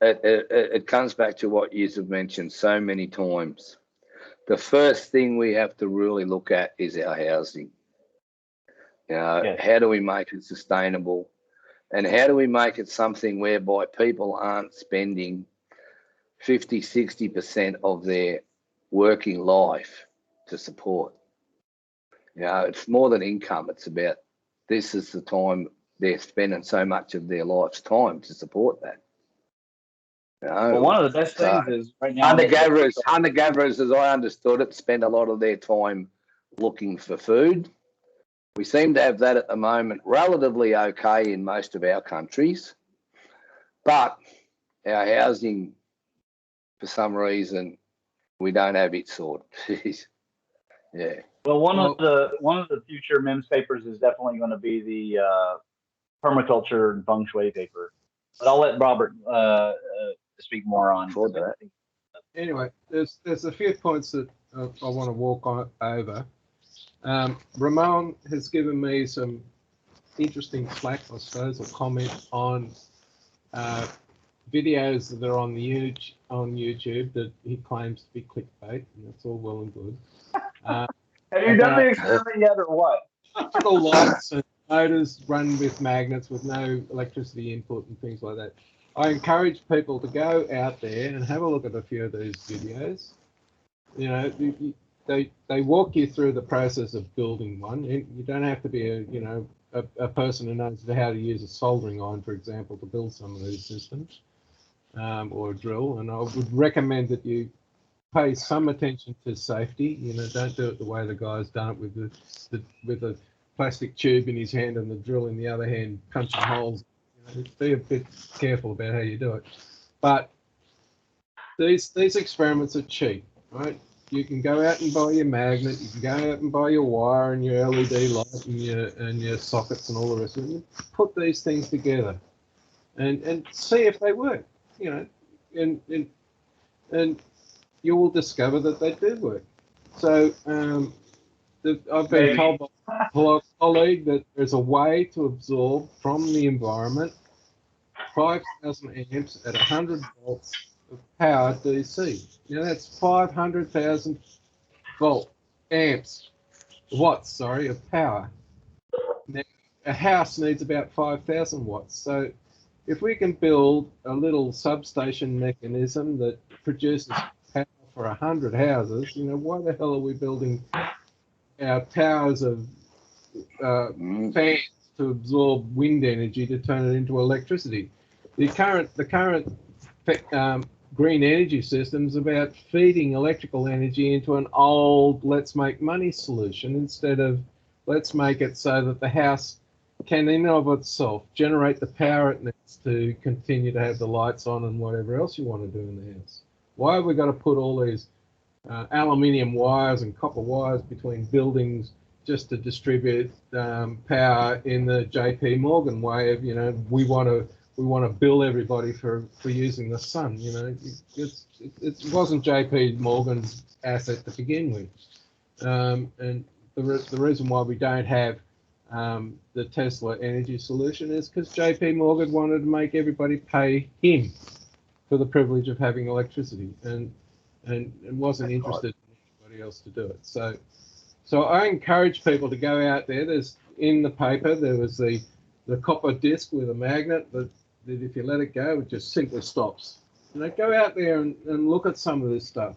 it comes back to what you have mentioned so many times. The first thing we have to really look at is our housing. Yes. How do we make it sustainable? And how do we make it something whereby people aren't spending 50, 60% of their working life to support? It's more than income. It's about, this is the time they're spending so much of their life's time to support that. Well, one of the best things is right now. Hunter-gatherers, as I understood it, spend a lot of their time looking for food. We seem to have that at the moment relatively okay in most of our countries, but our housing, for some reason, we don't have it sorted. Yeah. Well, one of the future MEMS papers is definitely going to be the permaculture and feng shui paper, but I'll let Robert speak more on that. Anyway, there's a few points that I want to walk on over. Ramon has given me some interesting slack, I suppose, or comment on videos that are on YouTube that he claims to be clickbait, and that's all well and good. Have you done the experiment yet, or what? Electrical lights and motors run with magnets with no electricity input and things like that. I encourage people to go out there and have a look at a few of these videos. They walk you through the process of building one. You don't have to be a person who knows how to use a soldering iron, for example, to build some of these systems, or a drill. And I would recommend that you pay some attention to safety. Don't do it the way the guy's done it with a plastic tube in his hand and the drill in the other hand, punching holes. Be a bit careful about how you do it. But these experiments are cheap, right? You can go out and buy your magnet, you can go out and buy your wire and your LED light and your sockets and all the rest of it. You put these things together and see if they work, and you will discover that they do work. So I've been told by a colleague that there's a way to absorb from the environment 5,000 amps at 100 volts of power DC. That's 500,000 watts of power. Now, a house needs about 5,000 watts. So if we can build a little substation mechanism that produces power for 100 houses, why the hell are we building our towers of fans to absorb wind energy to turn it into electricity? The current green energy system is about feeding electrical energy into an old let's make money solution instead of let's make it so that the house can in and of itself generate the power it needs to continue to have the lights on and whatever else you want to do in the house. Why have we got to put all these aluminium wires and copper wires between buildings just to distribute power in the JP Morgan way of, we want to bill everybody for using the sun. It wasn't JP Morgan's asset to begin with. And the reason why we don't have the Tesla energy solution is because JP Morgan wanted to make everybody pay him for the privilege of having electricity. And and wasn't interested in anybody else to do it. So I encourage people to go out there. There's in the paper there was the copper disc with a magnet that if you let it go, it just simply stops. Go out there and look at some of this stuff.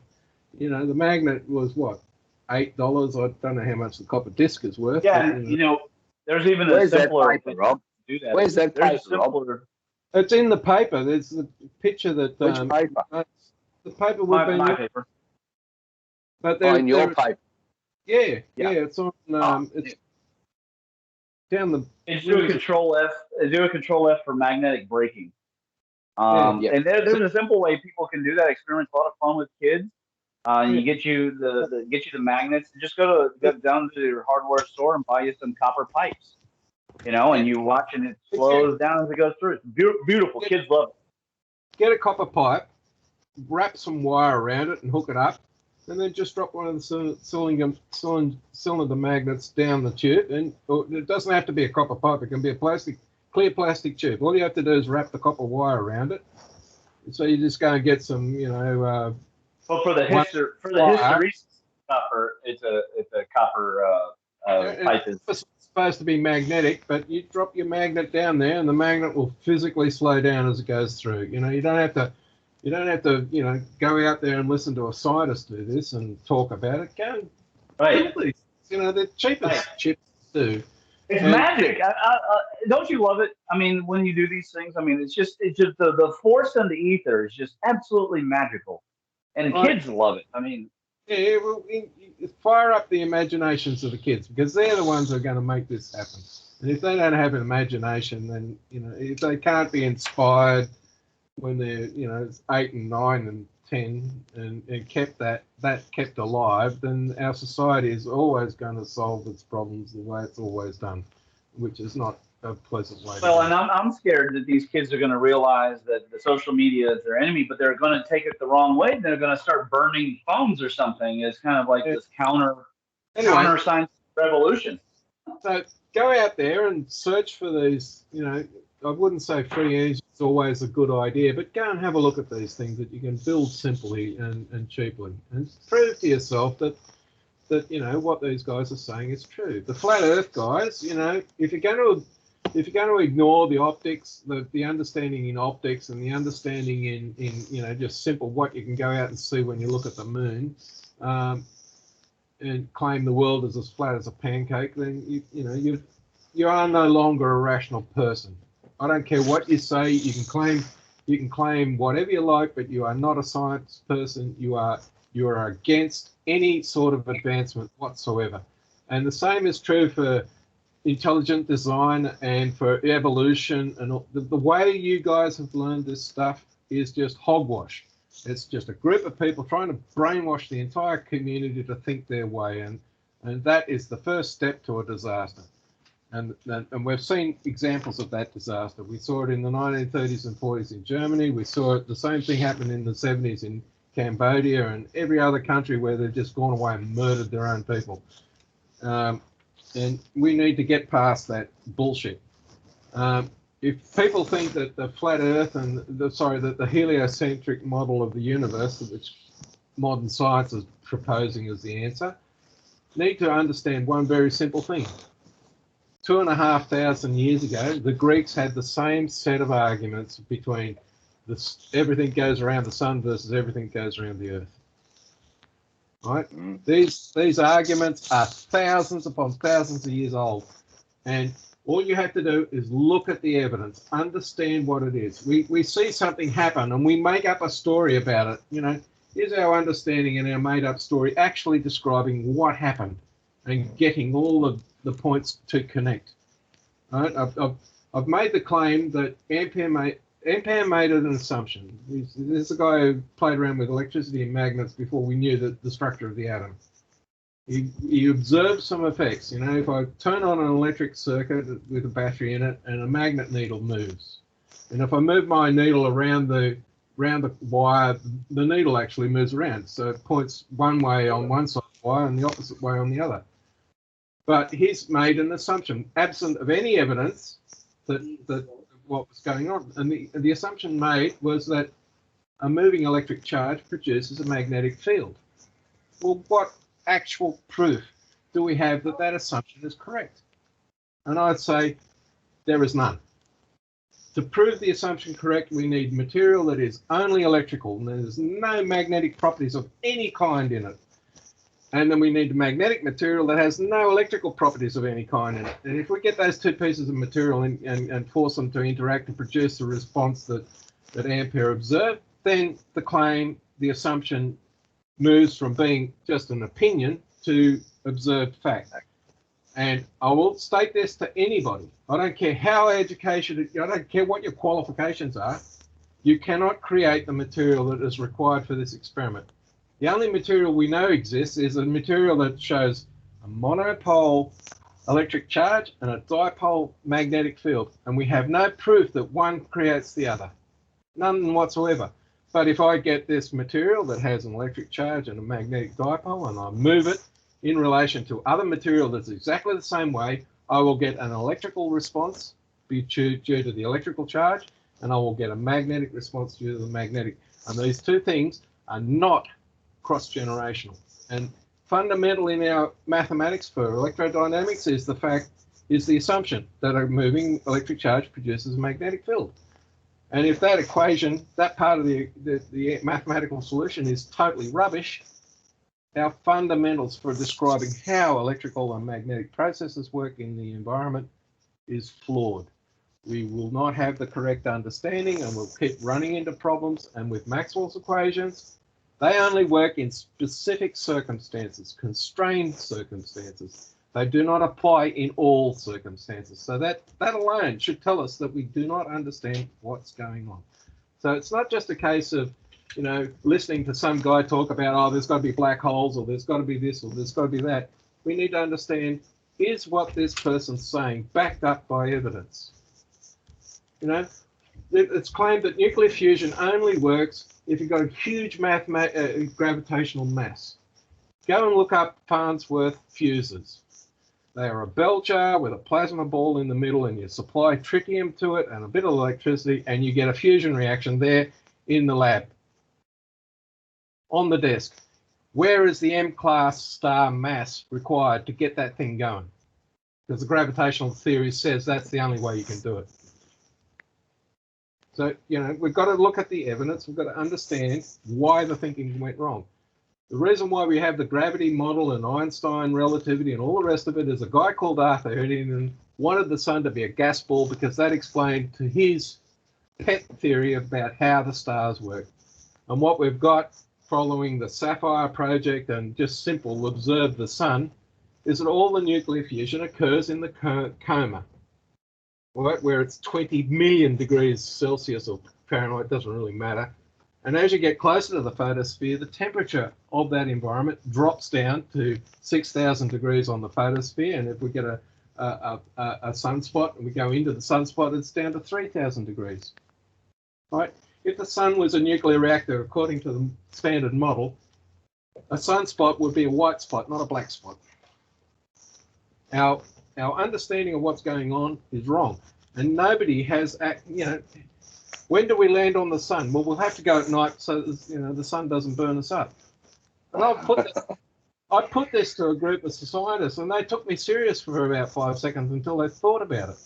The magnet was what, $8? I don't know how much the copper disc is worth. Yeah, but, there's even Where's a simpler that paper, Rob? do that. Where's that There's paper, Rob? it's in the paper. There's the picture that. Which paper? The paper would be my paper. But in your paper. Yeah, it's on. It's down the. Do a control F. Do a control F for magnetic braking. And there's a simple way people can do that. Experiment's a lot of fun with kids. You get you the magnets. Just go down to your hardware store and buy you some copper pipes. And you watch and it slows down as it goes through. It's beautiful. Kids love it. Get a copper pipe, wrap some wire around it, and hook it up, and then just drop one of the cylinder magnets down the tube. And it doesn't have to be a copper pipe. It can be a clear plastic tube. All you have to do is wrap the copper wire around it. So you just go and get some, Well, for the hysteresis copper, it's a copper pipe. It's supposed to be magnetic, but you drop your magnet down there, and the magnet will physically slow down as it goes through. You don't have to, go out there and listen to a scientist do this and talk about it. Go and Right. do these. The cheapest chips do. It's magic. Don't you love it? I mean, when you do these things, I mean, it's just the force and the ether is just absolutely magical, and kids love it. I mean, yeah, well, fire up the imaginations of the kids, because they're the ones who are going to make this happen. And if they don't have an imagination, then if they can't be inspired when they're 8 and 9 and 10 and kept kept alive, then our society is always going to solve its problems the way it's always done, which is not a pleasant way. Well, and I'm scared that these kids are going to realize that the social media is their enemy, but they're going to take it the wrong way. They're going to start burning phones or something. It's kind of like this counter science revolution. So go out there and search for these. I wouldn't say free energy is always a good idea, but go and have a look at these things that you can build simply and cheaply, and prove to yourself that what these guys are saying is true. The flat Earth guys, if you're going to ignore the optics, the understanding in optics and the understanding in just simple what you can go out and see when you look at the moon, and claim the world is as flat as a pancake, then you are no longer a rational person. I don't care what you say. You can claim whatever you like, but you are not a science person. You are against any sort of advancement whatsoever. And the same is true for intelligent design and for evolution. And the way you guys have learned this stuff is just hogwash. It's just a group of people trying to brainwash the entire community to think their way, and that is the first step to a disaster. And we've seen examples of that disaster. We saw it in the 1930s and 40s in Germany. We saw the same thing happen in the 70s in Cambodia and every other country where they've just gone away and murdered their own people. And we need to get past that bullshit. If people think that the flat Earth and that the heliocentric model of the universe, which modern science is proposing as the answer, need to understand one very simple thing. 2,500 years ago, the Greeks had the same set of arguments between everything goes around the sun versus everything goes around the Earth. Right? These arguments are thousands upon thousands of years old, and all you have to do is look at the evidence, understand what it is. We see something happen and we make up a story about it. Here's our understanding and our made-up story actually describing what happened and getting all of the points to connect. Right? I've made the claim that Ampere made an assumption. This is a guy who played around with electricity and magnets before we knew the structure of the atom. He observed some effects. If I turn on an electric circuit with a battery in it and a magnet needle moves, and if I move my needle around the wire, the needle actually moves around. So it points one way on one side of the wire and the opposite way on the other. But he's made an assumption, absent of any evidence that what was going on. And the assumption made was that a moving electric charge produces a magnetic field. Well, what actual proof do we have that that assumption is correct? And I'd say there is none. To prove the assumption correct, we need material that is only electrical and there's no magnetic properties of any kind in it. And then we need magnetic material that has no electrical properties of any kind in it. And if we get those two pieces of material and force them to interact and produce the response that Ampere observed, then the claim, the assumption, moves from being just an opinion to observed fact. And I will state this to anybody. I don't care how educated, I don't care what your qualifications are. You cannot create the material that is required for this experiment. The only material we know exists is a material that shows a monopole electric charge and a dipole magnetic field. And we have no proof that one creates the other. None whatsoever. But if I get this material that has an electric charge and a magnetic dipole and I move it in relation to other material that's exactly the same way, I will get an electrical response due to the electrical charge, and I will get a magnetic response due to the magnetic. And these two things are not cross-generational. And fundamental in our mathematics for electrodynamics is the assumption that a moving electric charge produces a magnetic field. And if that equation, that part of the mathematical solution is totally rubbish, our fundamentals for describing how electrical and magnetic processes work in the environment is flawed. We will not have the correct understanding and we'll keep running into problems. And with Maxwell's equations, they only work in specific circumstances, constrained circumstances. They do not apply in all circumstances. So that alone should tell us that we do not understand what's going on. So it's not just a case of, you know, listening to some guy talk about, oh, there's got to be black holes, or there's got to be this, or there's got to be that. We need to understand, is what this person's saying backed up by evidence? You know, it's claimed that nuclear fusion only works if you've got a huge gravitational mass. Go and look up Farnsworth fuses. They are a bell jar with a plasma ball in the middle, and you supply tritium to it and a bit of electricity, and you get a fusion reaction there in the lab. On the desk, where is the M-class star mass required to get that thing going? Because the gravitational theory says that's the only way you can do it. So, you know, we've got to look at the evidence. We've got to understand why the thinking went wrong. The reason why we have the gravity model and Einstein relativity and all the rest of it is a guy called Arthur Eddington wanted the sun to be a gas ball because that explained to his pet theory about how the stars work. And what we've got following the Sapphire project and just simple observe the sun is that all the nuclear fusion occurs in the coma, right, where it's 20 million degrees Celsius or Fahrenheit, doesn't really matter. And as you get closer to the photosphere, the temperature of that environment drops down to 6,000 degrees on the photosphere. And if we get a sunspot and we go into the sunspot, it's down to 3,000 degrees. Right? If the sun was a nuclear reactor, according to the standard model, a sunspot would be a white spot, not a black spot. Our understanding of what's going on is wrong. And nobody has, you know, when do we land on the sun? Well, we'll have to go at night so, you know, the sun doesn't burn us up. And I put this to a group of scientists, and they took me serious for about 5 seconds until they thought about it.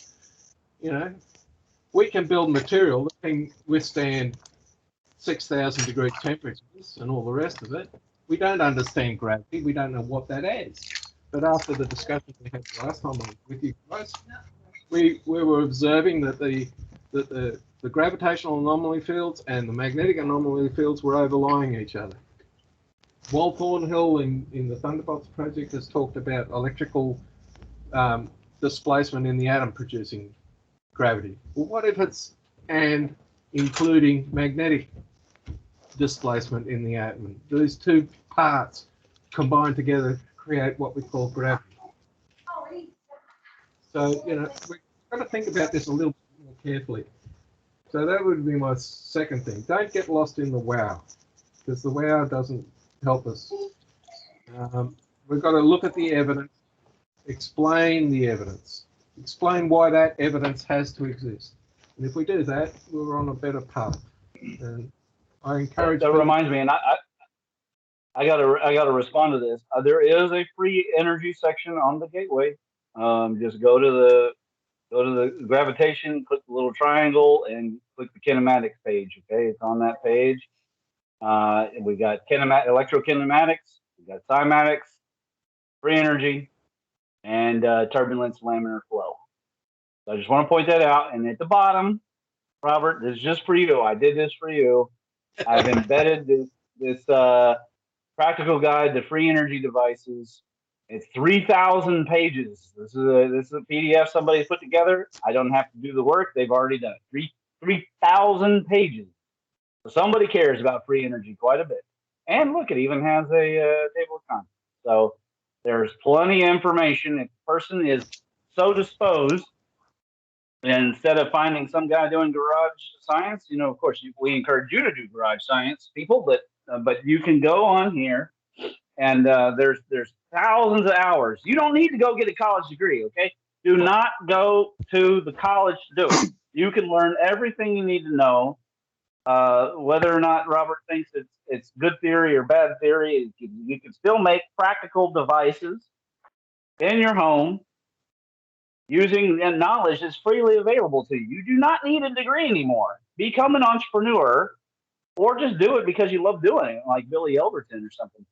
You know, we can build material that can withstand 6,000 degree temperatures and all the rest of it. We don't understand gravity. We don't know what that is. But after the discussion we had last time with you guys, we were observing that the gravitational anomaly fields and the magnetic anomaly fields were overlying each other. Walt Thornhill in the Thunderbolts project has talked about electrical displacement in the atom producing gravity. Well, what if it's and including magnetic displacement in the atom? These two parts combined together create what we call gravity. So, you know, we've got to think about this a little bit more carefully. So that would be my second thing. Don't get lost in the wow, because the wow doesn't help us. We've got to look at the evidence, explain the evidence, explain why that evidence has to exist. And if we do that, we're on a better path. And I encourage. That reminds me, and I gotta respond to this. There is a free energy section on the gateway. Just go to the gravitation, click the little triangle, and click the kinematics page. Okay, it's on that page. We got electrokinematics, we got cymatics, free energy, and turbulence laminar flow. So I just want to point that out. And at the bottom, Robert, this is just for you. I did this for you. I've embedded this practical guide to free energy devices. It's 3,000 pages. This is a PDF somebody put together. I don't have to do the work. They've already done it. 3,000 pages. So somebody cares about free energy quite a bit. And look, it even has a table of contents. So there's plenty of information. If the person is so disposed, and instead of finding some guy doing garage science, of course, we encourage you to do garage science, people, but you can go on here, and there's thousands of hours. You don't need to go get a college degree, okay? Do not go to the college to do it. You can learn everything you need to know. Whether or not Robert thinks it's good theory or bad theory, you can still make practical devices in your home using knowledge that's freely available to you. You do not need a degree anymore. Become an entrepreneur, or just do it because you love doing it, like Billy Elberton or something,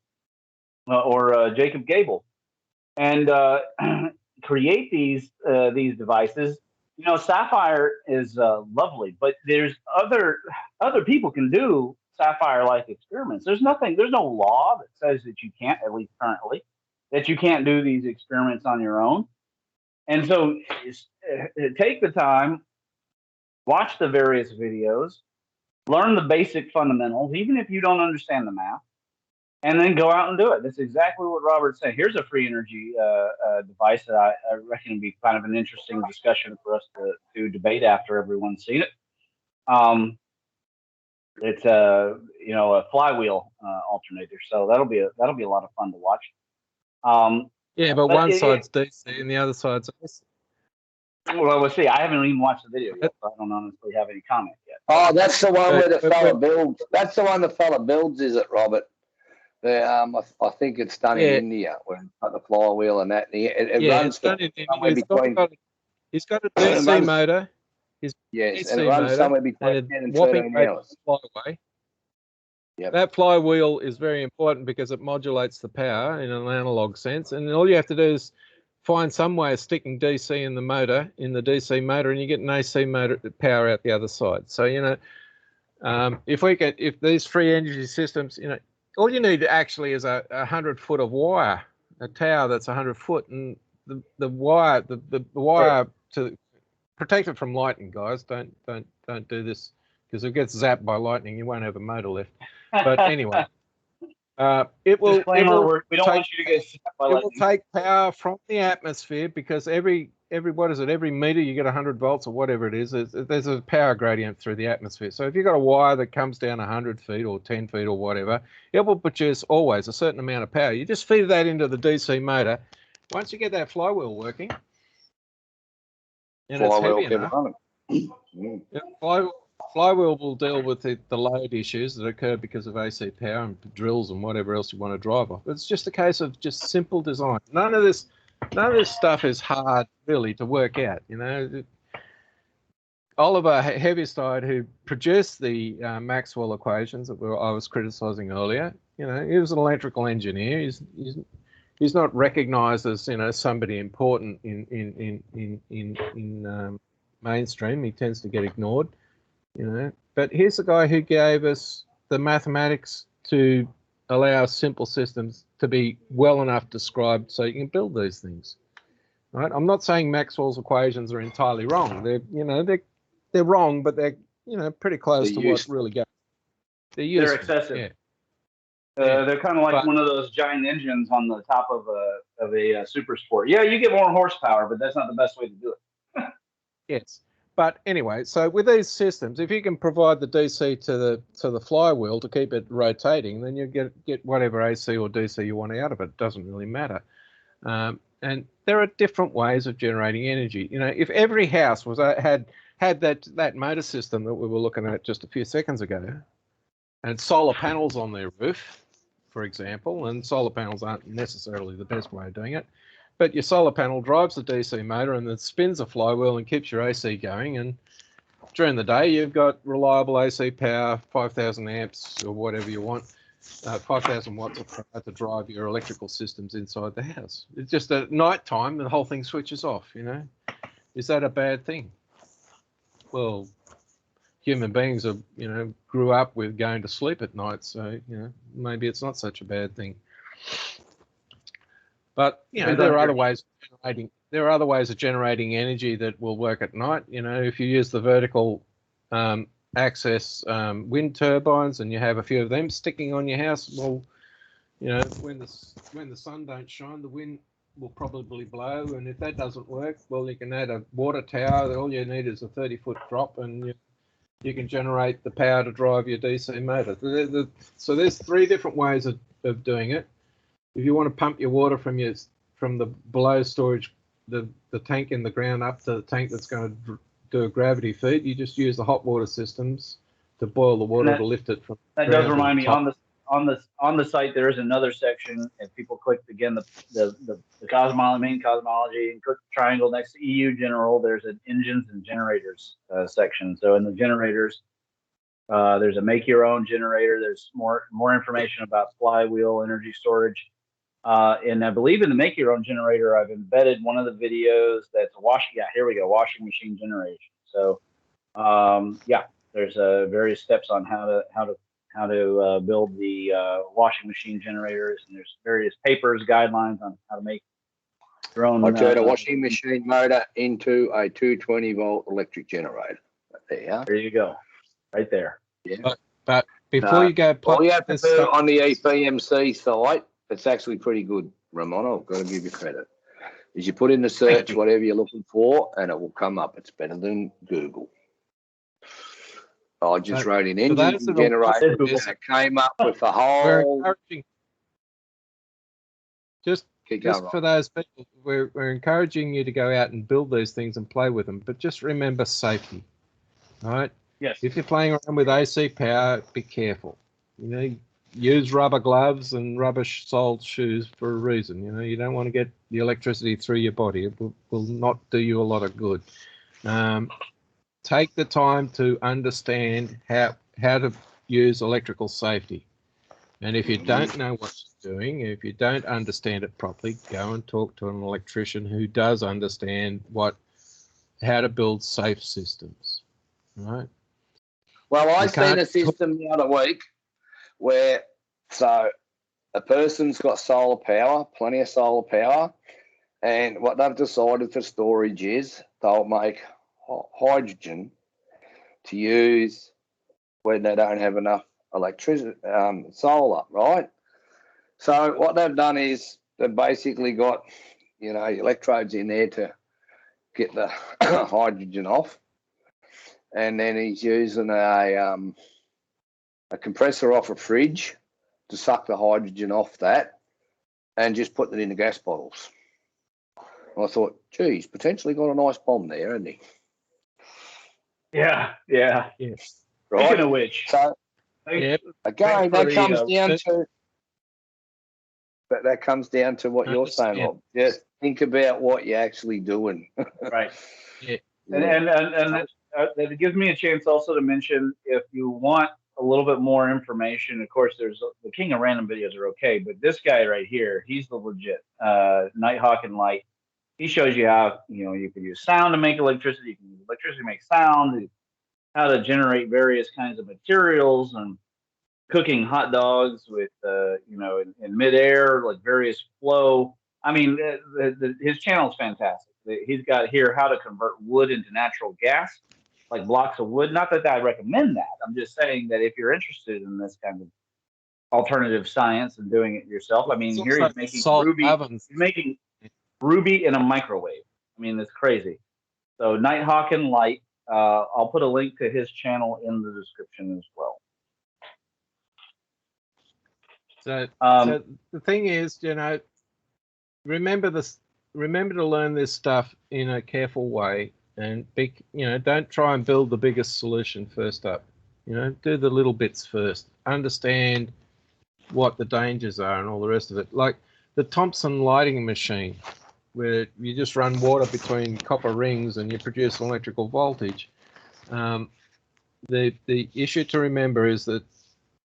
or Jacob Gable, and create these devices. Sapphire is lovely, but there's other people can do Sapphire-like experiments. There's no law that says that you can't, at least currently, that you can't do these experiments on your own. And so take the time, watch the various videos, learn the basic fundamentals, even if you don't understand the math, and then go out and do it. That's exactly what Robert's saying. Here's a free energy device that I reckon would be kind of an interesting discussion for us to debate after everyone's seen it. It's a flywheel alternator, so that'll be a lot of fun to watch. Yeah, but one side's DC and the other side's AC. Well, we'll see. I haven't even watched the video yet, so I don't honestly have any comment yet. Oh, that's the one where the fella builds. That's the one the fella builds, is it, Robert? I think it's done in India, where it's got the flywheel and that. It runs done in somewhere India. between. He's got a DC motor. Yes, DC and it runs motor, somewhere between 10 and 13 hours. Flyway. Yep. That flywheel is very important because it modulates the power in an analog sense, and all you have to do is find some way of sticking DC in the motor, DC motor, and you get an AC motor power out the other side. So if these free energy systems, all you need actually is a 100 foot of wire, a tower that's 100 foot, and the wire to protect it from lightning, guys. Don't do this, because if it gets zapped by lightning, you won't have a motor left. But anyway, it will take power from the atmosphere, because every meter you get 100 volts or whatever it is. There's a power gradient through the atmosphere. So if you've got a wire that comes down 100 feet or 10 feet or whatever, it will produce always a certain amount of power. You just feed that into the DC motor. Once you get that flywheel working, and it's heavy enough, flywheel will deal with the load issues that occur because of AC power and drills and whatever else you want to drive off. It's just a case of just simple design. None of this stuff is hard really to work out. Oliver Heaviside, who produced the Maxwell equations that I was criticizing earlier, he was an electrical engineer. He's not recognized as somebody important in mainstream. He tends to get ignored. But here's a guy who gave us the mathematics to allow simple systems to be well enough described so you can build these things. Right? I'm not saying Maxwell's equations are entirely wrong. They're wrong, but they're pretty close to what's really going. They're excessive. Yeah. They're kind of like one of those giant engines on the top of a super sport. Yeah, you get more horsepower, but that's not the best way to do it. Yes. But anyway, so with these systems, if you can provide the DC to the flywheel to keep it rotating, then you get whatever AC or DC you want out of it. It doesn't really matter. And there are different ways of generating energy. If every house had that motor system that we were looking at just a few seconds ago, and solar panels on their roof, for example, and solar panels aren't necessarily the best way of doing it, but your solar panel drives the DC motor and then spins a flywheel and keeps your AC going, and during the day you've got reliable AC power, 5,000 amps or whatever you want, 5,000 watts of power to drive your electrical systems inside the house. It's just at night time the whole thing switches off, you know. Is that a bad thing? Well, human beings are, you know, grew up with going to sleep at night, so, you know, maybe it's not such a bad thing. But, you know, there are other ways of generating energy that will work at night. You know, if you use the vertical access wind turbines and you have a few of them sticking on your house, well, you know, when the sun don't shine, the wind will probably blow, and if that doesn't work, well, you can add a water tower. All you need is a 30-foot drop, and you can generate the power to drive your DC motor. So there's 3 different ways of doing it. If you want to pump your water from the below storage, the tank in the ground up to the tank that's going to do a gravity feed, you just use the hot water systems to boil the water to lift it from. That does remind me, on the site there is another section. If people click again the main cosmology and click the triangle next to EU General, there's an engines and generators section. So in the generators, there's a make your own generator. There's more information about flywheel energy storage. And I believe in the make your own generator, I've embedded one of the videos that's washing machine generation. So yeah, there's various steps on how to build the washing machine generators, and there's various papers, guidelines on how to make your own. I turned a washing machine motor into a 220-volt electric generator. There you go, right there. Yeah. But before you go, all you have to do on the EPMC site, it's actually pretty good, Ramon. I've got to give you credit. Is you put in the search whatever you're looking for, and it will come up. It's better than Google. I just wrote in engines and generators, and it came up with the whole. Just for those people, we're encouraging you to go out and build these things and play with them, but just remember safety. All right. Yes. If you're playing around with AC power, be careful. You know, use rubber gloves and rubber-soled shoes for a reason. You know, you don't want to get the electricity through your body. It will not do you a lot of good. Take the time to understand how to use electrical safety. And if you don't know what you're doing, if you don't understand it properly, go and talk to an electrician who does understand how to build safe systems. All right. Well, I seen a system the other week where a person's got solar power, plenty of solar power, and what they've decided for storage is they'll make hydrogen to use when they don't have enough electricity, solar, right? So what they've done is they've basically got, you know, electrodes in there to get the hydrogen off, and then he's using a compressor off a fridge to suck the hydrogen off that and just put it in the gas bottles. I thought, geez, potentially got a nice bomb there, hasn't he? Yeah. Right. Speaking of which, so again, that comes down to what you're saying, Rob. Just think about what you're actually doing. Right. Yeah. And that gives me a chance also to mention, if you want a little bit more information, of course, there's the King of Random videos are okay, but this guy right here, he's the legit Nighthawk and Light. He shows you how, you know, you can use sound to make electricity, you can use electricity to make sound, how to generate various kinds of materials, and cooking hot dogs with, you know, in midair, like various flow. I mean, his channel is fantastic. He's got here how to convert wood into natural gas, like blocks of wood. Not that I recommend that. I'm just saying that if you're interested in this kind of alternative science and doing it yourself, I mean, here he's making ruby. He's making ruby in a microwave. I mean, it's crazy. So Nighthawk and Light. I'll put a link to his channel in the description as well. So the thing is, you know, remember to learn this stuff in a careful way, and don't try and build the biggest solution first up. You know, do the little bits first. Understand what the dangers are and all the rest of it. Like the Thompson lighting machine, where you just run water between copper rings and you produce electrical voltage. The issue to remember is that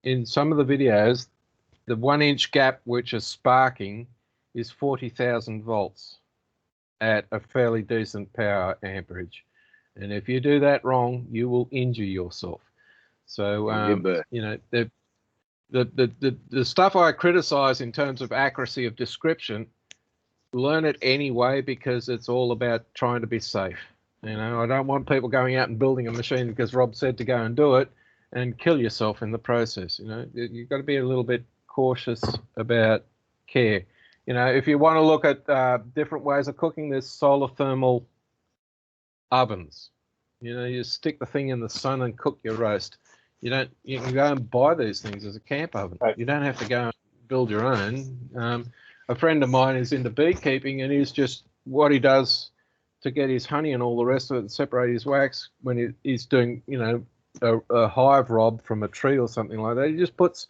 in some of the videos, the 1 inch gap which is sparking is 40,000 volts at a fairly decent power amperage. And if you do that wrong, you will injure yourself. So, you know, the stuff I criticize in terms of accuracy of description, learn it anyway, because it's all about trying to be safe. You know, I don't want people going out and building a machine because Rob said to go and do it and kill yourself in the process. You know, you've got to be a little bit cautious about care. You know, if you want to look at different ways of cooking, there's solar thermal ovens. You know, you stick the thing in the sun and cook your roast. You can go and buy these things as a camp oven. Right. You don't have to go and build your own. A friend of mine is into beekeeping, and he's just, what he does to get his honey and all the rest of it and separate his wax when he's doing, you know, a hive rob from a tree or something like that. He just puts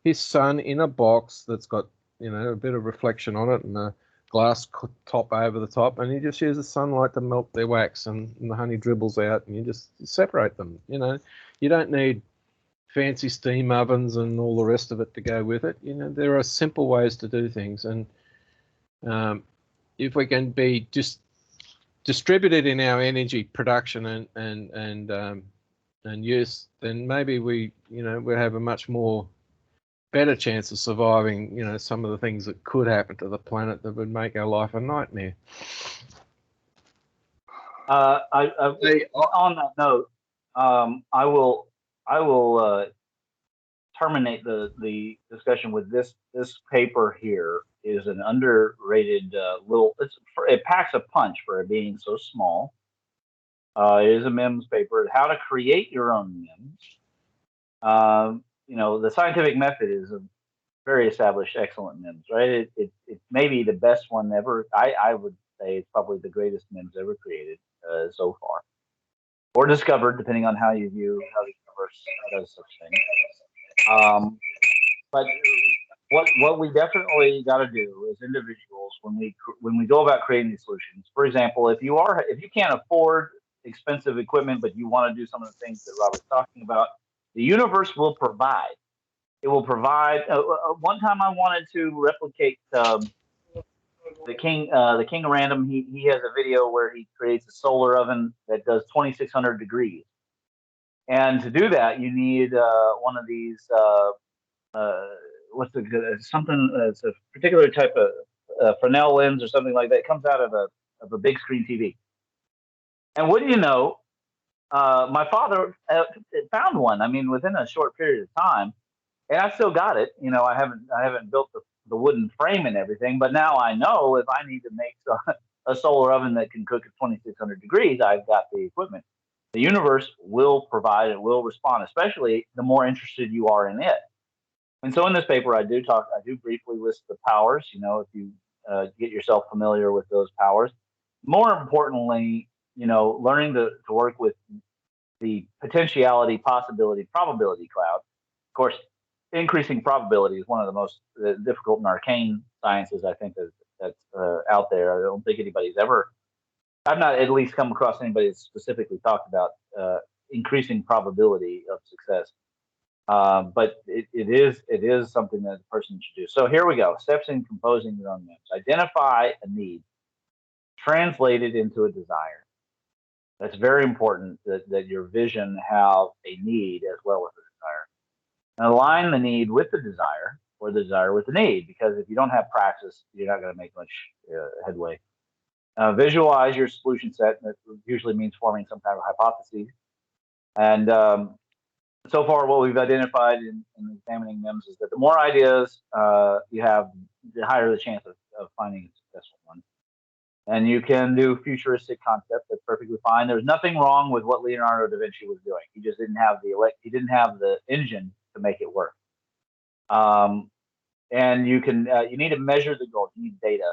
his sun in a box that's got, you know, a bit of reflection on it and a glass top over the top, and he just uses sunlight to melt their wax, and the honey dribbles out, and you just separate them. You know, you don't need fancy steam ovens and all the rest of it to go with it. You know, there are simple ways to do things, and if we can be just distributed in our energy production and use, then maybe we have a much more better chance of surviving, you know, some of the things that could happen to the planet that would make our life a nightmare. On that note, I will terminate the discussion with this paper here. Is an underrated it packs a punch for it being so small. It is a MEMS paper, how to create your own MEMS. You know, the scientific method is a very established, excellent MEMS, right? It may be the best one ever. I would say it's probably the greatest MEMS ever created so far, or discovered, depending on how you view how the universe does such things. But what we definitely got to do as individuals when we go about creating these solutions, for example, if you can't afford expensive equipment, but you want to do some of the things that Robert's talking about, the universe will provide. It will provide. One time I wanted to replicate the king of random. He has a video where he creates a solar oven that does 2,600 degrees, and to do that you need one of these it's a particular type of Fresnel lens or something like that. It comes out of a big screen TV. And wouldn't you know, my father found one. I mean, within a short period of time, and I still got it. You know, I haven't built the wooden frame and everything, but now I know if I need to make a solar oven that can cook at 2,600 degrees, I've got the equipment. The universe will provide, it will respond, especially the more interested you are in it. And so in this paper, I do briefly list the powers, you know, if you get yourself familiar with those powers. More importantly, you know, learning to work with the potentiality, possibility, probability cloud. Of course, increasing probability is one of the most difficult and arcane sciences, I think, that's out there. I don't think I've not at least come across anybody that's specifically talked about increasing probability of success. But it is something that a person should do. So here we go. Steps in composing your own MEMS. Identify a need. Translate it into a desire. That's very important that your vision have a need as well as a desire. And align the need with the desire, or the desire with the need, because if you don't have praxis, you're not going to make much headway. Visualize your solution set. That usually means forming some kind of hypothesis. And so far, what we've identified in examining MEMS is that the more ideas you have, the higher the chance of finding a successful one. And you can do futuristic concepts. That's perfectly fine. There's nothing wrong with what Leonardo da Vinci was doing. He just didn't have the engine to make it work. And you need to measure the goal. You need data.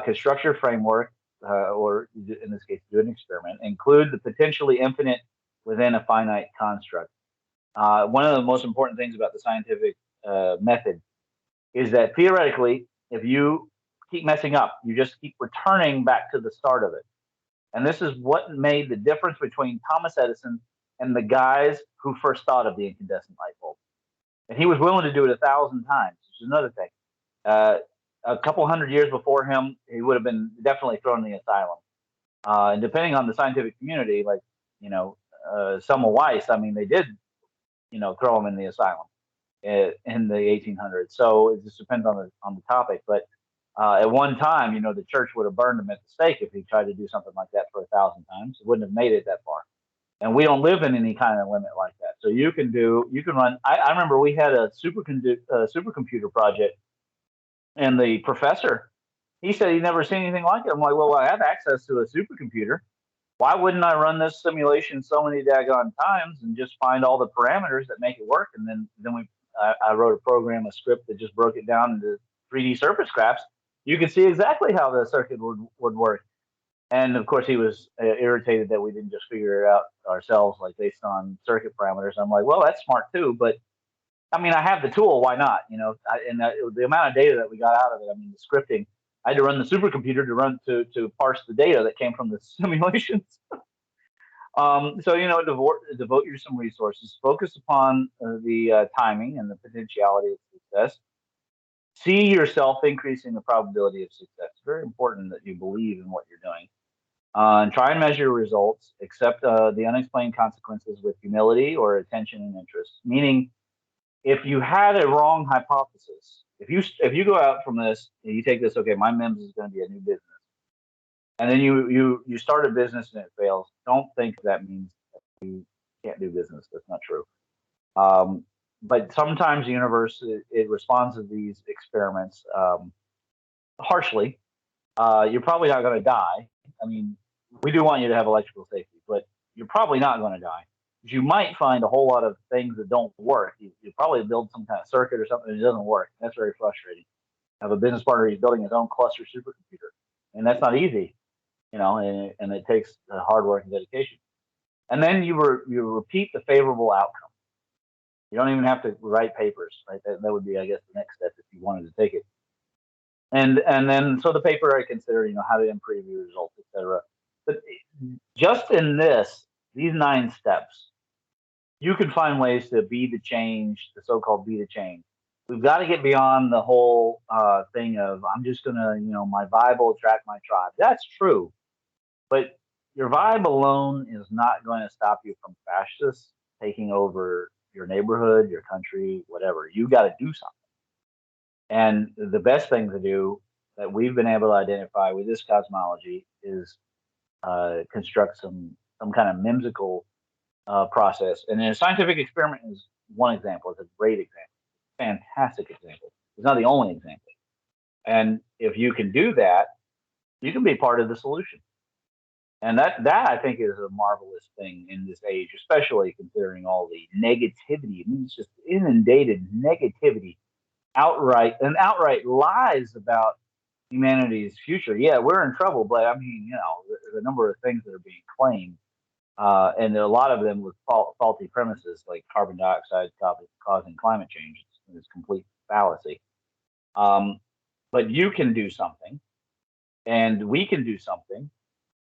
Construct your framework, or in this case, do an experiment. Include the potentially infinite within a finite construct. One of the most important things about the scientific method is that theoretically, if you keep messing up, you just keep returning back to the start of it. And this is what made the difference between Thomas Edison and the guys who first thought of the incandescent light bulb. And he was willing to do it 1,000 times, which is another thing. A couple hundred years before him, he would have been definitely thrown in the asylum. And depending on the scientific community, like, Selma Weiss, I mean, they did, throw him in the asylum in the 1800s. So it just depends on the topic. But at one time, the church would have burned him at the stake if he tried to do something like that for 1,000 times. It wouldn't have made it that far. And we don't live in any kind of limit like that. So you can run. I remember we had a supercomputer project, and the professor, he said he'd never seen anything like it. I'm like, well, I have access to a supercomputer. Why wouldn't I run this simulation so many daggone times and just find all the parameters that make it work? And then I wrote a program, a script that just broke it down into 3D surface graphs. You could see exactly how the circuit would work. And of course, he was irritated that we didn't just figure it out ourselves, like based on circuit parameters. I'm like, well, that's smart too, but I mean, I have the tool. Why not? The amount of data that we got out of it. I mean, the scripting. I had to run the supercomputer to parse the data that came from the simulations. So devote you some resources. Focus upon the timing and the potentiality of success. See yourself increasing the probability of success. It's very important that you believe in what you're doing. And try and measure results. Accept the unexplained consequences with humility or attention and interest. Meaning, if you had a wrong hypothesis, if you go out from this and you take this, okay, my MEMS is going to be a new business, and then you start a business and it fails, don't think that means that you can't do business. That's not true. But sometimes the universe it responds to these experiments harshly. You're probably not going to die. I mean, we do want you to have electrical safety, but you're probably not going to die. You might find a whole lot of things that don't work. You probably build some kind of circuit or something that doesn't work. That's very frustrating. I have a business partner, he's building his own cluster supercomputer, and that's not easy, and it takes hard work and dedication. And then you repeat the favorable outcome. You don't even have to write papers, right? That would be, I guess, the next step if you wanted to take it. And then so the paper I consider, how to improve your results, etc. But just in these 9 steps, you can find ways to be the change, the so-called be the change. We've got to get beyond the whole thing of I'm just gonna, my vibe will attract my tribe. That's true, but your vibe alone is not going to stop you from fascists taking over your neighborhood, your country, whatever. You got to do something. And the best thing to do that we've been able to identify with this cosmology is construct some kind of whimsical process. And then a scientific experiment is one example. It's a great example, fantastic example. It's not the only example. And if you can do that, you can be part of the solution. And that I think is a marvelous thing in this age, especially considering all the negativity. I mean, it's just inundated negativity, outright lies about humanity's future. Yeah, we're in trouble, but I mean, there's a number of things that are being claimed, and a lot of them with faulty premises, like carbon dioxide causing climate change. It's complete fallacy. But you can do something, and we can do something,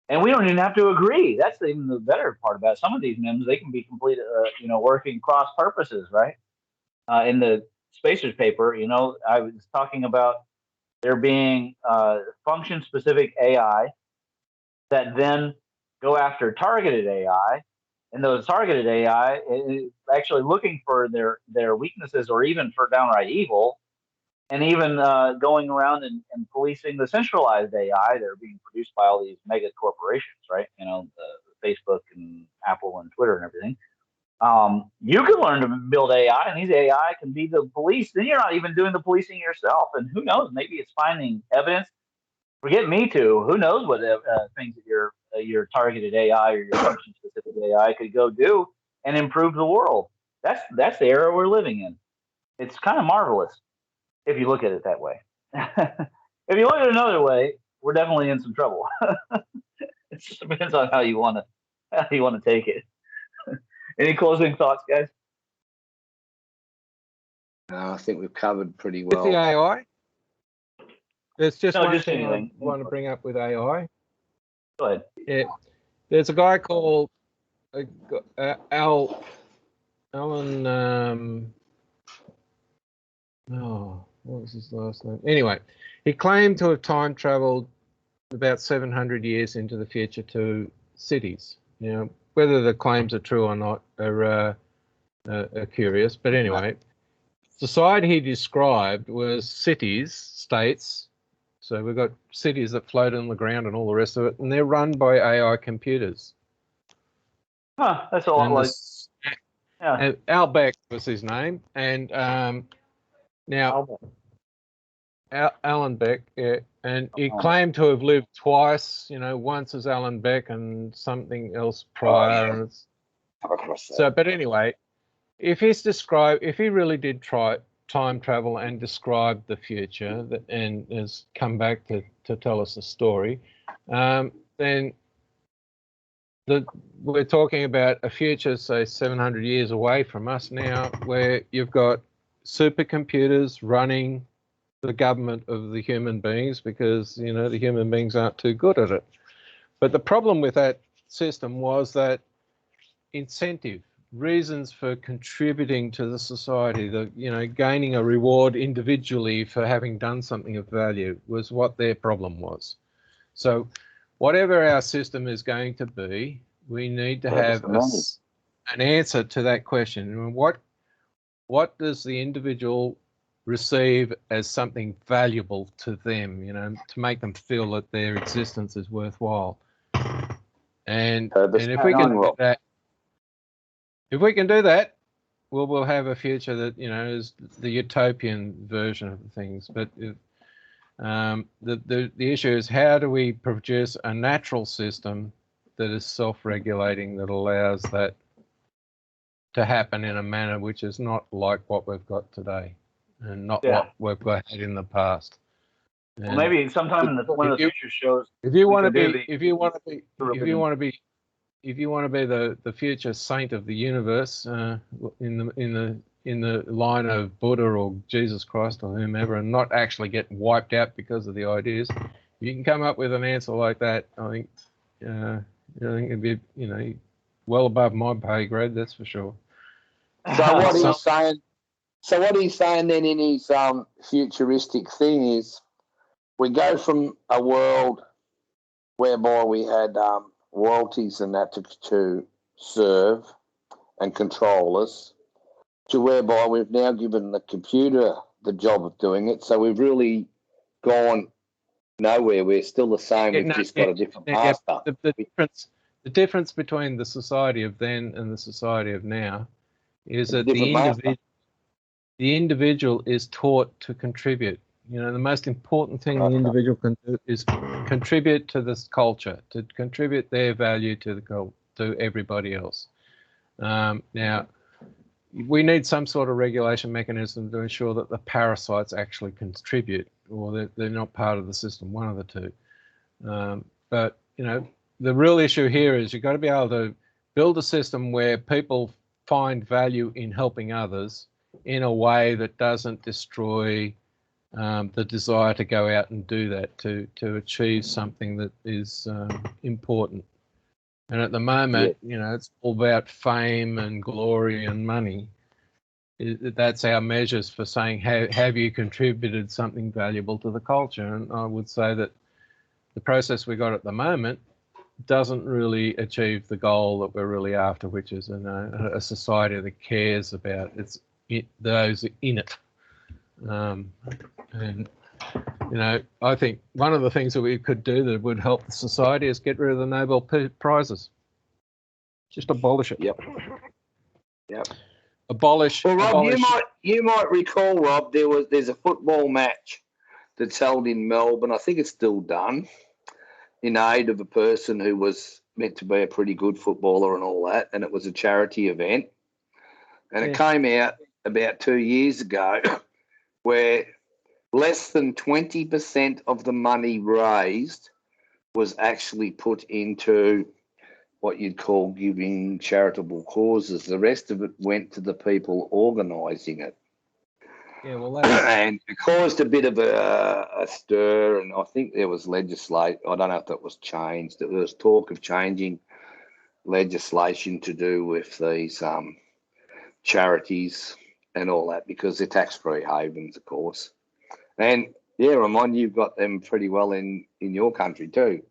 and we don't even have to agree. That's even the better part about it. Some of these MEMS, they can be complete, working cross purposes, right? In the Spacers paper, I was talking about there being function specific AI that then go after targeted AI, and those targeted AI is actually looking for their weaknesses or even for downright evil, and even going around and policing the centralized AI that are being produced by all these mega corporations, right? Facebook and Apple and Twitter and everything. You can learn to build AI, and these AI can be the police. Then you're not even doing the policing yourself, and who knows? Maybe it's finding evidence. Forget Me Too. Who knows what things that your targeted AI or your function specific AI could go do and improve the world. That's the era we're living in. It's kind of marvelous if you look at it that way. If you look at it another way, we're definitely in some trouble. It just depends on how you want to take it. Any closing thoughts, guys? No, I think we've covered pretty With the well. AI, there's just No, one just thing I anything. want to bring up with AI. Go ahead. There's a guy called Alan. What was his last name? Anyway, he claimed to have time traveled about 700 years into the future to cities. You know, whether the claims are true or not are curious. But anyway, society he described was cities, states. So we've got cities that float on the ground and all the rest of it, and they're run by AI computers. Huh, that's a lot like. Yeah. And Al Beck was his name, and now Alan Beck, yeah, and he claimed to have lived twice. You know, once as Alan Beck and something else prior. And it's, so, but anyway, if he really did try time travel and describe the future and has come back to tell us a story, then we're talking about a future, say 700 years away from us now, where you've got supercomputers running the government of the human beings because, you know, the human beings aren't too good at it. But the problem with that system was that incentive, reasons for contributing to the society, gaining a reward individually for having done something of value was what their problem was. So whatever our system is going to be, we need to have an answer to that question. What does the individual receive as something valuable to them, you know, to make them feel that their existence is worthwhile? And if we can do that, we'll have a future that, you know, is the utopian version of things. But the issue is, how do we produce a natural system that is self-regulating, that allows that to happen in a manner which is not like what we've got today and not what we've got in the past. Well, maybe sometime in one of the future shows, if you want to be the future saint of the universe, in the line of Buddha or Jesus Christ or whomever, and not actually get wiped out because of the ideas, you can come up with an answer like that. I think it'd be, you know, well above my pay grade, that's for sure. So what he's saying then in his futuristic thing is, we go from a world whereby we had royalties and that to serve and control us, to whereby we've now given the computer the job of doing it. So we've really gone nowhere. We're still the same. We've just got a different master. The difference between the society of then and the society of now is that the individual is taught to contribute. You know, the most important thing the individual can do is contribute to this culture, to contribute their value to everybody else. Now, we need some sort of regulation mechanism to ensure that the parasites actually contribute, or they're not part of the system, one of the two. But, you know, the real issue here is you've got to be able to build a system where people find value in helping others in a way that doesn't destroy the desire to go out and do that, to achieve something that is important. And at the moment, you know, it's all about fame and glory and money. That's our measures for saying, have you contributed something valuable to the culture? And I would say that the process we got at the moment doesn't really achieve the goal that we're really after, which is a society that cares about those in it. And, you know, I think one of the things that we could do that would help the society is get rid of the Nobel Prizes. Just abolish it. Yep. Abolish. Well, Rob, abolish. you might recall, Rob, there's a football match that's held in Melbourne. I think it's still done, in aid of a person who was meant to be a pretty good footballer and all that, and it was a charity event. And it came out about 2 years ago where less than 20% of the money raised was actually put into what you'd call giving charitable causes. The rest of it went to the people organising it. Yeah, well, that's, and it caused a bit of a stir. And I think there was I don't know if that was changed. There was talk of changing legislation to do with these charities and all that, because they're tax-free havens, of course. And yeah, Ramon, you've got them pretty well in your country too.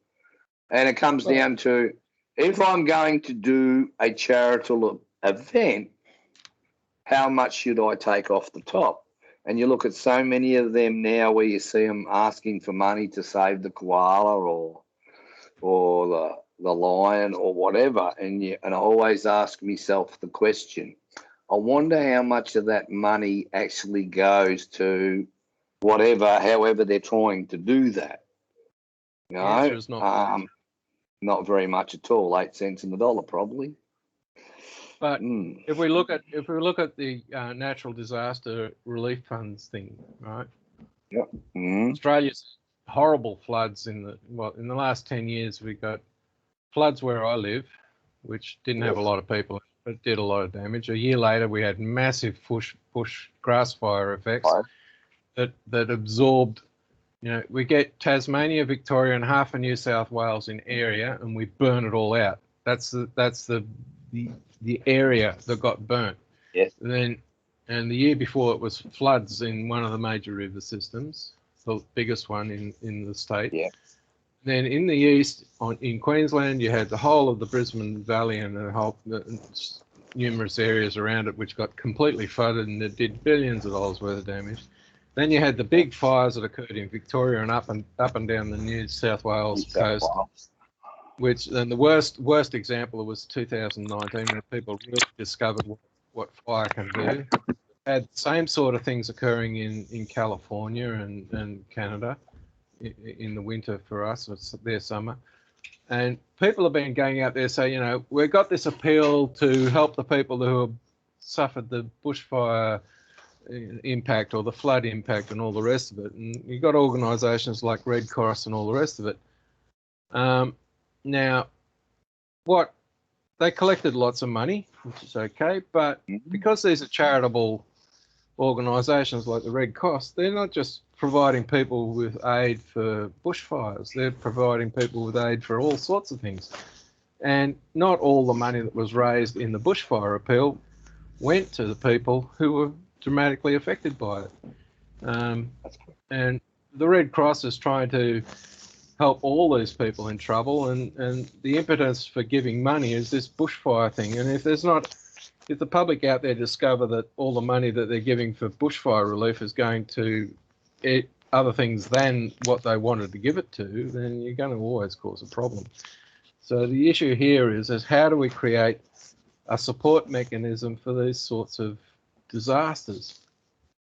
And it comes down to, if I'm going to do a charitable event, how much should I take off the top? And you look at so many of them now where you see them asking for money to save the koala or the lion or whatever. And I always ask myself the question, I wonder how much of that money actually goes to however they're trying to do that. You know, the answer is not very much at all. 8 cents in the dollar, probably. But if we look at the natural disaster relief funds thing, right? Yep. Australia's horrible floods in the last 10 years. We got floods where I live, which didn't have a lot of people, but did a lot of damage. A year later, we had massive bush grass fire effects that absorbed. You know, we get Tasmania, Victoria, and half of New South Wales in area, and we burn it all out. That's the area that got burnt. Yes. And the year before, it was floods in one of the major river systems, the biggest one in the state. Yeah. Then in the east, in Queensland, you had the whole of the Brisbane Valley and numerous areas around it, which got completely flooded, and it did billions of dollars worth of damage. Then you had the big fires that occurred in Victoria and up and down the New South Wales coast. Which then the worst example was 2019, when people really discovered what fire can do. Had the same sort of things occurring in California and Canada in the winter for us. It's their summer. And people have been going out there saying, you know, we've got this appeal to help the people who have suffered the bushfire impact or the flood impact and all the rest of it. And you've got organisations like Red Cross and all the rest of it. Now, they collected lots of money, which is okay, but because these are charitable organisations like the Red Cross, they're not just providing people with aid for bushfires, they're providing people with aid for all sorts of things. And not all the money that was raised in the bushfire appeal went to the people who were dramatically affected by it. And the Red Cross is trying to help all these people in trouble, and the impetus for giving money is this bushfire thing. And if the public out there discover that all the money that they're giving for bushfire relief is going to other things than what they wanted to give it to, then you're going to always cause a problem. So the issue here is how do we create a support mechanism for these sorts of disasters?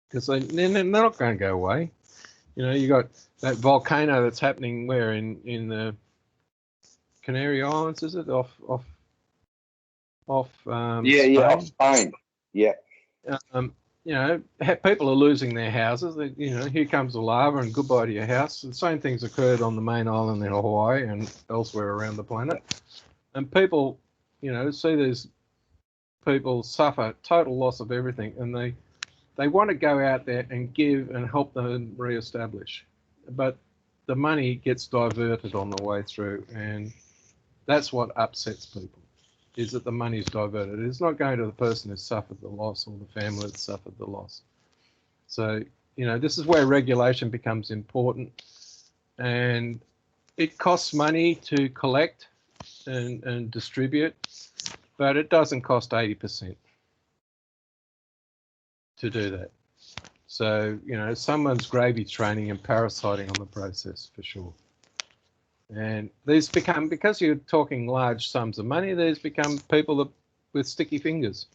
Because they're not going to go away. You know, you got that volcano that's happening where in the Canary Islands, is it off Spain. Yeah. You know, people are losing their houses. You know, here comes the lava and goodbye to your house. The same things occurred on the main island in Hawaii and elsewhere around the planet. And people, you know, see these people suffer total loss of everything, and they want to go out there and give and help them re-establish. But the money gets diverted on the way through, and that's what upsets people, is that the money's diverted. It's not going to the person who suffered the loss or the family that suffered the loss. So, you know, this is where regulation becomes important, and it costs money to collect and distribute, but it doesn't cost 80% to do that. So, you know, someone's gravy training and parasiting on the process for sure. And these become, because you're talking large sums of money, these become people with sticky fingers.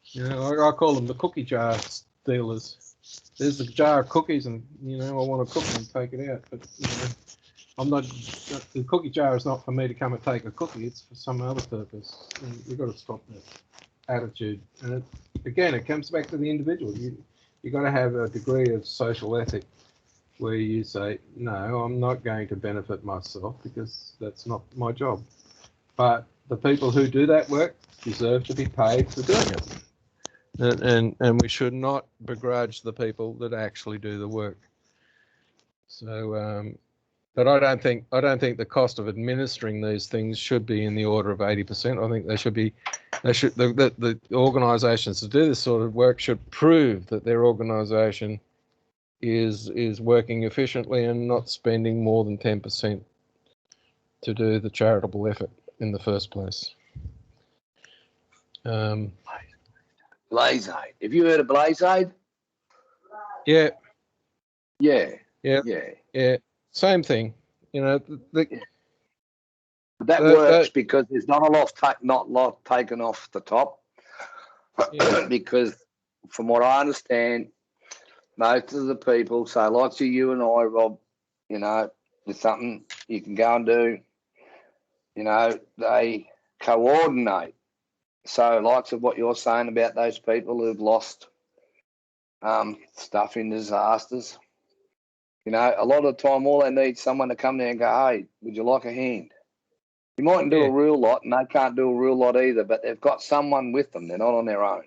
You know, I call them the cookie jar dealers. There's a jar of cookies and, you know, I want to cook them and take it out. But, you know, the cookie jar is not for me to come and take a cookie. It's for some other purpose. And we've got to stop that attitude. And again, it comes back to the individual. You've got to have a degree of social ethic where you say, no, I'm not going to benefit myself because that's not my job. But the people who do that work deserve to be paid for doing it. and we should not begrudge the people that actually do the work. So, but I don't think the cost of administering these things should be in the order of 80%. I think the organisations that do this sort of work should prove that their organisation is working efficiently and not spending more than 10% to do the charitable effort in the first place. Blaze Aid. Have you heard of Blaze Aid? Yeah. Yeah. Yeah. Yeah. Yeah. Same thing. You know, That works because there's not a lot taken off the top. Yeah. Because from what I understand, most of the people, so lots of you and I, Rob, you know, there's something you can go and do. You know, they coordinate. So lots of what you're saying about those people who've lost stuff in disasters, you know, a lot of the time all they need is someone to come there and go, hey, would you like a hand? You mightn't do a real lot, and they can't do a real lot either, but they've got someone with them. They're not on their own.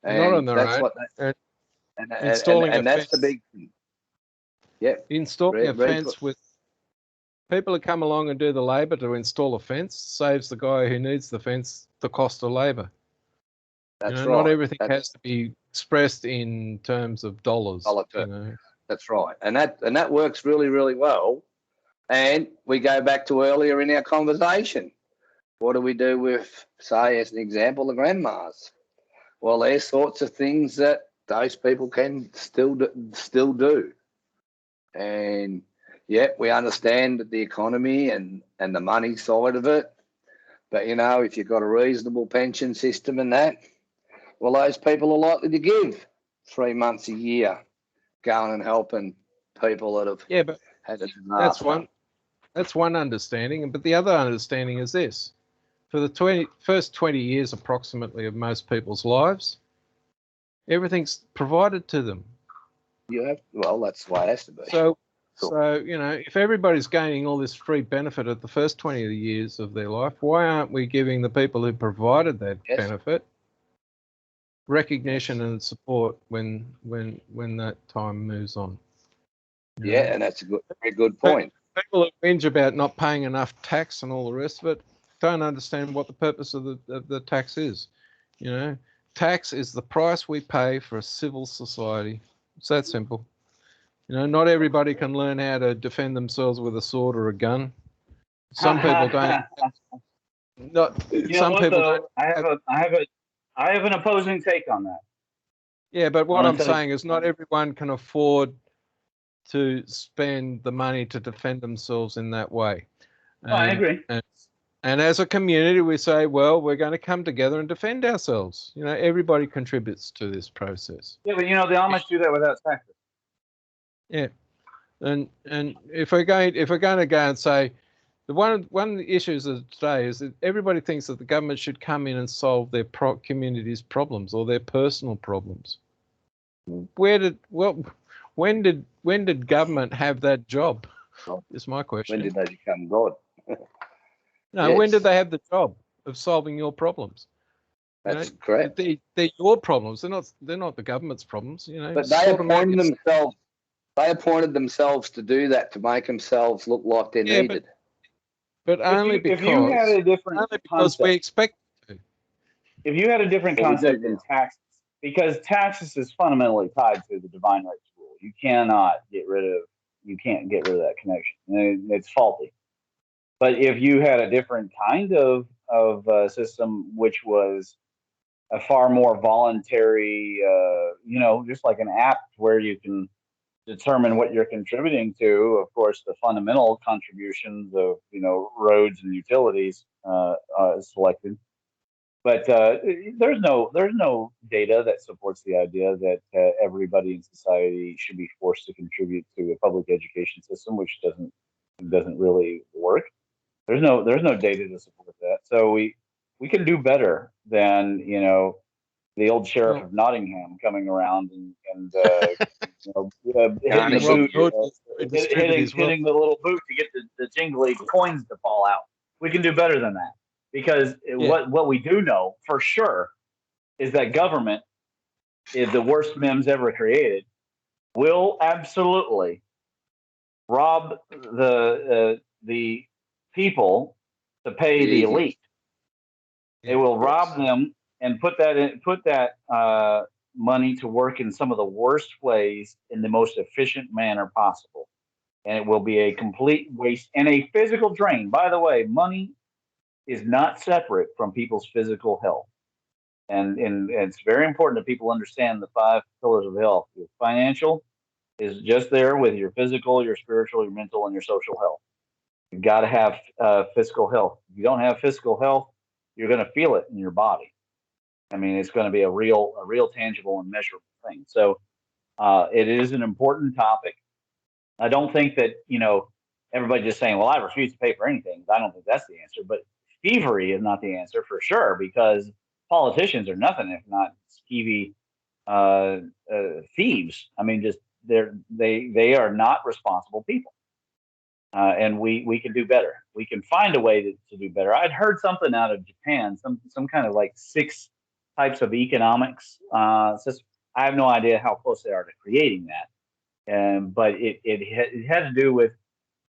And not on their that's own. What Installing and that's the big thing. Yeah. Installing a fence with people who come along and do the labour to install a fence saves the guy who needs the fence the cost of labour. That's right. Not everything has to be expressed in terms of dollars. You know. That's right. And that works really, really well. And we go back to earlier in our conversation. What do we do with, say, as an example, the grandmas? Well, there's sorts of things that those people can still do. And yeah, we understand the economy and the money side of it. But, you know, if you've got a reasonable pension system and that, well, those people are likely to give 3 months a year going and helping people that have had a disaster. That's one understanding. But the other understanding is this. For the first 20 years approximately of most people's lives, everything's provided to them. Well, that's the way it has to be. So, you know, if everybody's gaining all this free benefit at the first 20 years of their life, why aren't we giving the people who provided that benefit recognition and support when that time moves on? Yeah, and that's a very good point. People who whinge about not paying enough tax and all the rest of it don't understand what the purpose of the tax is. You know, tax is the price we pay for a civil society. It's that simple. You know, not everybody can learn how to defend themselves with a sword or a gun. Some people don't. I have an opposing take on that. Yeah, but what I'm saying is not everyone can afford to spend the money to defend themselves in that way. I agree. And as a community, we say, well, we're going to come together and defend ourselves. You know, everybody contributes to this process. Yeah, but you know, the Amish do that without taxes. Yeah, and if we're going to go and say, one of the issues of today is that everybody thinks that the government should come in and solve their community's problems or their personal problems. When did government have that job? Is my question. When did they become God? No, when did they have the job of solving your problems? That's correct. They're your problems. They're not the government's problems. You know, but they appointed themselves to do that, to make themselves look like they're needed. But only because you had a different concept, we expect to. If you had a different concept than taxes, because taxes is fundamentally tied to the divine rights rule. You can't get rid of that connection. It's faulty. But if you had a different kind of system, which was a far more voluntary, you know, just like an app where you can determine what you're contributing to. Of course, the fundamental contributions of, you know, roads and utilities selected. But there's no data that supports the idea that everybody in society should be forced to contribute to a public education system, which doesn't really work. There's no data to support that. So we can do better than, you know, the old sheriff of Nottingham coming around and you know, hitting the little boot to get the jingly coins to fall out. We can do better than that, because what we do know for sure is that government is the worst memes ever created, will absolutely rob the people to pay the elite. They will rob them and put that money to work in some of the worst ways in the most efficient manner possible, and it will be a complete waste and a physical drain. By the way, money is not separate from people's physical health. And it's very important that people understand the 5 pillars of health. Your financial is just there with your physical, your spiritual, your mental, and your social health. You've got to have physical health. If you don't have physical health, you're going to feel it in your body. I mean, it's going to be a real tangible and measurable thing. So it is an important topic. I don't think that, everybody just saying, well, I refuse to pay for anything. I don't think that's the answer. But thievery is not the answer for sure, because politicians are nothing if not skeevy thieves. I mean, just they are not responsible people. And we can do better. We can find a way to do better. I'd heard something out of Japan, some kind of like 6 types of economics. I have no idea how close they are to creating that. But it had to do with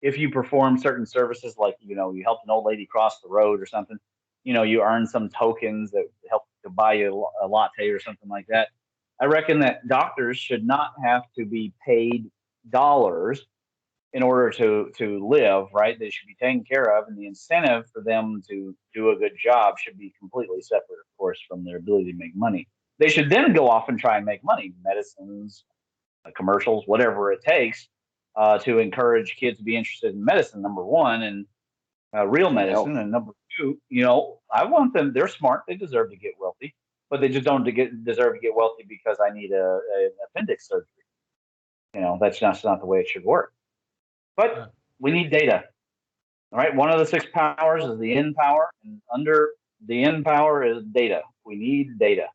if you perform certain services, like, you helped an old lady cross the road or something, you earn some tokens that help to buy you a latte or something like that. I reckon that doctors should not have to be paid dollars in order to live, right? They should be taken care of, and the incentive for them to do a good job should be completely separate, of course, from their ability to make money. They should then go off and try and make money, medicines, commercials, whatever it takes, to encourage kids to be interested in medicine, number one, and real medicine, and number two, I want them. They're smart. They deserve to get wealthy, but they just don't deserve to get wealthy because I need an appendix surgery. That's not the way it should work. But we need data. All right. One of the 6 powers is the N power, and under the N power is data. We need data.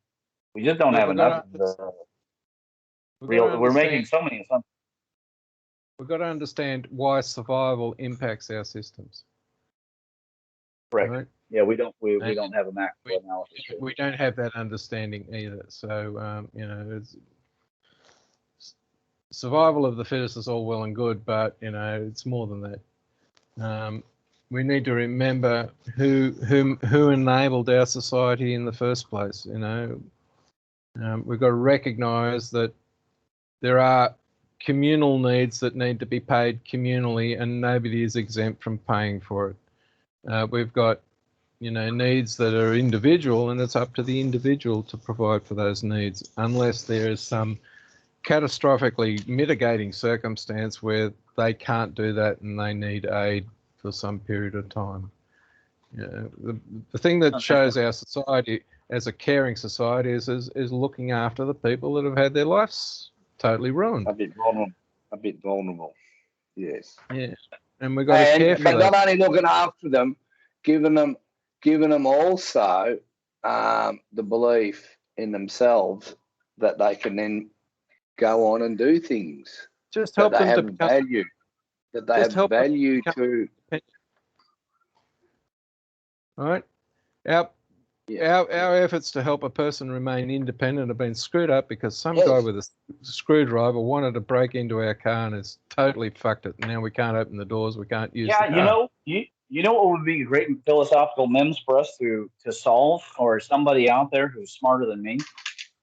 We just don't have enough. We're making so many assumptions. We've got to understand why survival impacts our systems. Correct. Right? Yeah, we don't have a macro analysis. We don't have that understanding either. So it's survival of the fittest is all well and good, but it's more than that. We need to remember who enabled our society in the first place. We've got to recognise that there are communal needs that need to be paid communally, and nobody is exempt from paying for it. We've got needs that are individual, and it's up to the individual to provide for those needs, unless there is some catastrophically mitigating circumstance where they can't do that and they need aid for some period of time. The thing that shows our society as a caring society is looking after the people that have had their lives totally ruined. A bit vulnerable. Yes. Yeah, and we've got to care for that. But not only looking after them, giving them also the belief in themselves that they can then go on and do things. Just help them to become value. That they have value to. All right. Our efforts to help a person remain independent have been screwed up because some guy with a screwdriver wanted to break into our car and has totally fucked it. Now we can't open the doors. We can't use. Yeah, you know what would be great philosophical memes for us to solve, or somebody out there who's smarter than me,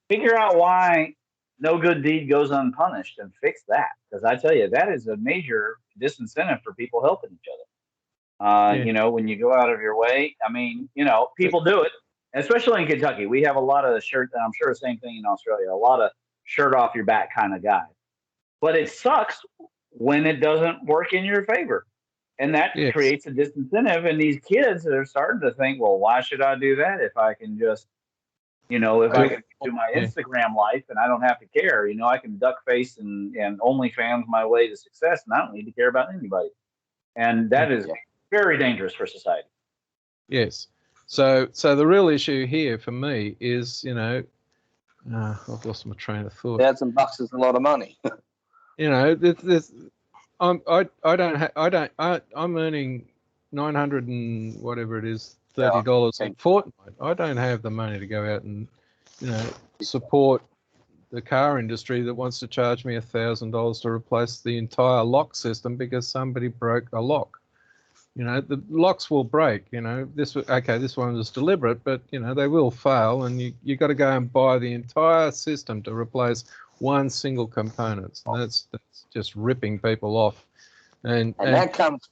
figure out why no good deed goes unpunished and fix that. Because I tell you, that is a major disincentive for people helping each other. When you go out of your way, I mean, people do it, especially in Kentucky. We have a lot of shirt, and I'm sure the same thing in Australia, a lot of shirt off your back kind of guys. But it sucks when it doesn't work in your favor. And that creates a disincentive. And these kids are starting to think, well, why should I do that if I can just, if I can do my Instagram life and I don't have to care, I can duck face and OnlyFans my way to success, and I don't need to care about anybody. And that is very dangerous for society. Yes. So the real issue here for me is, I've lost my train of thought. $1,000 is a lot of money. I'm earning $900 and whatever it is, $30 a fortnight. I don't have the money to go out and support the car industry that wants to charge me $1,000 to replace the entire lock system because somebody broke a lock. The locks will break. This one was deliberate, but they will fail, and you got to go and buy the entire system to replace one single component. And that's just ripping people off. And that comes.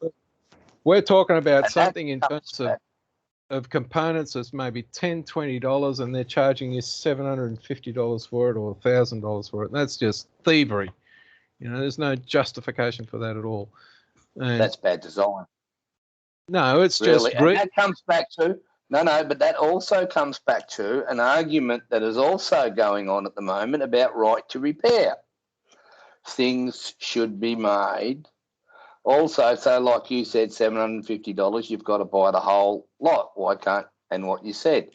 We're talking about something in terms of components that's maybe $10, $20, and they're charging you $750 for it or $1,000 for it. And that's just thievery. There's no justification for that at all. And that's bad design. No, it's really. just. And that comes back to but that also comes back to an argument that is also going on at the moment about right to repair. Things should be made. Also, so like you said, $750, you've got to buy the whole lot. Why can't, and what you said,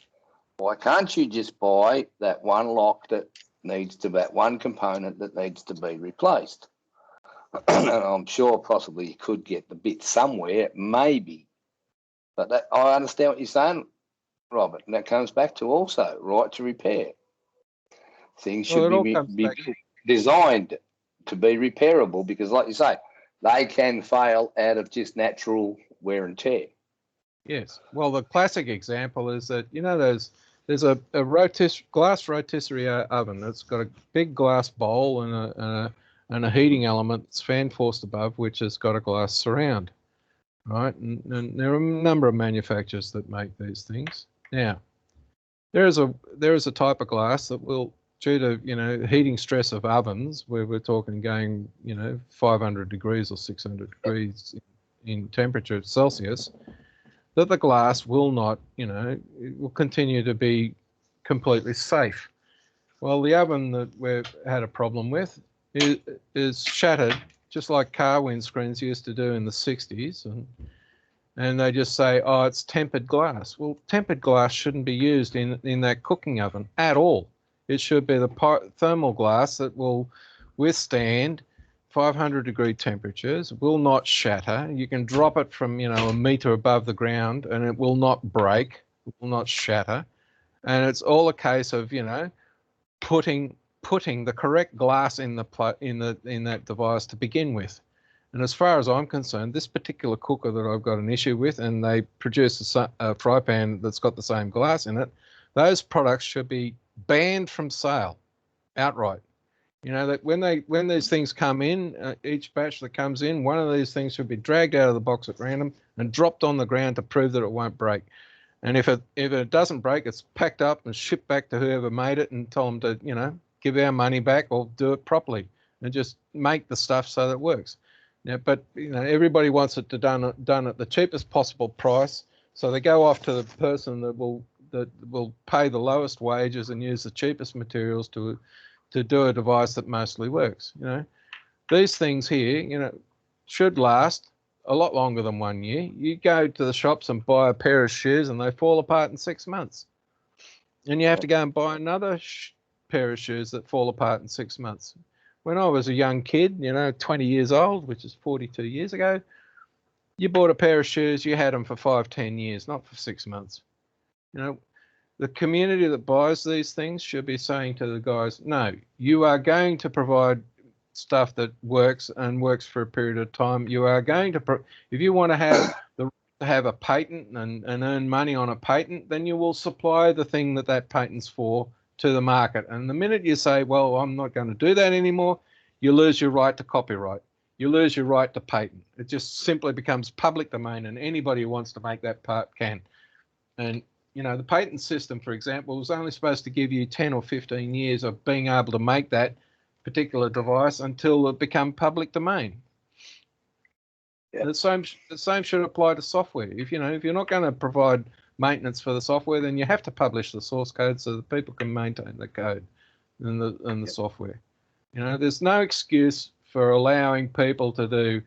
why can't you just buy that one lock that that one component that needs to be replaced? And I'm sure possibly you could get the bit somewhere, maybe. But I understand what you're saying, Robert, and that comes back to also right to repair. Things should be designed to be repairable because, like you say, they can fail out of just natural wear and tear. Yes. Well, the classic example is that, there's a glass rotisserie oven that's got a big glass bowl and a heating element that's fan forced above, which has got a glass surround, right? And there are a number of manufacturers that make these things. Now, there is a type of glass that will, due to heating stress of ovens, where we're talking going 500 degrees or 600 degrees in temperature Celsius, that the glass will not, it will continue to be completely safe. Well, the oven that we've had a problem with is shattered, just like car windscreens used to do in the 60s, and they just say, oh, it's tempered glass. Well, tempered glass shouldn't be used in that cooking oven at all. It should be the thermal glass that will withstand 500 degree temperatures, will not shatter. You can drop it from, a meter above the ground and it will not break, it will not shatter. And it's all a case of, putting the correct glass in that device to begin with. And as far as I'm concerned, this particular cooker that I've got an issue with, and they produce a fry pan that's got the same glass in it, those products should be banned from sale outright. That when these things come in, each batch that comes in, one of these things should be dragged out of the box at random and dropped on the ground to prove that it won't break. And if it doesn't break, it's packed up and shipped back to whoever made it and tell them to, give our money back or do it properly and just make the stuff so that it works. Now, but everybody wants it done at the cheapest possible price, so they go off to the person that will pay the lowest wages and use the cheapest materials to do a device that mostly works. These things here, should last a lot longer than 1 year. You go to the shops and buy a pair of shoes and they fall apart in 6 months. And you have to go and buy another pair of shoes that fall apart in 6 months. When I was a young kid, 20 years old, which is 42 years ago, you bought a pair of shoes, you had them for 5-10 years, not for 6 months. The community that buys these things should be saying to the guys, no, you are going to provide stuff that works and works for a period of time. You are going to, if you want to have a patent and earn money on a patent, then you will supply the thing that patent's for to the market. And the minute you say, well, I'm not going to do that anymore, you lose your right to copyright. You lose your right to patent. It just simply becomes public domain, and anybody who wants to make that part can. And the patent system, for example, was only supposed to give you 10 or 15 years of being able to make that particular device until it become public domain. Yeah. The same should apply to software. If you're not going to provide maintenance for the software, then you have to publish the source code so that people can maintain the code and the software. There's no excuse for allowing people to do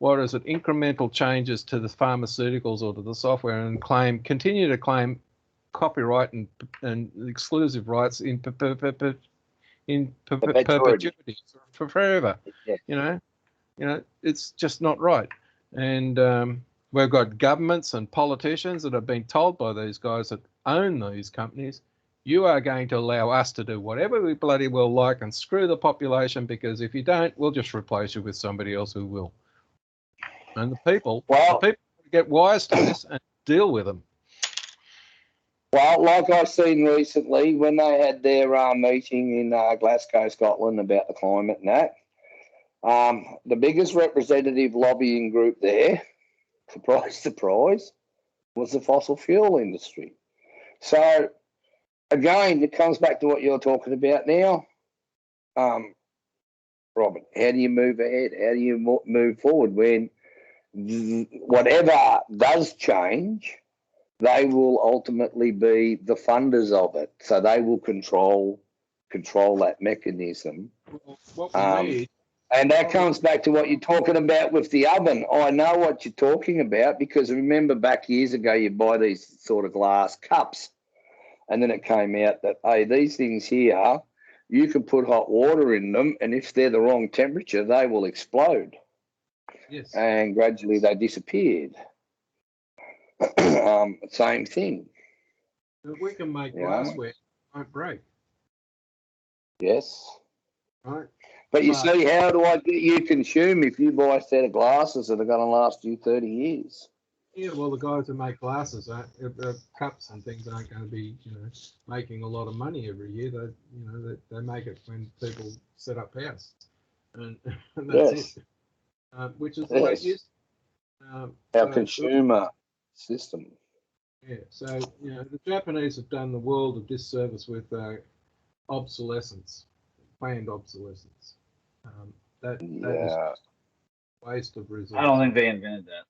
incremental changes to the pharmaceuticals or to the software and continue to claim copyright and exclusive rights in perpetuity for forever. Yeah. It's just not right. And we've got governments and politicians that have been told by these guys that own these companies, You are going to allow us to do whatever we bloody well like and screw the population, because if you don't, we'll just replace you with somebody else who will. And the people get wise to this and deal with them. Well, like I've seen recently, when they had their meeting in Glasgow, Scotland, about the climate and that, the biggest representative lobbying group there, surprise, surprise, was the fossil fuel industry. So, again, it comes back to what you're talking about now, Robert. How do you move ahead? How do you move forward when whatever does change, they will ultimately be the funders of it. So they will control that mechanism. What we need. And that comes back to what you're talking about with the oven. I know what you're talking about, because remember back years ago, you buy these sort of glass cups, and then it came out that, hey, these things here, you can put hot water in them, and if they're the wrong temperature, they will explode. Yes. And gradually they disappeared. Same thing. If we can make glassware, it won't break. Yes. Right. But you see, how do I get you consume if you buy a set of glasses that are going to last you 30 years? Yeah, well, the guys who make glasses, cups and things, aren't going to be, making a lot of money every year. They make it when people set up house, and that's it. Which is the way it used. Our consumer system. Yeah, so the Japanese have done the world a disservice with obsolescence, planned obsolescence. That is waste of resources. I don't think they invented that.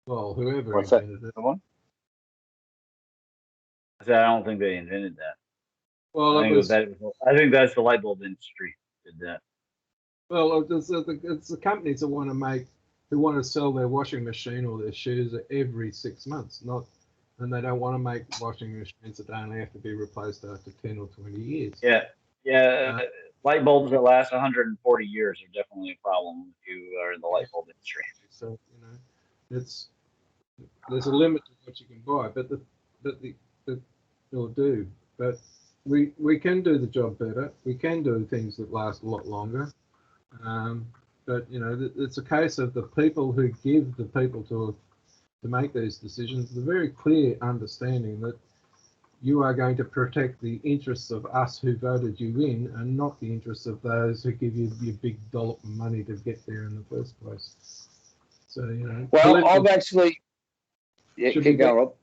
Well, whoever What's invented that? it. One? I said I don't think they invented that. Well, I think that's the light bulb industry did that. Well, it's the companies that want to sell their washing machine or their shoes every 6 months, and they don't want to make washing machines that only have to be replaced after 10 or 20 years. Yeah. Light bulbs that last 140 years are definitely a problem if you are in the light bulb industry. So there's a limit to what you can buy, but we can do the job better. We can do things that last a lot longer. But it's a case of the people who give the people to make these decisions, the very clear understanding that you are going to protect the interests of us who voted you in, and not the interests of those who give you your big dollop of money to get there in the first place. So Well, I've actually keep going, Rob.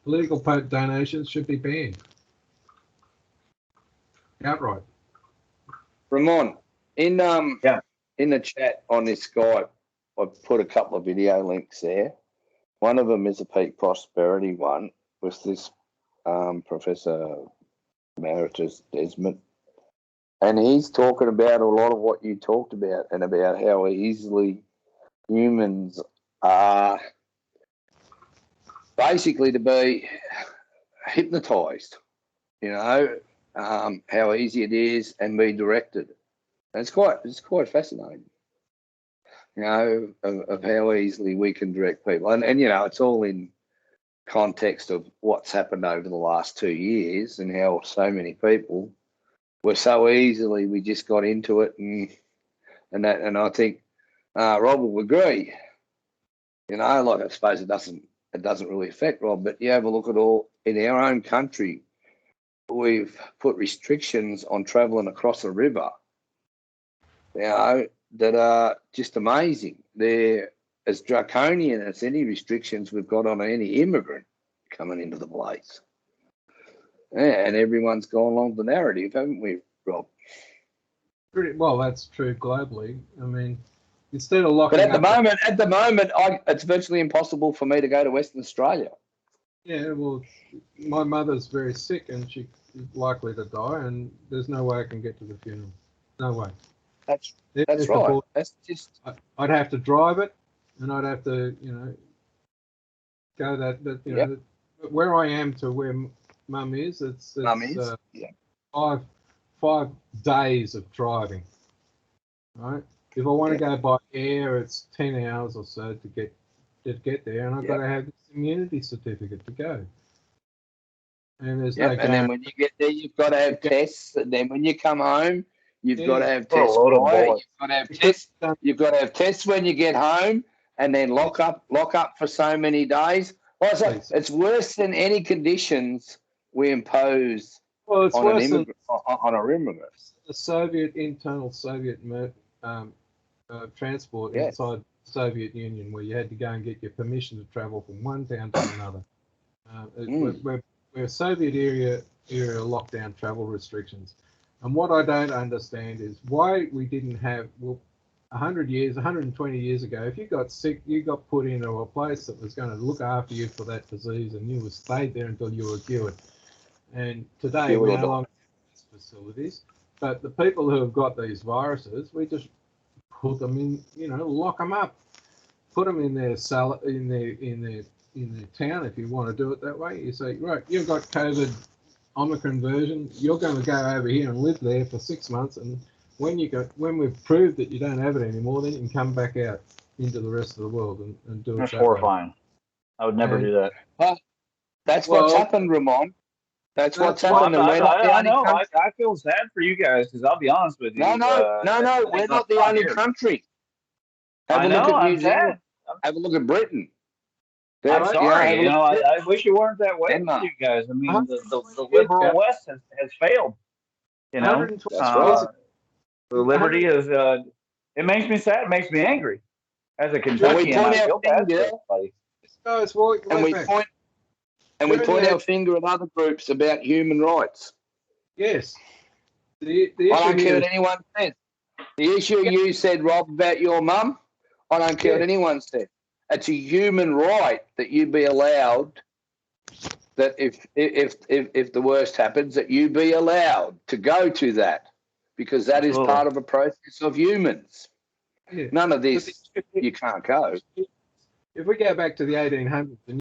Political donations should be banned outright. Ramon, in the chat on this Skype, I've put a couple of video links there. One of them is a peak prosperity one with this Professor Emeritus Desmond, and he's talking about a lot of what you talked about, and about how easily humans are basically to be hypnotized, how easy it is, and be directed. And it's quite fascinating, of how easily we can direct people. And it's all in context of what's happened over the last 2 years, and how so many people were so easily, we just got into it, and I think Rob will agree. I suppose it doesn't really affect Rob, but you have a look at all in our own country, we've put restrictions on travelling across a river, that are just amazing. They're as draconian as any restrictions we've got on any immigrant coming into the place. Yeah, and everyone's gone along the narrative, haven't we, Rob? Pretty well, that's true globally. I mean, instead of locking But at the moment, it's virtually impossible for me to go to Western Australia. Yeah, well, my mother's very sick and she's likely to die, and there's no way I can get to the funeral. No way. That's right. That's just. I'd have to drive it, and I'd have to, go that where I am to where Mum is. It's 5 days of driving. Right. If I want to go by air, it's 10 hours or so to get there, and I've got to have this immunity certificate to go. and there's Yep. no And then when you get there, you've got to have tests. And then when you come home, you've got to have What a tests load of prior. bullets. You've got to have tests. You've got to have tests when you get home, and then lock up for so many days. Well, it's worse than any conditions we impose Well, it's on worse than our immigrants. the internal Soviet transport Yes. inside the Soviet Union, where you had to go and get your permission to travel from one town to another. We're Soviet era lockdown travel restrictions. And what I don't understand is why we didn't have, 120 years ago, if you got sick, you got put into a place that was going to look after you for that disease, and you stayed there until you were cured. And today we no longer have these facilities, but the people who have got these viruses, we just put them in, lock them up, put them in their cell, in their town. If you want to do it that way, you say, right, you've got COVID Omicron version, you're going to go over here and live there for 6 months, and when we've proved that you don't have it anymore, then you can come back out into the rest of the world and do it. That's that horrifying. way. I would never do that. Well, that's what's happened, Ramon. That's what's Well, happened. And we're not the I only know. country. I feel sad for you guys because I'll be honest with you. No, we're not the only country. Have a look at New Zealand. Have a look at Britain. I'm sorry. I wish you weren't that way for you guys. I mean, the liberal West has failed. That's right. The liberty is. It makes me sad. It makes me angry. As a Kentuckian, I feel bad for everybody. And we point our finger at other groups about human rights. Yes. I don't care what anyone says. The issue you said, Rob, about your mum, I don't care what anyone said. It's a human right that you be allowed, that if the worst happens, that you be allowed to go to that, because that is part of a process of humans. Yeah. None of this, you can't go. If we go back to the 1800s,